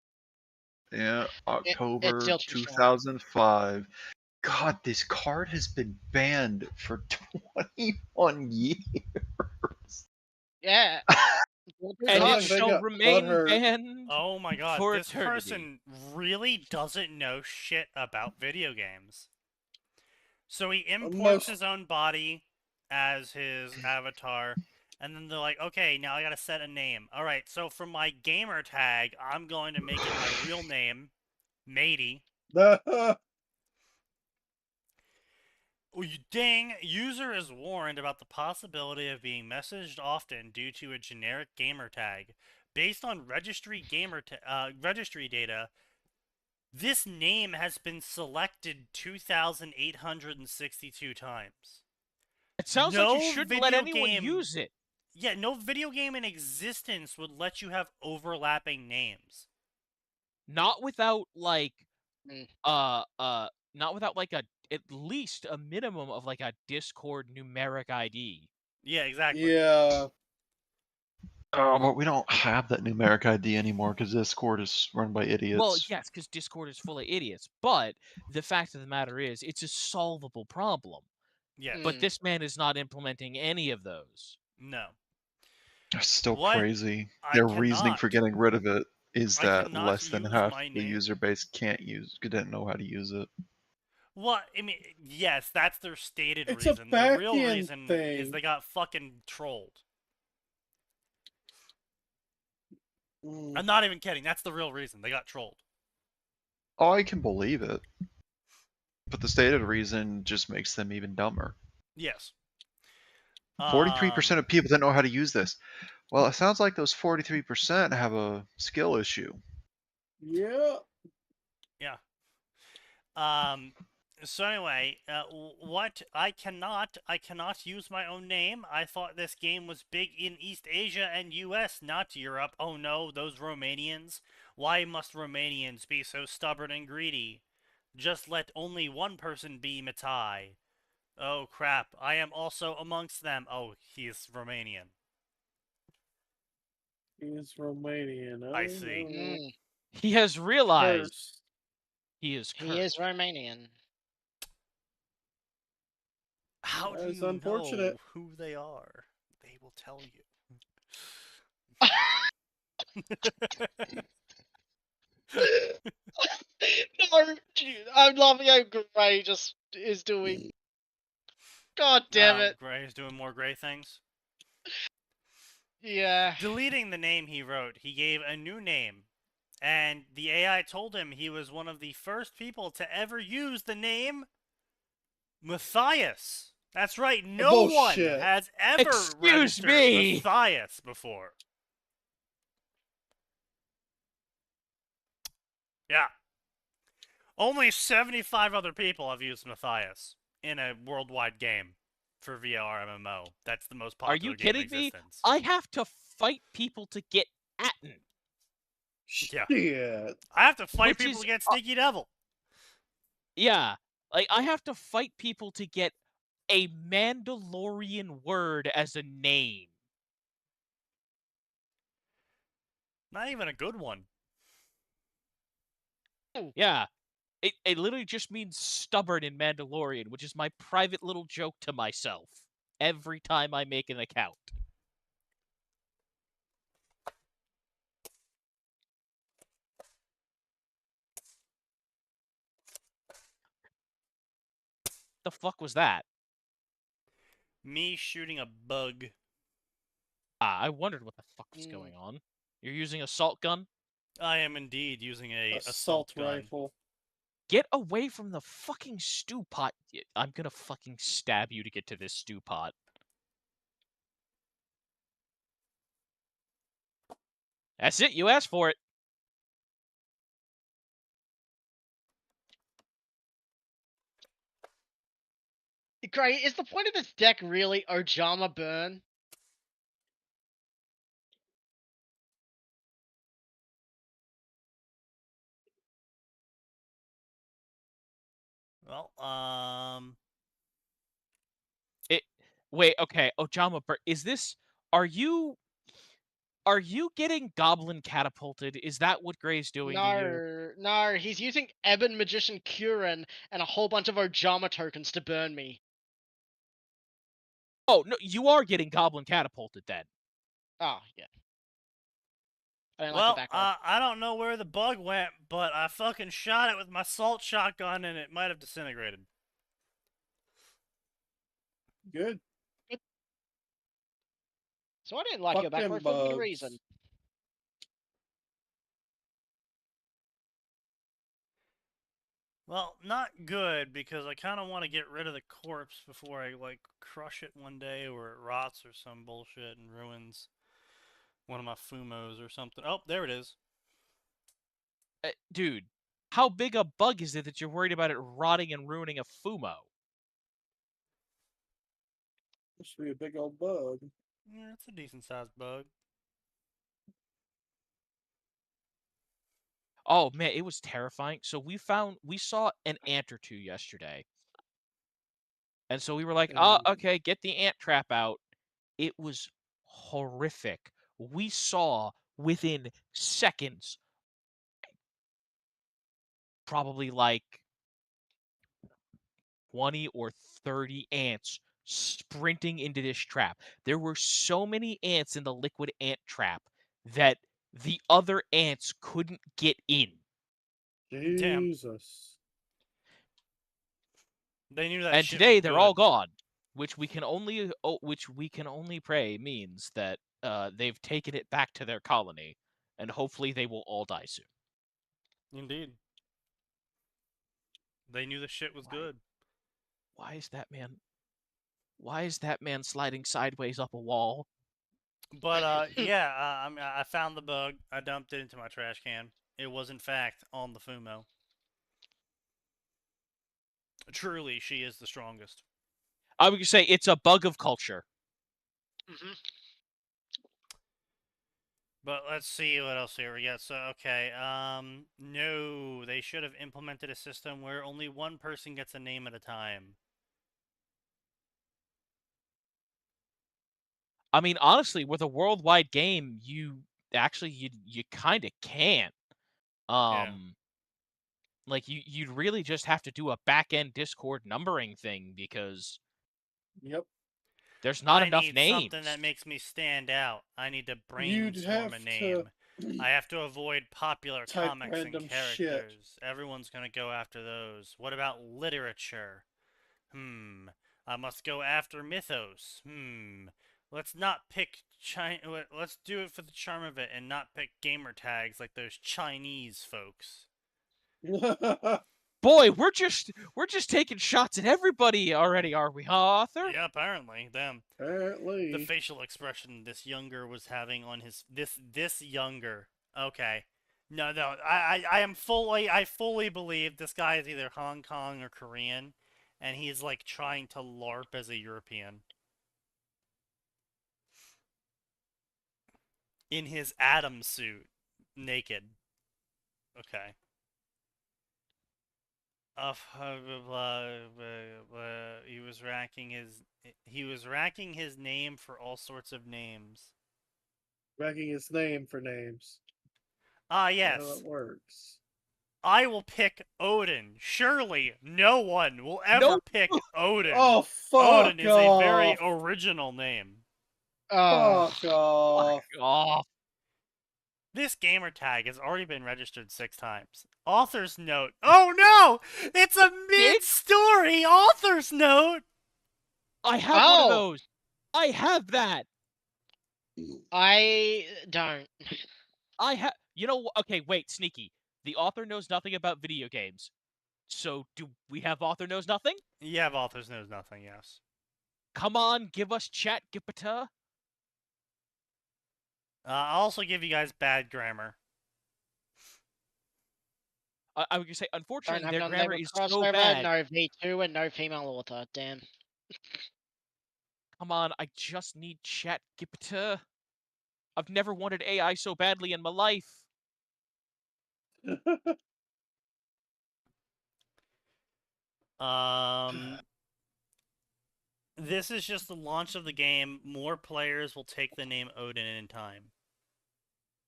Speaker 3: Yeah, October
Speaker 5: still too strong.
Speaker 3: 2005. God, this card has been banned for 21 years.
Speaker 5: Yeah.
Speaker 4: And
Speaker 2: God,
Speaker 4: it
Speaker 2: they
Speaker 4: shall
Speaker 2: got
Speaker 4: remain
Speaker 2: butthurt.
Speaker 4: banned
Speaker 1: Oh my god,
Speaker 4: for
Speaker 1: this
Speaker 4: eternity.
Speaker 1: person really doesn't know shit about video games. So he imports
Speaker 2: Most-
Speaker 1: his own body as his avatar, and then they're like, okay, now I gotta set a name. Alright, so for my gamer tag, I'm going to make it my real name, Matey. Ding! User is warned about the possibility of being messaged often due to a generic gamer tag. Based on registry data, this name has been selected 2,862 times.
Speaker 4: It sounds like
Speaker 1: No
Speaker 4: you shouldn't let
Speaker 1: video
Speaker 4: anyone
Speaker 1: game-
Speaker 4: use it.
Speaker 1: Yeah, no video game in existence would let you have overlapping names.
Speaker 4: Not without like
Speaker 5: Mm.
Speaker 4: not without like at least a minimum of like a Discord numeric ID.
Speaker 1: Yeah, exactly.
Speaker 2: Yeah.
Speaker 3: Oh, but we don't have that numeric ID anymore because Discord is run by idiots.
Speaker 4: Well, yes, because Discord is full of idiots. But the fact of the matter is, it's a solvable problem.
Speaker 1: Yeah.
Speaker 4: But this man is not implementing any of those.
Speaker 1: No.
Speaker 3: It's still
Speaker 1: What?
Speaker 3: crazy.
Speaker 1: I
Speaker 3: Their reasoning for
Speaker 1: cannot.
Speaker 3: getting rid of it is
Speaker 1: I
Speaker 3: that
Speaker 1: cannot
Speaker 3: less than
Speaker 1: use
Speaker 3: half
Speaker 1: my
Speaker 3: the
Speaker 1: name.
Speaker 3: user base didn't know how to use it.
Speaker 1: Well, I mean, yes, that's their stated
Speaker 2: It's a
Speaker 1: reason. The real
Speaker 2: back-end
Speaker 1: reason is
Speaker 2: thing.
Speaker 1: they got fucking trolled.
Speaker 2: Mm.
Speaker 1: I'm not even kidding. That's the real reason. They got trolled.
Speaker 3: Oh, I can believe it. But the stated reason just makes them even dumber.
Speaker 1: Yes.
Speaker 3: 43% of people don't know how to use this. Well, it sounds like those 43% have a skill issue.
Speaker 2: Yeah.
Speaker 1: So anyway, what I cannot use my own name. I thought this game was big in East Asia and US, not Europe. Oh no, those Romanians. Why must Romanians be so stubborn and greedy? Just let only one person be Matai. Oh crap, I am also amongst them. Oh, he's Romanian.
Speaker 2: He's Romanian.
Speaker 1: I see.
Speaker 5: Mm.
Speaker 4: He has realized
Speaker 2: First.
Speaker 4: he is cursed.
Speaker 5: He is Romanian.
Speaker 1: How do
Speaker 2: That is
Speaker 1: you
Speaker 2: unfortunate.
Speaker 1: know who they are? They will tell you.
Speaker 5: No, dude, I'm loving how Gray just is doing. God damn it.
Speaker 1: Gray's doing more Gray things.
Speaker 5: Yeah.
Speaker 1: Deleting the name he wrote, he gave a new name. And the AI told him he was one of the first people to ever use the name Matthias. That's right, no one
Speaker 2: Bullshit.
Speaker 1: has ever
Speaker 4: Excuse
Speaker 1: registered
Speaker 4: me.
Speaker 1: Matthias before. Yeah. Only 75 other people have used Matthias in a worldwide game for VR MMO. That's the most
Speaker 4: Are
Speaker 1: popular
Speaker 4: you
Speaker 1: game in
Speaker 4: kidding me?
Speaker 1: existence.
Speaker 4: I have to fight people to get Atten.
Speaker 1: Yeah.
Speaker 2: Shit.
Speaker 1: I have to fight
Speaker 4: Which
Speaker 1: people
Speaker 4: is,
Speaker 1: to get SneakyDevil.
Speaker 4: Yeah, like I have to fight people to get a Mandalorian word as a name.
Speaker 1: Not even a good one.
Speaker 4: Yeah, it literally just means stubborn in Mandalorian, which is my private little joke to myself every time I make an account. The fuck was that?
Speaker 1: Me shooting a bug.
Speaker 4: I wondered what the fuck was going on. You're using a salt gun?
Speaker 1: I am indeed using a
Speaker 2: Assault
Speaker 1: gun.
Speaker 2: rifle.
Speaker 4: Get away from the fucking stew pot. I'm gonna fucking stab you to get to this stew pot. That's it, you asked for it.
Speaker 5: Great. Is the point of this deck really Ojama Burn?
Speaker 1: Well,
Speaker 4: Wait, okay, Ojama is this... Are you getting Goblin catapulted? Is that what Gray's doing to you?
Speaker 5: No, he's using Ebon Magician Kurin and a whole bunch of Ojama tokens to burn me.
Speaker 4: Oh, no, you are getting Goblin catapulted then.
Speaker 5: Oh, yeah. I didn't
Speaker 1: well,
Speaker 5: like the back row.
Speaker 1: I don't know where the bug went, but I fucking shot it with my salt shotgun and it might have disintegrated.
Speaker 2: Good.
Speaker 5: So I didn't like your back row for a good reason.
Speaker 1: Well, not good, because I kind of want to get rid of the corpse before I, like, crush it one day or it rots or some bullshit and ruins one of my fumos or something. Oh, there it is.
Speaker 4: Dude, how big a bug is it that you're worried about it rotting and ruining a fumo?
Speaker 2: Must be a big old bug.
Speaker 1: Yeah, it's a decent-sized bug.
Speaker 4: Oh, man, it was terrifying. So we saw an ant or two yesterday. And so we were like, oh, okay, get the ant trap out. It was horrific. We saw within seconds probably like 20 or 30 ants sprinting into this trap. There were so many ants in the liquid ant trap that the other ants couldn't get in.
Speaker 2: Jesus.
Speaker 1: They knew that
Speaker 4: And
Speaker 1: shit
Speaker 4: today
Speaker 1: was
Speaker 4: they're
Speaker 1: good.
Speaker 4: all gone, which we can only pray means that they've taken it back to their colony, and hopefully they will all die soon.
Speaker 1: Indeed. They knew the shit was good.
Speaker 4: Why is that man sliding sideways up a wall?
Speaker 1: But yeah, I found the bug. I dumped it into my trash can. It was in fact on the fumo. Truly, she is the strongest.
Speaker 4: I would say it's a bug of culture.
Speaker 5: Mm-hmm.
Speaker 1: But let's see what else here we got. So, okay, no, they should have implemented a system where only one person gets a name at a time.
Speaker 4: I mean, honestly, with a worldwide game, you kind of can't. Like you'd really just have to do a back-end Discord numbering thing because there's not enough names.
Speaker 1: I need something that makes me stand out. I need to brainstorm a name. I have to avoid popular comics and characters.
Speaker 2: Shit.
Speaker 1: Everyone's gonna go after those. What about literature? I must go after mythos. Let's not pick let's do it for the charm of it and not pick gamer tags like those Chinese folks.
Speaker 4: Boy, we're just taking shots at everybody already, are we, huh, Arthur?
Speaker 1: Yeah, apparently. Them.
Speaker 2: Apparently.
Speaker 1: The facial expression this younger was having on his this younger. Okay. No, I fully believe this guy is either Hong Kong or Korean, and he's like trying to LARP as a European. In his Atom suit, naked. Okay. He was racking his name for all sorts of names.
Speaker 2: Racking his name for names.
Speaker 1: Ah,
Speaker 2: That's
Speaker 1: yes.
Speaker 2: how it works.
Speaker 1: I will pick Odin. Surely no one will ever pick Odin.
Speaker 2: Oh, fuck
Speaker 1: Odin is a very
Speaker 2: off.
Speaker 1: original name.
Speaker 2: Fuck off.
Speaker 4: Fuck off.
Speaker 1: This gamer tag has already been registered 6 times. Author's note. Oh no! It's a mid-story author's note!
Speaker 4: I have one of those. I have that.
Speaker 5: I don't.
Speaker 4: I have. You know. Okay, wait, Sneaky. The author knows nothing about video games. So do we have author knows nothing?
Speaker 1: You have authors knows nothing. Yes.
Speaker 4: Come on, give us chat, Gipata.
Speaker 1: I'll also give you guys bad grammar.
Speaker 4: I would say,
Speaker 5: Don't
Speaker 4: unfortunately,
Speaker 5: have
Speaker 4: their
Speaker 5: none
Speaker 4: grammar
Speaker 5: label
Speaker 4: is so
Speaker 5: crossover,
Speaker 4: bad.
Speaker 5: no V2, and no female author. Damn.
Speaker 4: Come on, I just need chat, Gipata. I've never wanted AI so badly in my life.
Speaker 1: This is just the launch of the game. More players will take the name Odin in time.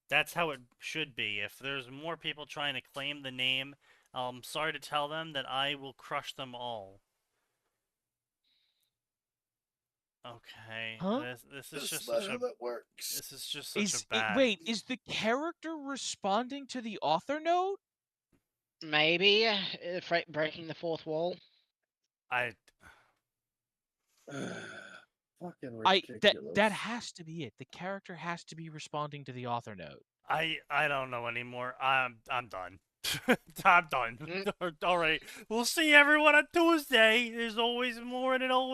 Speaker 1: That's how it should be. If there's more people trying to claim the name, I'm sorry to tell them that I will crush them all. Okay.
Speaker 4: Huh?
Speaker 1: This is just
Speaker 2: not
Speaker 1: such
Speaker 2: how
Speaker 1: a
Speaker 2: that works.
Speaker 1: this is just such a bad.
Speaker 4: Wait, is the character responding to the author note?
Speaker 5: Maybe breaking the fourth wall.
Speaker 2: Fucking ridiculous.
Speaker 4: That has to be it. The character has to be responding to the author note.
Speaker 1: I don't know anymore. I'm done. I'm done. All right. We'll see everyone on Tuesday. There's always more, and it always.